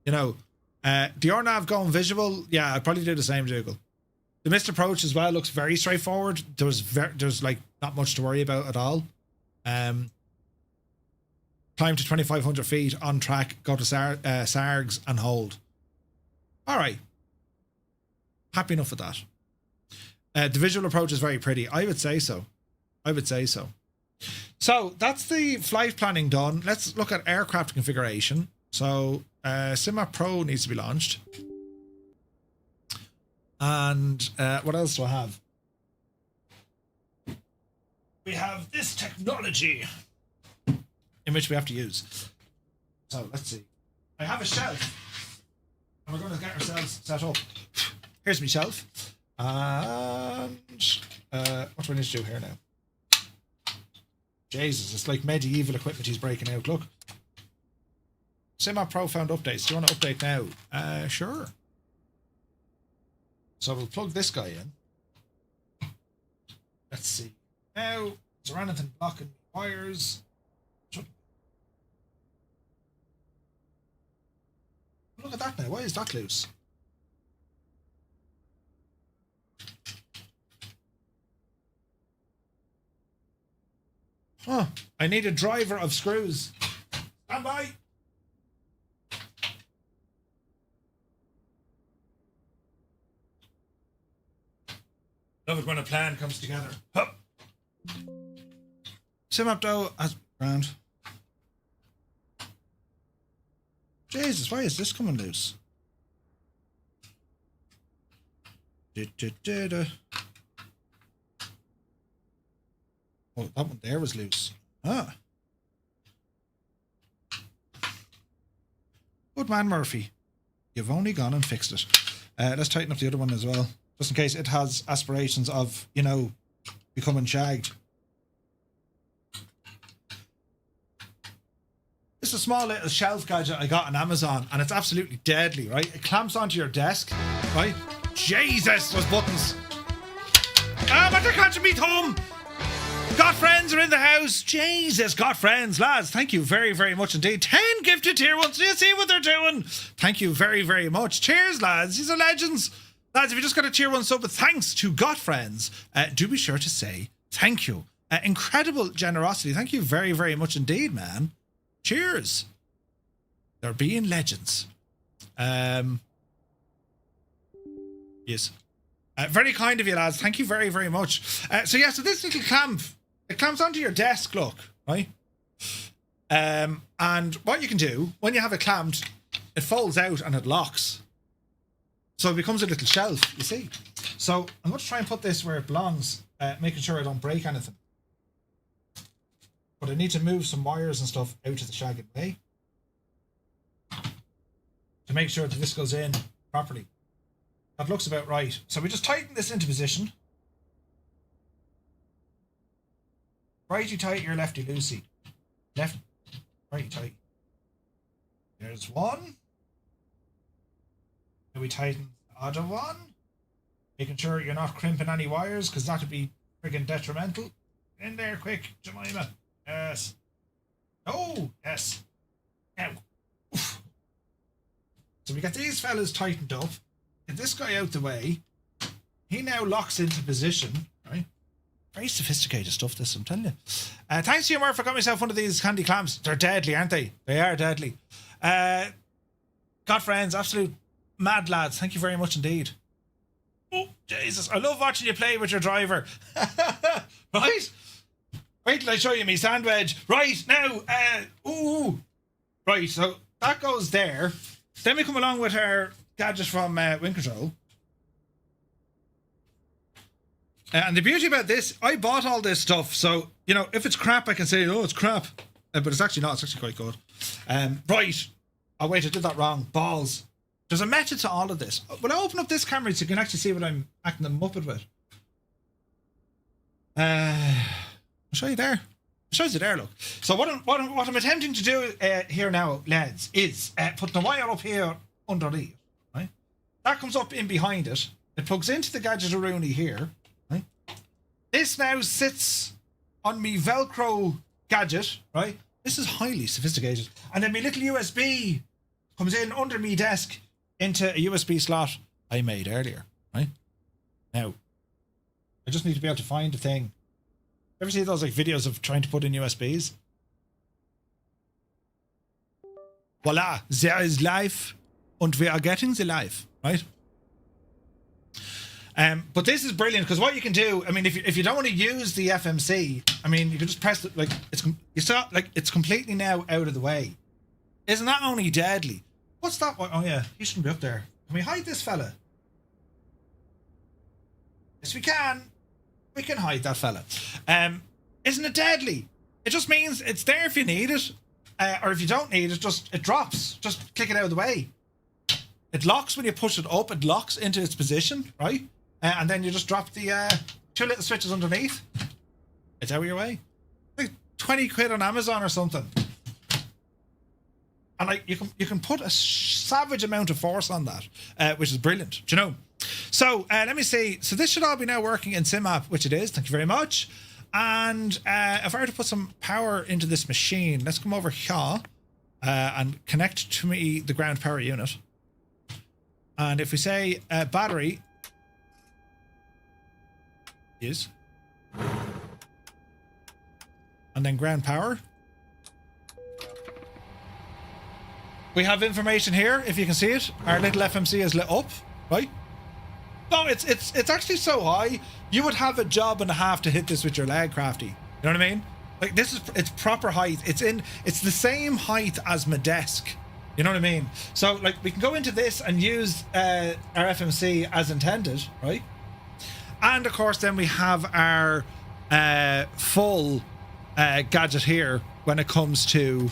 You know, the RNAV going visual, yeah, I'd probably do the same, Dougal. The missed approach as well looks very straightforward. There's like not much to worry about at all. Climb to 2,500 feet on track, go to SARGs and hold. All right. Happy enough with that. The visual approach is very pretty. I would say so. So that's the flight planning done. Let's look at aircraft configuration. So SimMap Pro needs to be launched. And what else do I have? We have this technology in which we have to use. So let's see. I have a shelf, and we're going to get ourselves set up. Here's my shelf. And what do I need to do here now? Jesus, it's like medieval equipment he's breaking out. Look. SimMap Pro found updates. Do you want to update now? Sure. So we'll plug this guy in. Let's see. Now, is there anything blocking wires? Look at that now. Why is that loose? Huh. I need a driver of screws. Stand by. Love it when a plan comes together. Hup. SimMap Pro has ground. Jesus, why is this coming loose? Oh, that one there was loose. Ah. Good man, Murphy. You've only gone and fixed it. Let's tighten up the other one as well, just in case it has aspirations of, you know, becoming shagged. It's a small little shelf gadget I got on Amazon, and it's absolutely deadly, right? It clamps onto your desk, right? Jesus, those buttons. Ah, but they're catching me thumb. Got friends are in the house. Jesus, got friends, lads. Thank you very, very much indeed. 10 gifted tier ones. Do you see what they're doing? Thank you very, very much. Cheers, lads. These are legends. Lads, if you just got a tier 1 sub with thanks to Got Friends, do be sure to say thank you. Incredible generosity. Thank you very, very much indeed, man. Cheers. They're being legends. Yes. Very kind of you, lads. Thank you very, very much. So this little clamp, it clamps onto your desk, look, right? And what you can do, when you have it clamped, it folds out and it locks. So it becomes a little shelf, you see. So I'm going to try and put this where it belongs, making sure I don't break anything. But I need to move some wires and stuff out of the shagged way to make sure that this goes in properly. That looks about right. So we just tighten this into position. Righty tight, your lefty loosey. Left, righty tight. There's one. Then we tighten the other one. Making sure you're not crimping any wires, because that would be friggin' detrimental. In there, quick, Jemima. Yes. Oh, yes. Now. Oof. So we get these fellas tightened up. Get this guy out the way. He now locks into position, right? Very sophisticated stuff, this, I'm telling you. Thanks to you, Murph. I got myself one of these candy clamps. They're deadly, aren't they? They are deadly. Got friends, absolute mad lads. Thank you very much indeed. Oh, Jesus. I love watching you play with your driver. Right? Wait till I show you me sand wedge. Right, now, ooh. Right, so that goes there. Then we come along with our gadget from Wind Control. And the beauty about this, I bought all this stuff, so, you know, if it's crap, I can say, oh, it's crap. But it's actually not, it's actually quite good. Right. Oh, wait, I did that wrong. Balls. There's a method to all of this. Will I open up this camera so you can actually see what I'm acting the muppet with? I'll show you there. shows you there, look. So what I'm attempting to do here now, lads, is put the wire up here underneath, right? That comes up in behind it. It plugs into the gadget-a-rooney here, right? This now sits on me Velcro gadget, right? This is highly sophisticated. And then my little USB comes in under me desk into a USB slot I made earlier, right? Now, I just need to be able to find the thing. Ever see those like videos of trying to put in USBs? Voila, there is life, and we are getting the life, right? But this is brilliant because what you can do, I mean, if you don't want to use the FMC, I mean, you can just press it, like it's completely now out of the way. Isn't that only deadly? What's that? Oh yeah, he shouldn't be up there. Can we hide this fella? Yes, we can. We can hide that fella. Isn't it deadly? It just means it's there if you need it, or if you don't need it, it drops. Just click it out of the way. It locks when you push it up. It locks into its position, right? And then you just drop the 2 little switches underneath. It's out of your way. Like 20 quid on Amazon or something. And like you can put a savage amount of force on that, which is brilliant. Do you know? So let me see. So this should all be now working in SimApp, which it is. Thank you very much. And if I were to put some power into this machine, let's come over here and connect to me the ground power unit. And if we say battery is, and then ground power, we have information here. If you can see it, our little FMC is lit up, right? No, it's actually so high. You would have a job and a half to hit this with your leg, Crafty. You know what I mean? Like it's proper height. It's the same height as my desk. You know what I mean? So like we can go into this and use our FMC as intended, right? And of course then we have our full gadget here when it comes to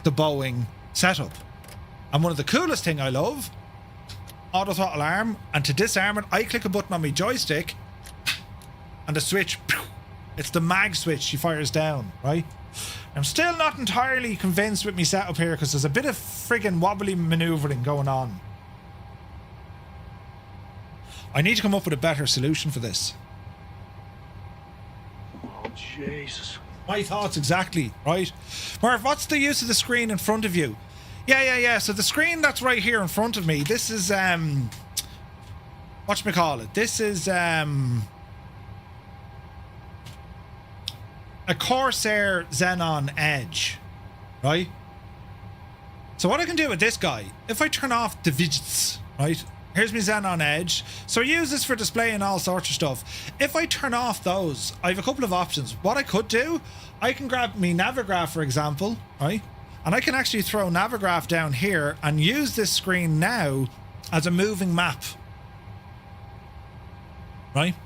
the Boeing setup. And one of the coolest thing I love, auto throttle arm, and to disarm it I click a button on my joystick and the switch, it's the mag switch, she fires down, right? I'm still not entirely convinced with me setup here because there's a bit of friggin' wobbly maneuvering going on. I need to come up with a better solution for this. Oh, Jesus. My thoughts exactly, right? Murph, what's the use of the screen in front of you? Yeah. So the screen that's right here in front of me, this is, whatchamacallit? This is, a Corsair Xenon Edge, right? So what I can do with this guy, if I turn off the widgets, right? Here's my Xenon Edge. So I use this for displaying all sorts of stuff. If I turn off those, I have a couple of options. What I could do, I can grab me Navigraph, for example, right? And I can actually throw Navigraph down here and use this screen now as a moving map, right?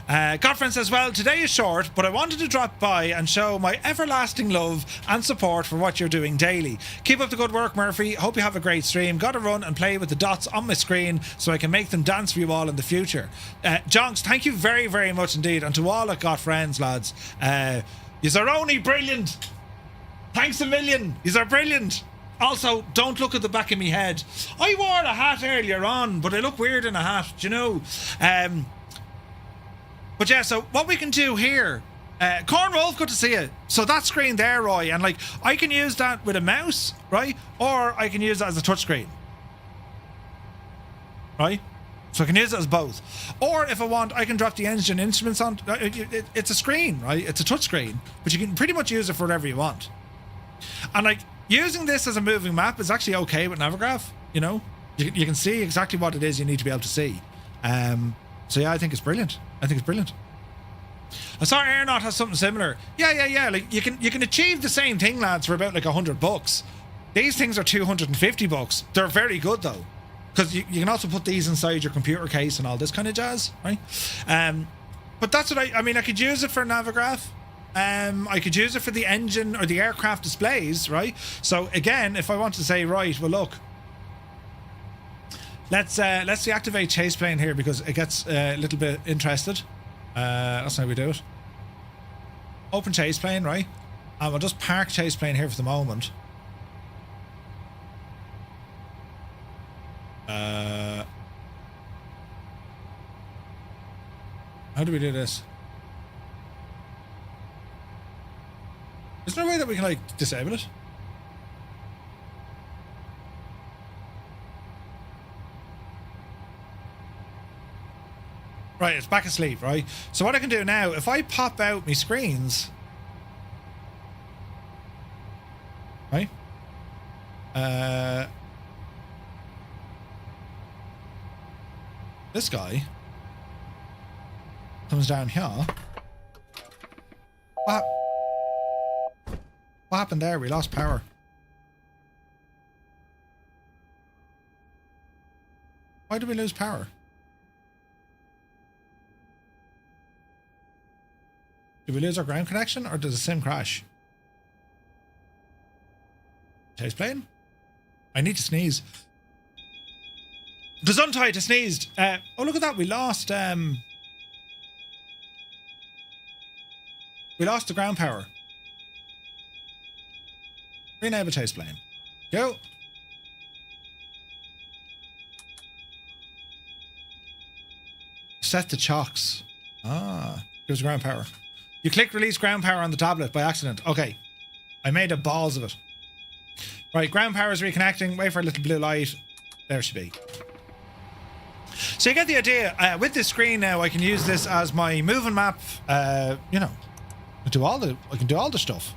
Godfriend says, well, today is short, but I wanted to drop by and show my everlasting love and support for what you're doing daily. Keep up the good work, Murphy. Hope you have a great stream. Gotta run and play with the dots on my screen so I can make them dance for you all in the future. Jonks, thank you very, very much indeed. And to all that got friends, lads, you're only brilliant. Thanks a million. You're brilliant. Also, don't look at the back of me head. I wore a hat earlier on, but I look weird in a hat, do you know? But yeah, so what we can do here, Corn Wolf, good to see you. So that screen there, Roy, and like I can use that with a mouse, right? Or I can use that as a touchscreen, right? So I can use it as both. Or if I want, I can drop the engine instruments on. It's a screen, right? It's a touch screen, but you can pretty much use it for whatever you want. And like using this as a moving map is actually okay with Navigraph. You know, you can see exactly what it is you need to be able to see. So yeah, I think it's brilliant. I saw Aeronaut has something similar. Yeah. Like you can achieve the same thing, lads, for about like $100. These things are $250. They're very good though, because you can also put these inside your computer case and all this kind of jazz, right? But that's what I mean. I could use it for Navigraph. I could use it for the engine or the aircraft displays, right? So again, if I want to say, right, well, look, let's deactivate chase plane here, because it gets a little bit interested. That's how we do it. Let's deactivate chase plane here because it gets a little bit interested. Let's deactivate chase plane here because it gets a little bit interested. That's how we do it. Let's deactivate chase plane here because it gets a little bit interested. That's how we do it. Let's deactivate chase plane here because it gets a little bit interested. That's how we do it. open chase plane, right? And we'll just park chase plane here for the moment. How do we do this? Is there a way that we can, like, disable it? Right, it's back asleep, right? So what I can do now, if I pop out my screens, right? This guy comes down here. What happened there? We lost power. Why did we lose power? Did we lose our ground connection, or does the sim crash? Chase plane? I need to sneeze. The Zuntide has sneezed. Oh, look at that. We lost the ground power. Re-enable chase plane. Go. Set the chocks. Ah, gives ground power. You click release ground power on the tablet by accident. Okay. I made a balls of it. Right, ground power is reconnecting. Wait for a little blue light. There she be. So you get the idea. With this screen now, I can use this as my moving map. You know, I can do all the stuff.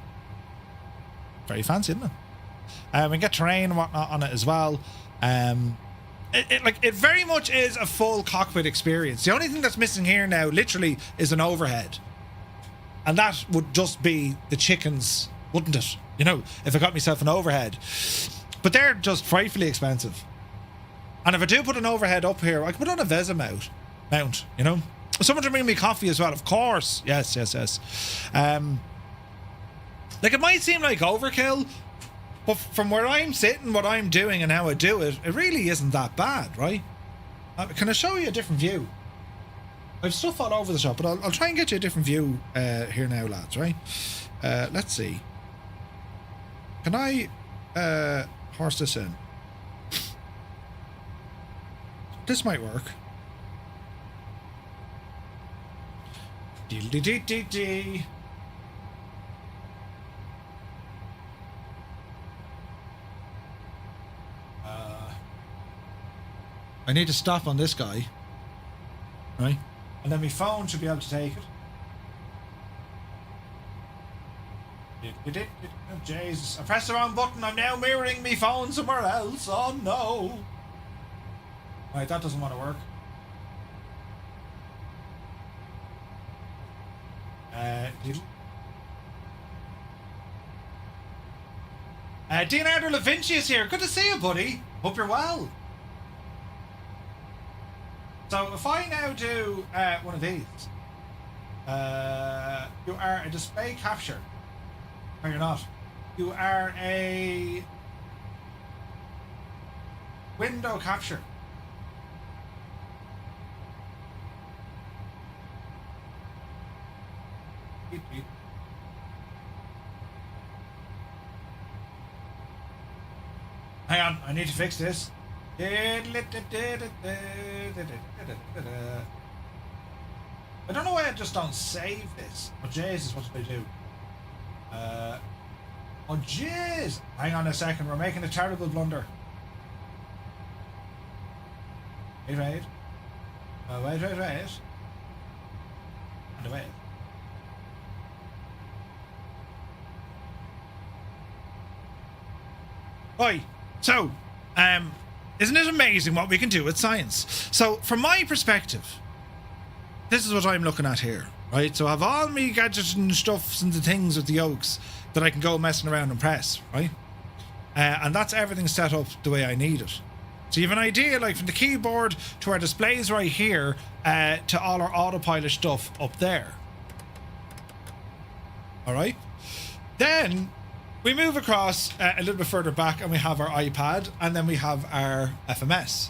Very fancy, isn't it? We can get terrain and whatnot on it as well. It very much is a full cockpit experience. The only thing that's missing here now, literally, is an overhead, and that would just be the chickens, wouldn't it? You know, if I got myself an overhead. But they're just frightfully expensive. And if I do put an overhead up here, I can put on a VATSIM mount, you know? Someone to bring me coffee as well, of course. Yes. Like, it might seem like overkill, but from where I'm sitting, what I'm doing and how I do it, it really isn't that bad, right? Can I show you a different view? I've stuff all over the shop, but I'll try and get you a different view here now, lads, right? Let's see. Can I horse this in? This might work. Dee-dee-dee-dee-dee. I need to stop on this guy, right? And then my phone should be able to take it. Oh, Jesus. I pressed the wrong button. I'm now mirroring my phone somewhere else. Oh, no. Right, that doesn't want to work. Leonardo da Vinci is here. Good to see you, buddy. Hope you're well. So if I now do one of these, you are a display capture. No, you're not. You are a window capture. Hang on, I need to fix this. I don't know why I just don't save this. Oh, Jesus, what did I do? Oh, jeez. Hang on a second, we're making a terrible blunder. Wait. Wait. And wait. Oi, so, isn't it amazing what we can do with science? So, from my perspective, this is what I'm looking at here, right? So I have all my gadgets and stuffs and the things with the yokes that I can go messing around and press, right? And that's everything set up the way I need it. So you have an idea, like from the keyboard to our displays right here, to all our autopilot stuff up there. All right? Then we move across a little bit further back and we have our iPad, and then we have our FMS.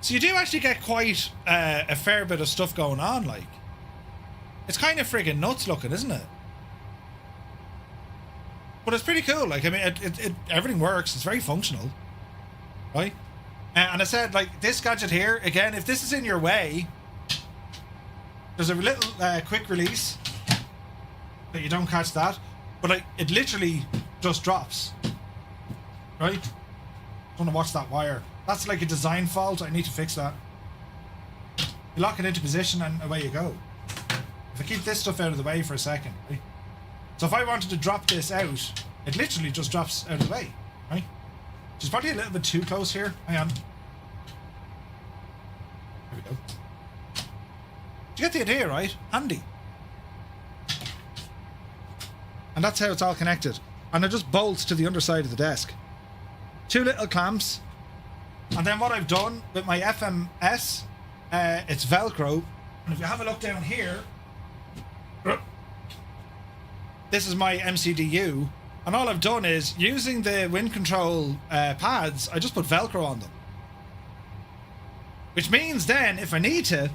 So you do actually get quite a fair bit of stuff going on, like. It's kind of friggin' nuts looking, isn't it? But it's pretty cool. Like, I mean, everything works. It's very functional, right? And I said, like, this gadget here, again, if this is in your way, there's a little quick release that you don't catch that, but like, it literally just drops, right? I want to watch that wire. That's like a design fault. I need to fix that. You lock it into position and away you go. If I keep this stuff out of the way for a second, right? So if I wanted to drop this out, it literally just drops out of the way, right? Which is probably a little bit too close here. Hang on. There we go. Do you get the idea, right? Handy. And that's how it's all connected. And it just bolts to the underside of the desk. 2 little clamps. And then what I've done with my FMS, it's Velcro. And if you have a look down here, this is my MCDU. And all I've done is, using the wind control pads, I just put Velcro on them. Which means then, if I need to,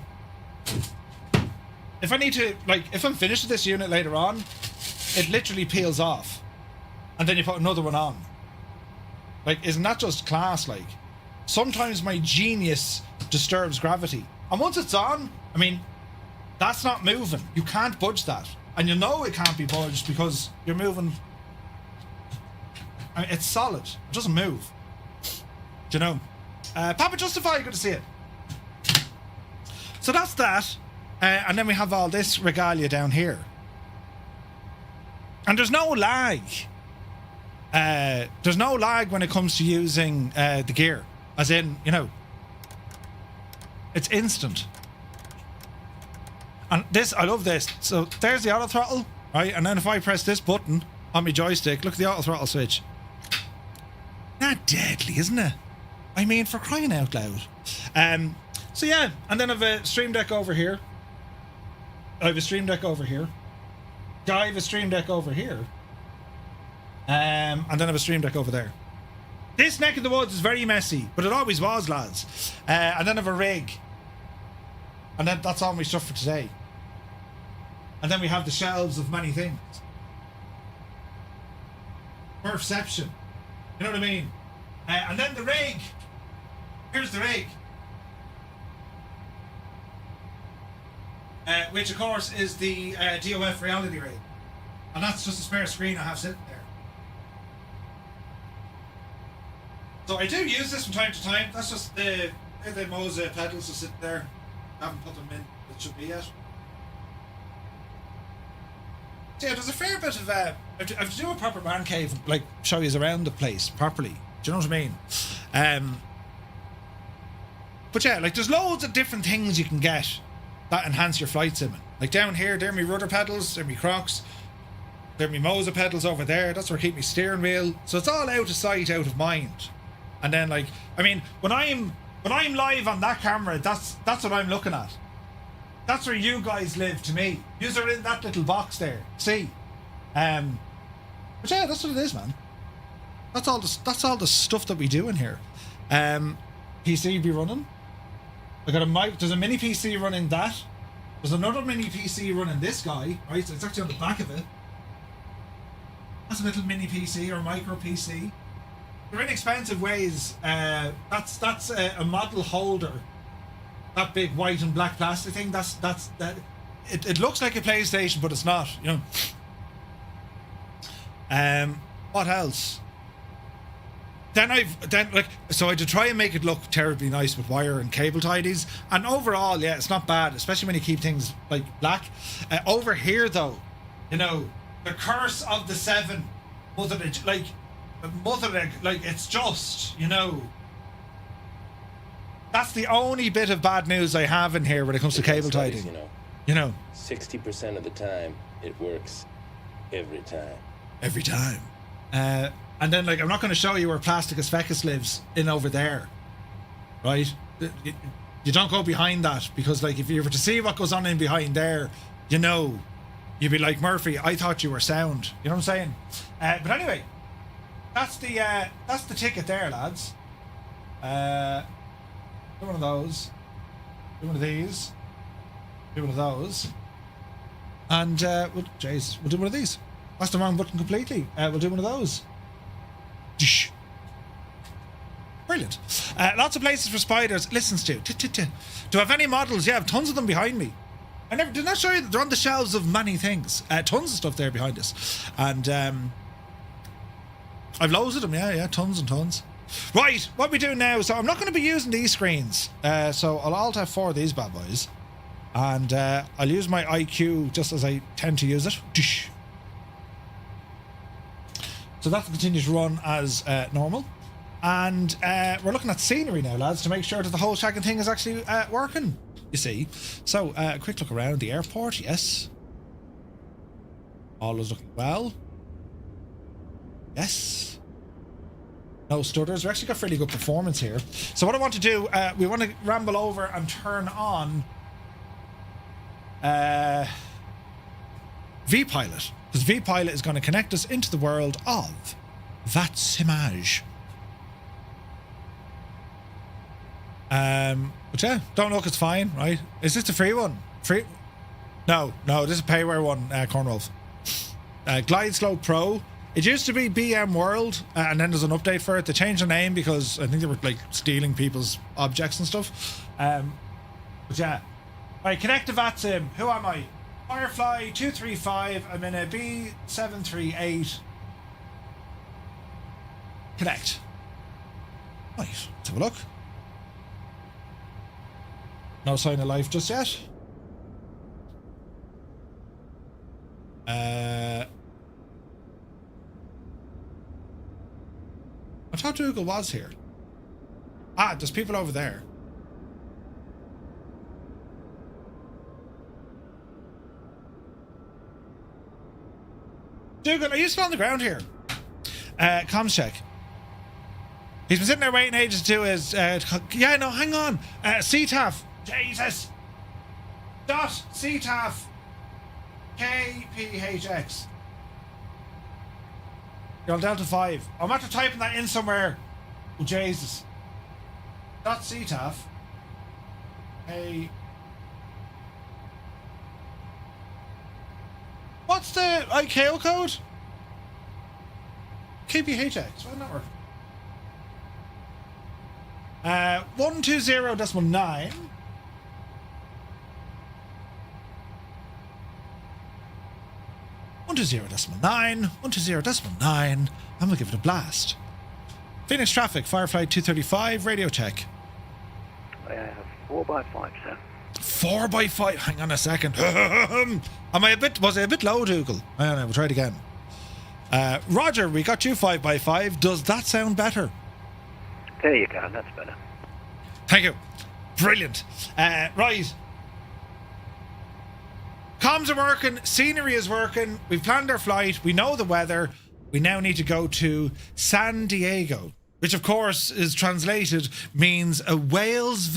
like, if I'm finished with this unit later on, it literally peels off. And then you put another one on. Like, isn't that just class, like? Sometimes my genius disturbs gravity. And once it's on, I mean, that's not moving. You can't budge that. And you know it can't be budged because you're moving. I mean, it's solid. It doesn't move. Do you know? Papa Justify, good to see it. So that's that. And then we have all this regalia down here. And there's no lag. There's no lag when it comes to using the gear. As in, you know, it's instant. And this, I love this. So there's the auto throttle, right? And then if I press this button on my joystick, look at the auto throttle switch. Not deadly, isn't it? I mean, for crying out loud. So yeah, and then I have a Stream Deck over here. I have a Stream Deck over here. I have a Stream Deck over here. And then I have a Stream Deck over there. This neck of the woods is very messy, but it always was, lads. And then I have a rig. And then that's all my stuff for today. And then we have the shelves of many things. Perception. You know what I mean? And then the rig. Here's the rig. Which of course is the DOF reality rig. And that's just a spare screen I have sitting there. So I do use this from time to time. That's just the Mose pedals are sitting there. I haven't put them in. It should be yet. So yeah, there's a fair bit of I have to do a proper man cave, like show you around the place properly. Do you know what I mean? But yeah, like there's loads of different things you can get that enhance your flight simming. Like down here, there are my rudder pedals, there are my Crocs, there are my Mose pedals over there. That's where I keep my steering wheel. So it's all out of sight, out of mind. And then, like, I mean, when I'm live on that camera, that's what I'm looking at. That's where you guys live to me. Yous are in that little box there. See? But yeah, that's what it is, man. That's all the stuff that we do in here. PC be running. I got a mic. There's a mini PC running that. There's another mini PC running this guy, right? So it's actually on the back of it. That's a little mini PC or micro PC. They're inexpensive ways. That's a model holder. That big white and black plastic thing. That's that. It looks like a PlayStation, but it's not. You know. What else? Then I had to try and make it look terribly nice with wire and cable tidies. And overall, yeah, it's not bad, especially when you keep things like black. Over here, though, you know, the curse of the 7, like it's just, you know, that's the only bit of bad news I have in here when it comes to cable tidying. You know, 60% of the time it works every time. Every time. And then, like, I'm not going to show you where Plasticus Fecus lives in over there, right? You don't go behind that, because, like, if you were to see what goes on in behind there, you know, you'd be like, Murphy, I thought you were sound. You know what I'm saying? But anyway, that's the ticket there, lads. Do one of those. Do one of these. Do one of those. And, we'll do one of these. That's the wrong button completely. We'll do one of those. Dish. Brilliant. Lots of places for spiders. Listen, Stu. Do I have any models? Yeah, I have tons of them behind me. Didn't I show you that they're on the shelves of many things? Tons of stuff there behind us. And I've loads of them, yeah, tons and tons. Right, what we do now, so I'm not going to be using these screens. So I'll Alt F4 these bad boys. And I'll use my IQ just as I tend to use it. So that will continue to run as normal. And we're looking at scenery now, lads, to make sure that the whole shagging thing is actually working, you see. So, a quick look around the airport, yes. All is looking well. Yes. No stutters. We actually got fairly good performance here. So what I want to do, we want to ramble over and turn on VPilot. Because VPilot is going to connect us into the world of VATSIM. But yeah, don't look, it's fine, right? Is this the free one? Free? No, this is a payware one, Cornwolf. Glide Slow Pro. It used to be BM World, and then there's an update for it. They changed the name because I think they were like stealing people's objects and stuff. But yeah. Right, connect to VATSIM. Who am I? Firefly 235. I'm in a B738. Connect. Right, let's have a look. No sign of life just yet. I thought Dougal was here. Ah, there's people over there. Dougal, are you still on the ground here? Comms check. He's been sitting there waiting ages to do his... yeah, no, hang on. CTAF. Jesus. .CTAF. KPHX. You're on Delta 5. I'm after typing that in somewhere. Oh, Jesus. .CTAF. Hey. What's the ICAO code? KPHX. Why not work? 120.9. 120.9. 120.9. I'm gonna give it a blast. Phoenix traffic, Firefly 235, radio check. I have 4x5, sir. 4x5. Hang on a second. Was I a bit low, Dougal? I don't know, we'll try it again. Roger, we got you 5x5. Does that sound better? There you go, that's better. Thank you. Brilliant. Right. Comms are working, scenery is working, we've planned our flight, we know the weather. We now need to go to San Diego, which of course is translated means a whale's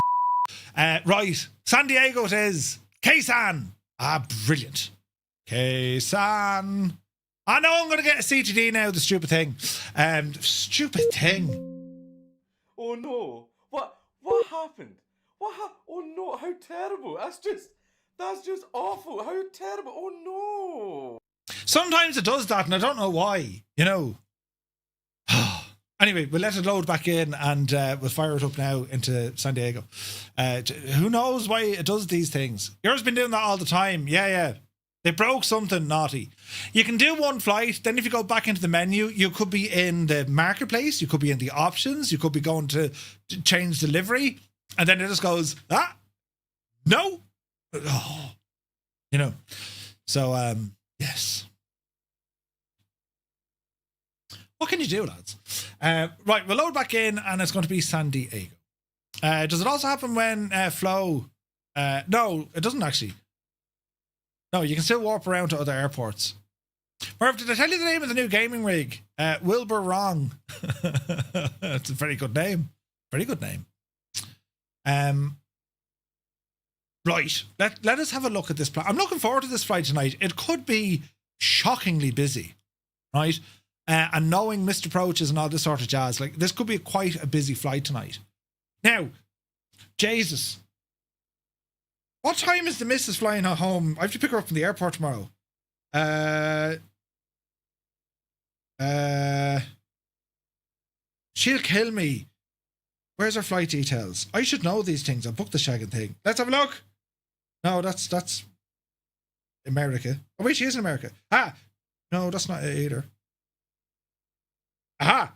right, San Diego it is. K-San. Ah, brilliant. K-San. I know I'm going to get a CTD now, the stupid thing. Stupid thing. Oh no. What happened? Oh no, how terrible. That's just awful. How terrible. Oh no. Sometimes it does that and I don't know why, you know. Anyway, we'll let it load back in and we'll fire it up now into San Diego. Who knows why it does these things? Yours been doing that all the time. Yeah. They broke something naughty. You can do one flight, then if you go back into the menu, you could be in the marketplace, you could be in the options, you could be going to change delivery, and then it just goes, no. Oh, you know. So, yes. What can you do, lads? Right, we'll load back in and it's going to be San Diego. Does it also happen when Flow... no, it doesn't actually. No, you can still warp around to other airports. Merv, did I tell you the name of the new gaming rig? Wilbur Wrong. It's a very good name. Very good name. Right, let us have a look at this plan. I'm looking forward to this flight tonight. It could be shockingly busy, right? And knowing missed approaches and all this sort of jazz, like this could be quite a busy flight tonight. Now, Jesus. What time is the missus flying home? I have to pick her up from the airport tomorrow. She'll kill me. Where's her flight details? I should know these things. I booked the shagging thing. Let's have a look. No, that's America. Oh wait, she is in America. Ah, no, that's not it either. Aha.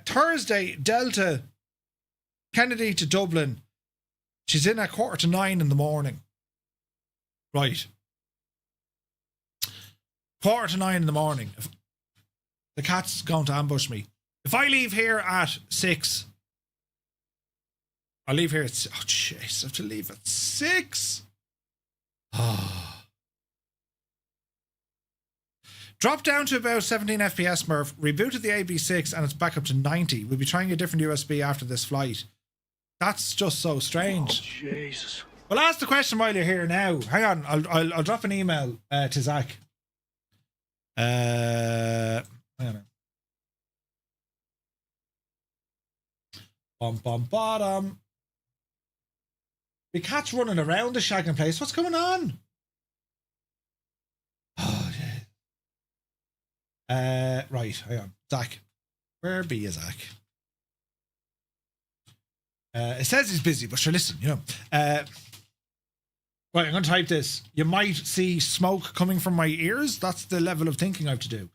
Thursday, Delta, Kennedy to Dublin. She's in at 8:45 in the morning. Right. 8:45 in the morning. The cat's going to ambush me. If I leave here at 6, I'll leave here at... Oh, jeez, I have to leave at 6. Oh. Drop down to about 17 FPS, Murph. Rebooted the AB6 and it's back up to 90. We'll be trying a different USB after this flight. That's just so strange. Oh, Jesus. Well, ask the question while you're here now. Hang on, I'll drop an email to Zach. Hang on. Bottom. The cat's running around the shagging place. What's going on? Oh, yeah. Right, hang on. Zach. Where be you, Zach? It says he's busy, but sure, listen, you know. Right, I'm going to type this. You might see smoke coming from my ears. That's the level of thinking I have to do.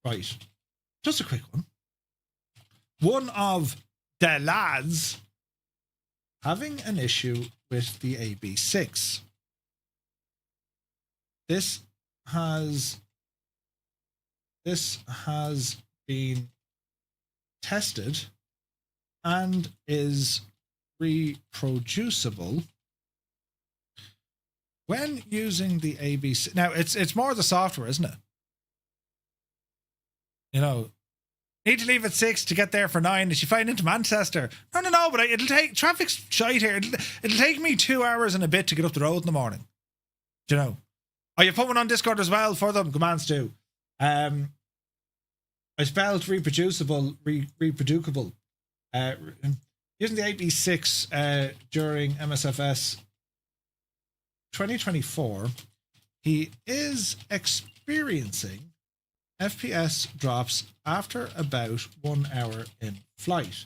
Right. Just a quick one. One of the lads having an issue with the AB6. This has been tested and is reproducible when using the ABC. Now it's more the software, isn't it? You know, need to leave at 6 to get there for 9. Is she flying into Manchester? No, but it'll take... Traffic's shite here. It'll take me 2 hours and a bit to get up the road in the morning. Do you know? Oh, you put one on Discord as well for them? Good man, Stu. I spelled reproducible. Using the AB6 during MSFS 2024, he is experiencing FPS drops after about 1 hour in flight,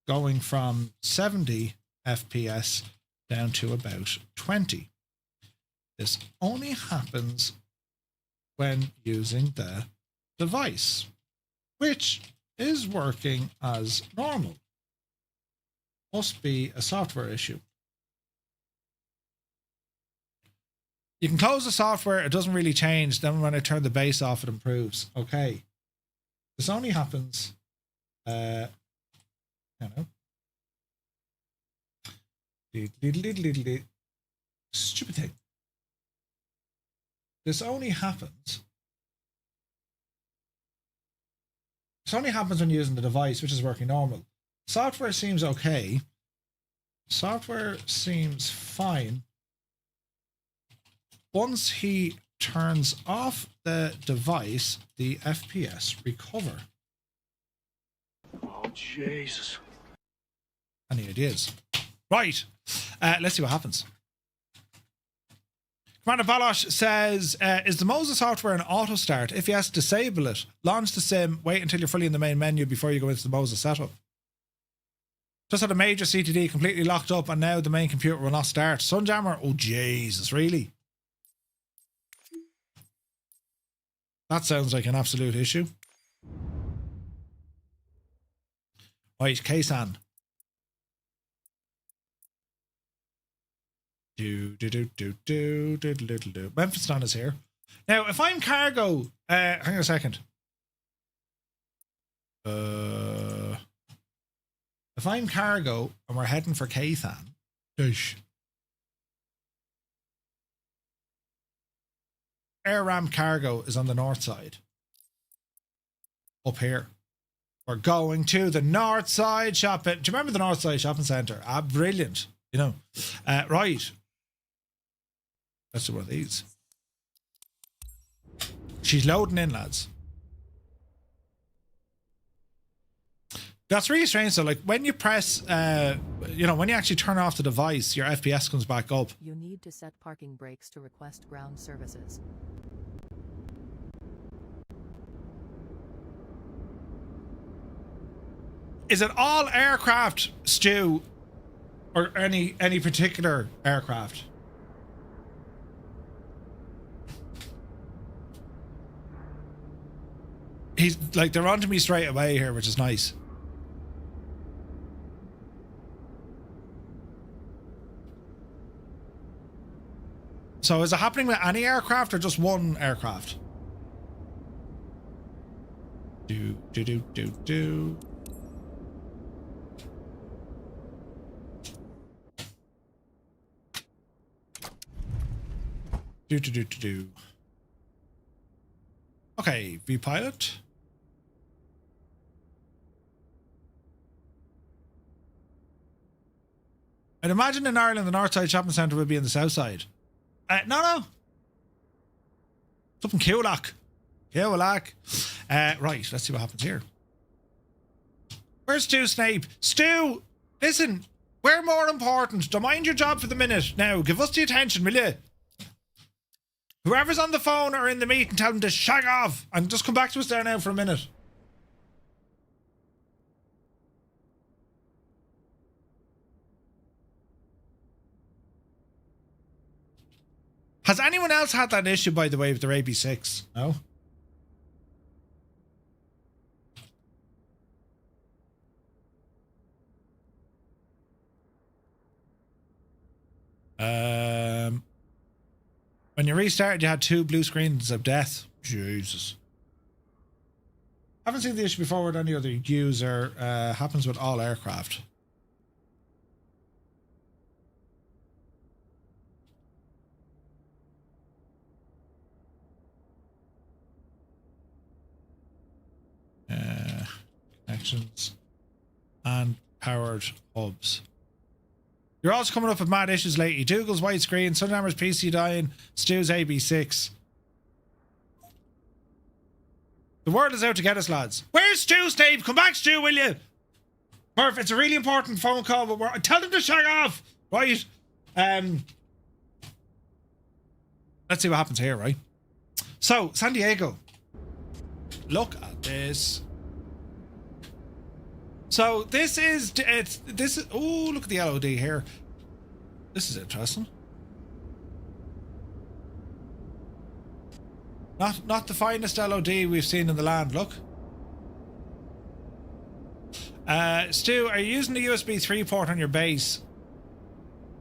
going from 70 FPS down to about 20. This only happens when using the device, which is working as normal. Must be a software issue. You can close the software, it doesn't really change. Then when I turn the base off, it improves. Okay. This only happens, you know. Stupid thing. This only happens when using the device, which is working normal. Software seems okay. Software seems fine. Once he turns off the device, the FPS recover. Oh, Jesus. Any ideas? Right. Let's see what happens. Commander Balosh says, is the Moses software an auto start? If yes, disable it. Launch the sim. Wait until you're fully in the main menu before you go into the Moses setup. Just had a major CTD completely locked up and now the main computer will not start. Sunjammer? Oh, Jesus, really? That sounds like an absolute issue. Right, Kaysan. Memphis Don is here. Now, if I'm cargo, hang on a second. If I'm cargo and we're heading for Kaysan, Air Ram cargo is on the north side. Up here. We're going to the north side shopping. Do you remember the north side shopping centre? Ah, brilliant. You know. Right. Let's do one of these. She's loading in, lads. That's really strange. So, like, when you press, you know, when you actually turn off the device, your FPS comes back up. You need to set parking brakes to request ground services. Is it all aircraft, Stu, or any particular aircraft? He's like, they're onto me straight away here, which is nice. So is it happening with any aircraft or just one aircraft? Do. Do. Okay, V-pilot. I'd imagine in Ireland the North Side Shopping Centre would be in the South Side. No. Something Coolac. Right, let's see what happens here. Where's Stu Snape? Stu, listen, we're more important. Don't mind your job for the minute. Now, give us the attention, will you? Whoever's on the phone or in the meeting, tell them to shag off and just come back to us there now for a minute. Has anyone else had that issue, by the way, with their AB6? No? When you restarted, you had 2 blue screens of death. Jesus. Haven't seen the issue before with any other user. Happens with all aircraft. Connections and powered hubs. You're also coming up with mad issues lately. Dougal's white screen, Sunhammer's PC dying, Stu's AB6. The world is out to get us, lads. Where's Stu, Steve? Come back, Stu, will you? Perfect. It's a really important phone call, but tell them to shag off. Right. Let's see what happens here, right? So, San Diego. Look at this. So this is oh, look at the LOD here. This is interesting. Not the finest LOD we've seen in the land. Look. Stu, are you using the USB 3 port on your base?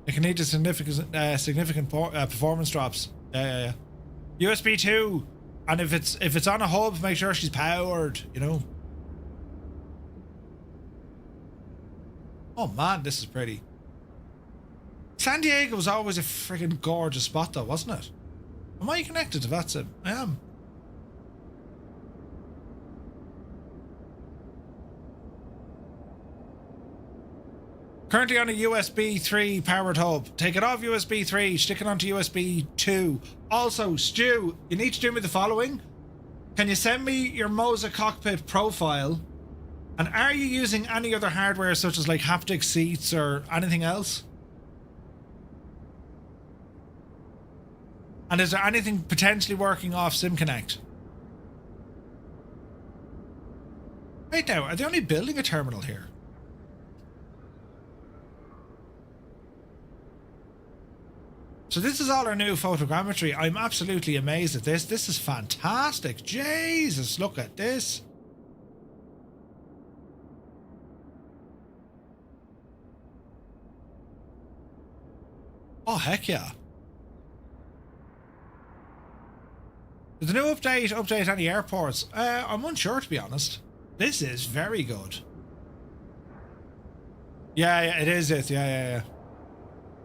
It can lead to significant performance drops. Yeah. USB 2, and if it's on a hub, make sure she's powered. You know. Oh man, this is pretty. San Diego was always a friggin' gorgeous spot though, wasn't it? Am I connected to VATSIM? I am. Currently on a USB 3 powered hub. Take it off USB 3, stick it onto USB 2. Also, Stu, you need to do me the following. Can you send me your Moza Cockpit profile? And are you using any other hardware such as like haptic seats or anything else? And is there anything potentially working off SimConnect? Right now, are they only building a terminal here? So this is all our new photogrammetry. I'm absolutely amazed at this. This is fantastic. Jesus, look at this. Oh, heck yeah. Did the new update any airports? I'm unsure, to be honest. This is very good. Yeah, it is it. Yeah.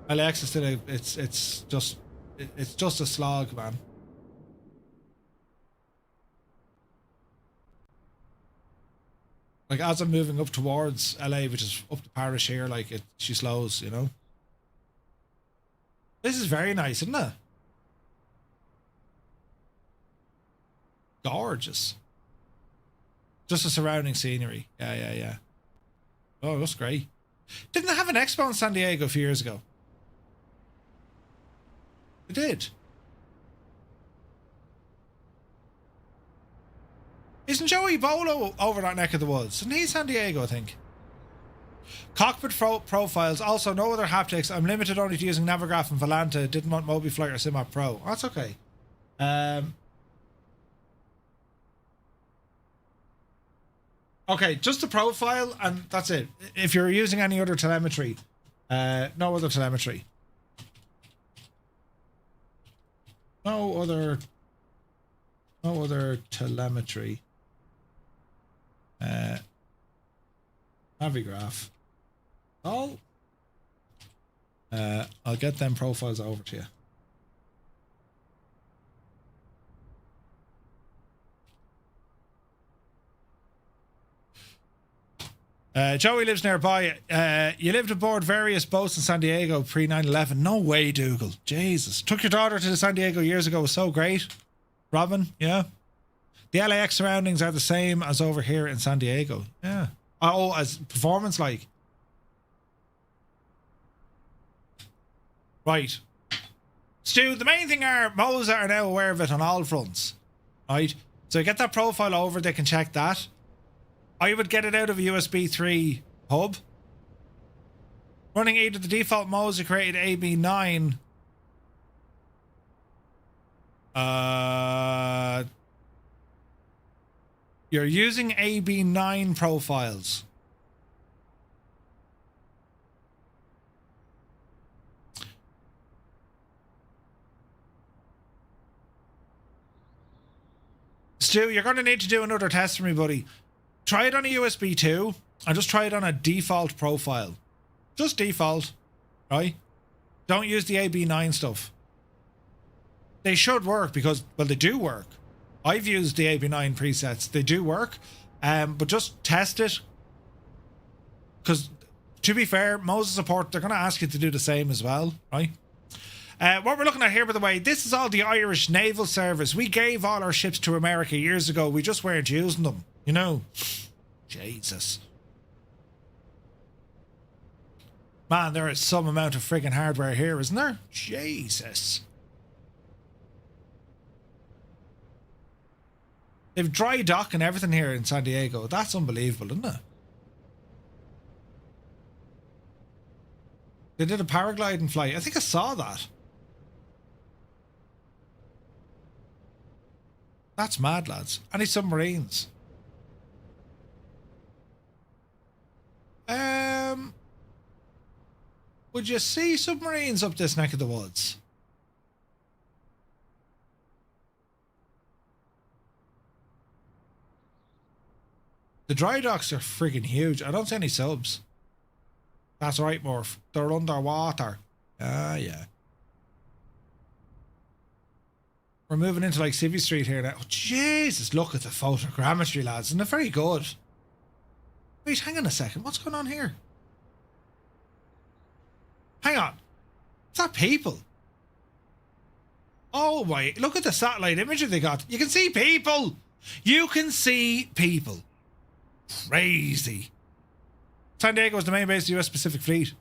LAX is still it's just a slog, man. Like as I'm moving up towards LA, which is up to Paris here, like she slows, you know. This is very nice, isn't it? Gorgeous. Just the surrounding scenery. Yeah. Oh, that's great. Didn't they have an expo in San Diego a few years ago? They did. Isn't Joey Bolo over that neck of the woods? Isn't he San Diego, I think? Cockpit profiles. Also, no other haptics. I'm limited only to using Navigraph and Volanta. Didn't want MobiFlight or Simap Pro. Oh, that's okay. Okay, just the profile and that's it. If you're using any other telemetry, no other telemetry. No other telemetry. Navigraph. Oh. I'll get them profiles over to you. Joey lives nearby. You lived aboard various boats in San Diego pre 9/11. No way, Dougal. Jesus. Took your daughter to San Diego years ago. It was so great. Robin, yeah. The LAX surroundings are the same as over here in San Diego. Yeah. Oh, as performance like. Right. Stu, the main thing are Mo's are now aware of it on all fronts. Right? So get that profile over, they can check that. I would get it out of a USB 3 hub. Running either the default modes you created AB9. You're using AB9 profiles. Stu, you're going to need to do another test for me, buddy. Try it on a USB 2 and just try it on a default profile. Just default, right? Don't use the AB9 stuff. They should work because, well, they do work. I've used the AB9 presets. They do work. But just test it. Because, to be fair, Moses support, they're going to ask you to do the same as well, right? What we're looking at here, by the way, this is all the Irish Naval Service. We gave all our ships to America years ago. We just weren't using them, you know. Jesus. Man, there is some amount of friggin' hardware here, isn't there? Jesus. They've dry dock and everything here in San Diego. That's unbelievable, isn't it? They did a paragliding flight. I think I saw that. That's mad, lads. Any submarines? Would you see submarines up this neck of the woods? The dry docks are friggin' huge. I don't see any subs. That's right, Murph. They're underwater. Ah, yeah. We're moving into like Civvy Street here now. Oh, Jesus, look at the photogrammetry, lads. Isn't it very good? Wait, hang on a second. What's going on here? Hang on. Is that people? Oh, my. Look at the satellite imagery they got. You can see people. You can see people. Crazy. San Diego is the main base of the US Pacific Fleet.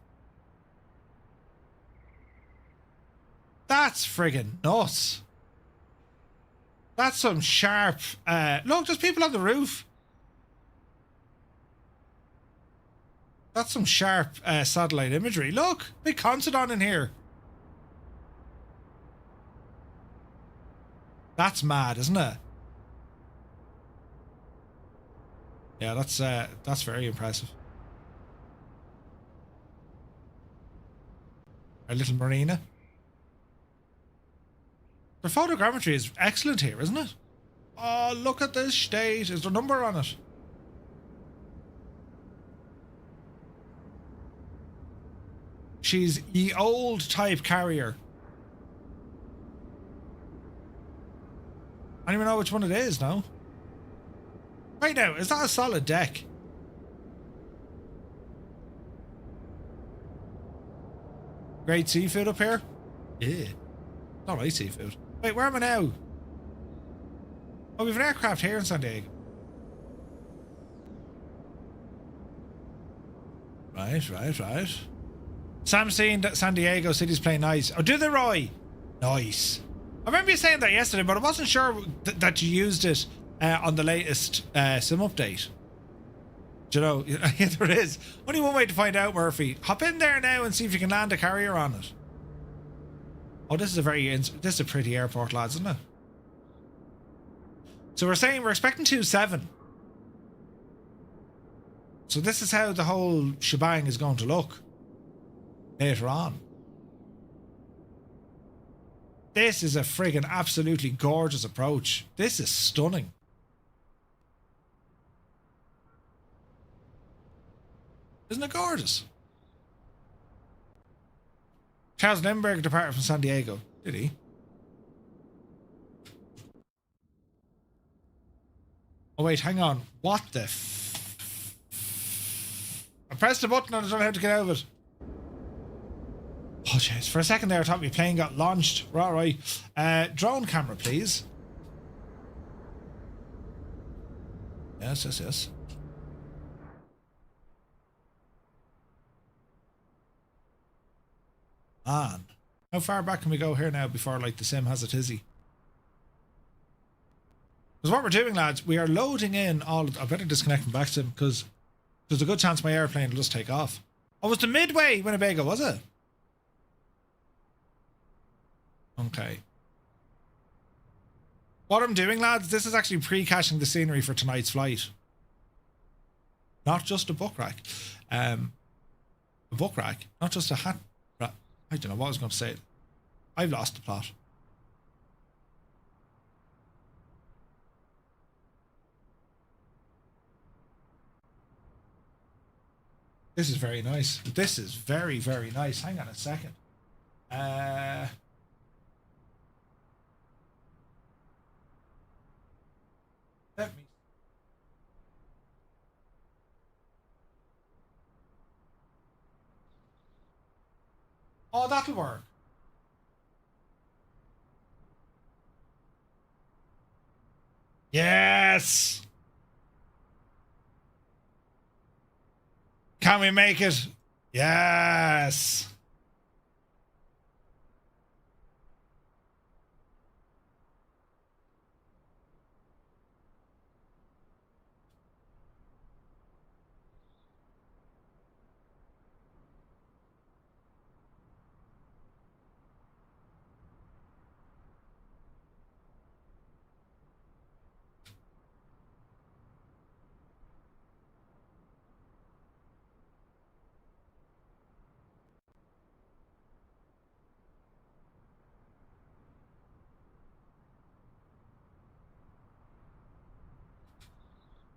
That's friggin' nuts. That's some sharp... look, there's people on the roof. That's some sharp satellite imagery. Look, big Considon in here. That's mad, isn't it? Yeah, that's very impressive. Our little marina. The photogrammetry is excellent here, isn't it? Oh, look at this state. Is there a number on it? She's ye old type carrier. I don't even know which one it is now. Right now, is that a solid deck? Great seafood up here? Yeah. Not right seafood. Wait, where am I now? Oh, we've an aircraft here in San Diego. Right. Sam's saying that San Diego City's playing nice. Oh, do they, Roy? Nice. I remember you saying that yesterday, but I wasn't sure that you used it on the latest sim update. Do you know? Yeah, there is. Only one way to find out, Murphy. Hop in there now and see if you can land a carrier on it. Oh, this is a pretty airport, lads, isn't it? So we're expecting 2-7. So this is how the whole shebang is going to look later on. This is a friggin' absolutely gorgeous approach. This is stunning. Isn't it gorgeous? Charles Lindbergh departed from San Diego. Did he? Oh wait, hang on. What the I pressed the button and I don't know how to get out of it. Oh jeez, for a second there I thought my plane got launched. Right. Drone camera, please. Yes. Man, how far back can we go here now before like the sim has a tizzy? Because what we're doing, lads, we are loading in all of, I better disconnect from VATSIM because there's a good chance my airplane will just take off. Oh, it was the Midway Winnebago, was it? Okay. What I'm doing, lads, this is actually pre-caching the scenery for tonight's flight. Not just a book rack. A book rack, not just a hat rack. I don't know what I was going to say. I've lost the plot. This is very nice. This is very, very nice. Hang on a second. Let me. Oh, that'll work. Yes. Can we make it? Yes.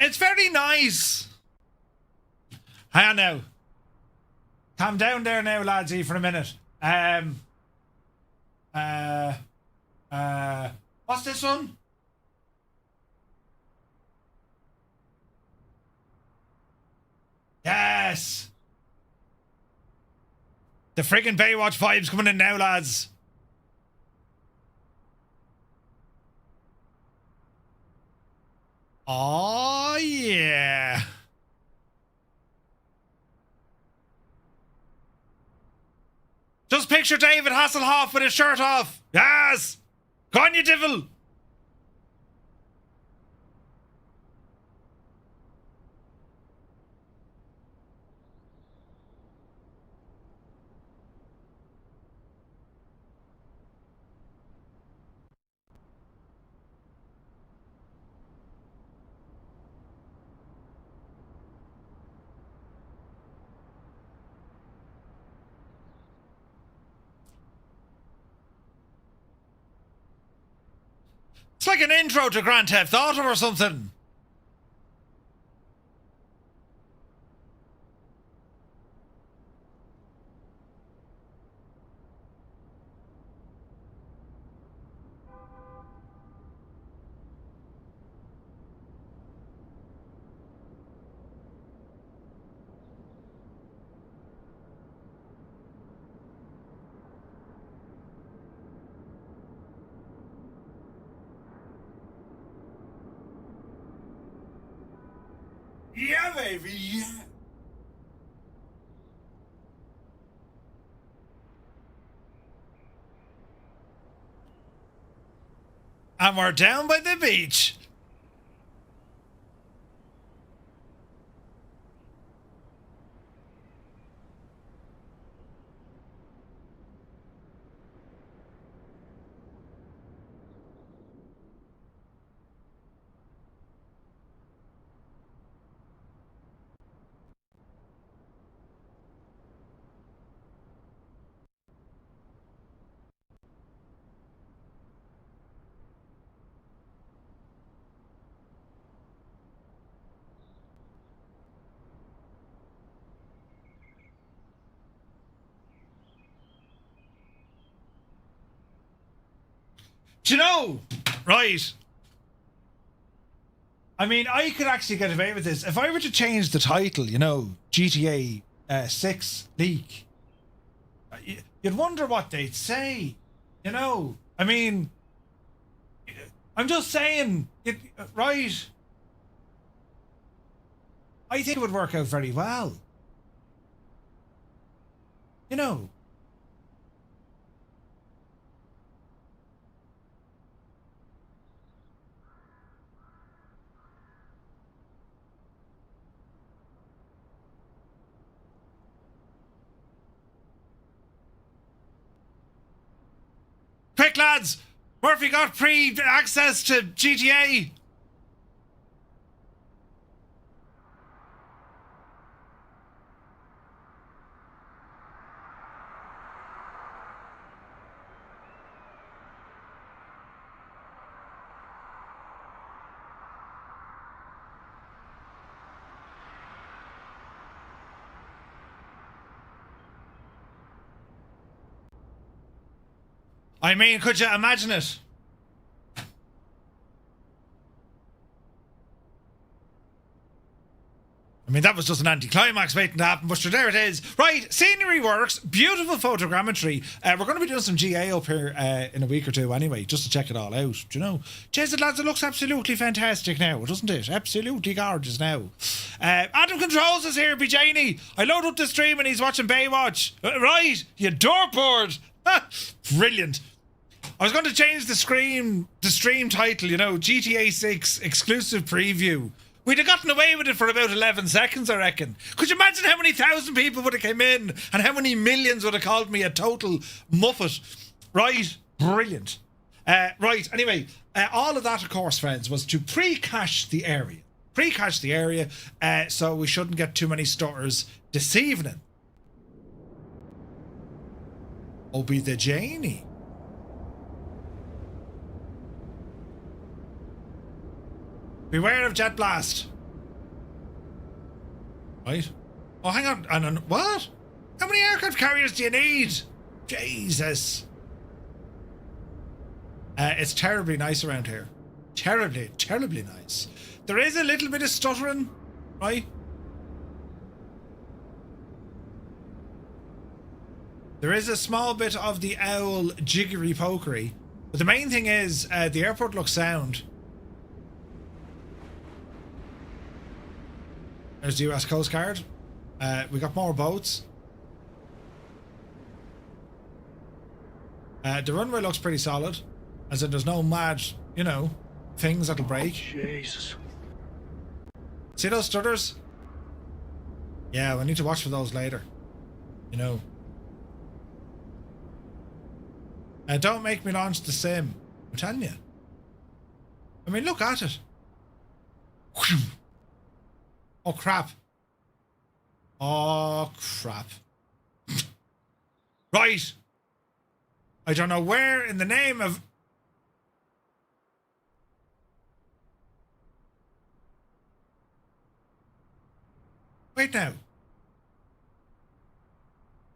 It's very nice. Hang on now. Calm down there now, ladsy, for a minute. What's this one? Yes. The friggin' Baywatch vibes coming in now, lads. Oh, yeah. Just picture David Hasselhoff with his shirt off. Yes. Go on, you devil. It's like an intro to Grand Theft Auto or something. Yeah, baby, yeah. And we're down by the beach. Do you know? Right. I mean, I could actually get away with this. If I were to change the title, you know, GTA 6 Leak, you'd wonder what they'd say. You know? I mean, I'm just saying, right? I think it would work out very well. You know? Quick, lads! Murphy got access to GTA! I mean, could you imagine it? I mean, that was just an anticlimax waiting to happen, but sure, there it is. Right, scenery works, beautiful photogrammetry. We're going to be doing some GA up here in a week or two anyway, just to check it all out, do you know? Cheers, lads, it looks absolutely fantastic now, doesn't it? Absolutely gorgeous now. Adam Controls is here, BJanie. I load up the stream and he's watching Baywatch. Right, you dorkboard. Brilliant. I was going to change the stream title, you know, GTA 6 exclusive preview. We'd have gotten away with it for about 11 seconds, I reckon. Could you imagine how many thousand people would have come in and how many millions would have called me a total muppet? Right? Brilliant. Right, anyway, all of that, of course, friends, was to pre-cache the area. Pre-cache the area, so we shouldn't get too many stutters this evening. Oh, be the Janie. Beware of jet blast. Right. Oh, hang on. And what? How many aircraft carriers do you need? Jesus. It's terribly nice around here. Terribly, terribly nice. There is a little bit of stuttering, right? There is a small bit of the owl jiggery pokery. But the main thing is the airport looks sound. There's the US Coast Guard. We got more boats. The runway looks pretty solid. As in there's no mad, you know, things that'll break. Jesus. See those stutters? Yeah, we need to watch for those later. You know. Don't make me launch the sim. I'm telling you. I mean, look at it. Whew. Oh, crap. Oh, crap. Right. I don't know where in the name of... Wait now.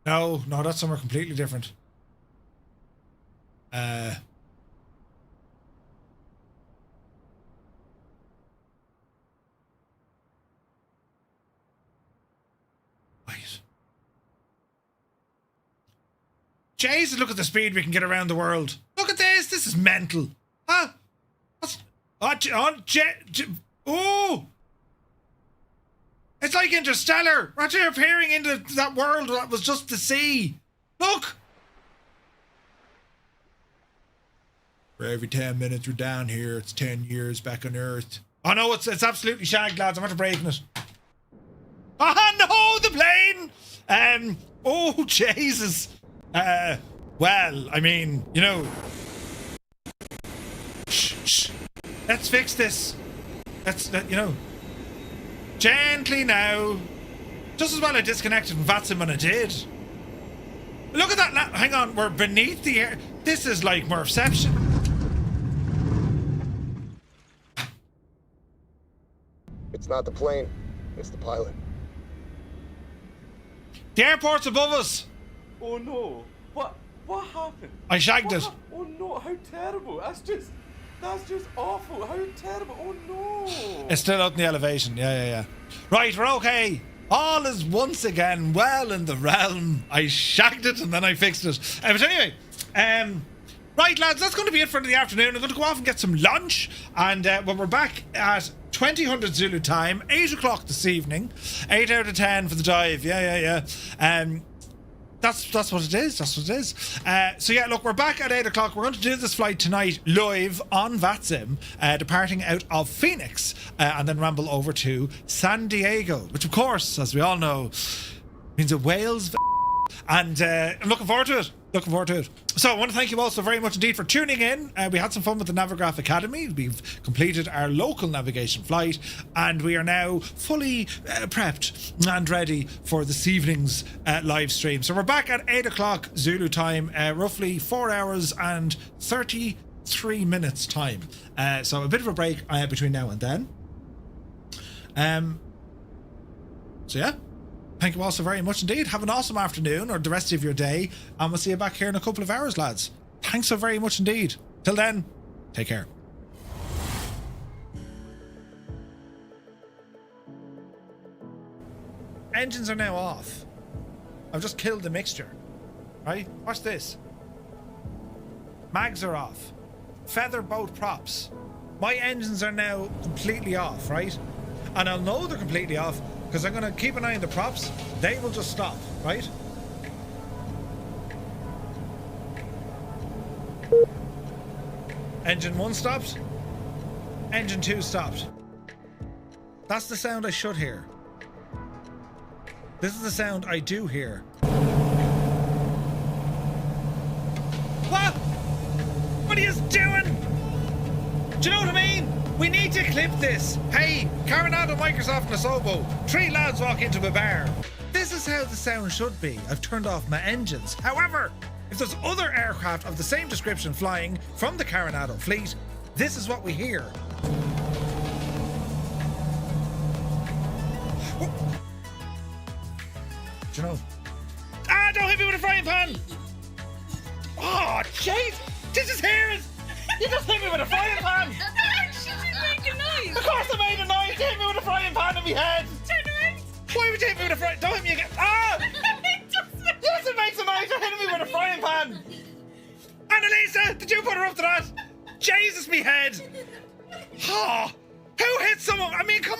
No, that's somewhere completely different. Wait. Jesus, look at the speed we can get around the world. Look at this. This is mental. Huh? What's... Oh! It's like Interstellar. We're actually appearing into that world that was just the sea. Look! For every 10 minutes we're down here, it's 10 years back on Earth. Oh no, it's absolutely shagged, lads. I'm after breaking it. Ah no, the plane! Oh Jesus. Well, I mean, you know. Shh. Let's fix this. You know. Gently now. Just as well I disconnected from VATSIM when I did. Look at that. Hang on, we're beneath the air. This is like Murphception. It's not the plane, it's the pilot. The airport's above us. Oh no. What happened? I shagged it. Oh no, how terrible. That's just awful. How terrible. Oh no. It's still out in the elevation. Yeah. Right, we're okay. All is once again well in the realm. I shagged it and then I fixed it. But anyway, right, lads, that's going to be it for the afternoon. I'm going to go off and get some lunch. And when we're back at 2000 Zulu time, 8 o'clock this evening, 8 out of 10 for the dive. Yeah. That's what it is. So yeah, look, we're back at 8 o'clock. We're going to do this flight tonight live on VATSIM, departing out of Phoenix, and then ramble over to San Diego, which of course, as we all know, means a whale's and I'm looking forward to it. So I want to thank you all so very much indeed for tuning in. We had some fun with the Navigraph Academy. We've completed our local navigation flight and we are now fully prepped and ready for this evening's live stream. So we're back at 8 o'clock Zulu time, roughly 4 hours and 33 minutes time. So a bit of a break between now and then. So yeah. Thank you all so very much indeed. Have an awesome afternoon or the rest of your day. And we'll see you back here in a couple of hours, lads. Thanks so very much indeed. Till then, take care. Engines are now off. I've just killed the mixture. Right? Watch this. Mags are off. Feather boat props. My engines are now completely off, right? And I'll know they're completely off because I'm going to keep an eye on the props. They will just stop, right? Engine 1 stopped. Engine 2 stopped. That's the sound I should hear. This is the sound I do hear. What are you doing? Do you know what I mean? We need to clip this. Hey, Coronado, Microsoft and Asobo. 3 lads walk into a bar. This is how the sound should be. I've turned off my engines. However, if there's other aircraft of the same description flying from the Coronado fleet, this is what we hear. Do you know? Ah, don't hit me with a frying pan! Oh, jeez! This is hers! You just hit me with a frying pan! She didn't make a noise! Of course I made a noise! You hit me with a frying pan in my head! Turn around! Why would you hit me with a frying pan? Don't hit me again! Ah! Yes, it makes a noise! You're hitting me with a frying pan! Annalisa, did you put her up to that? Jesus, me head! Oh, who hit someone? I mean, come on!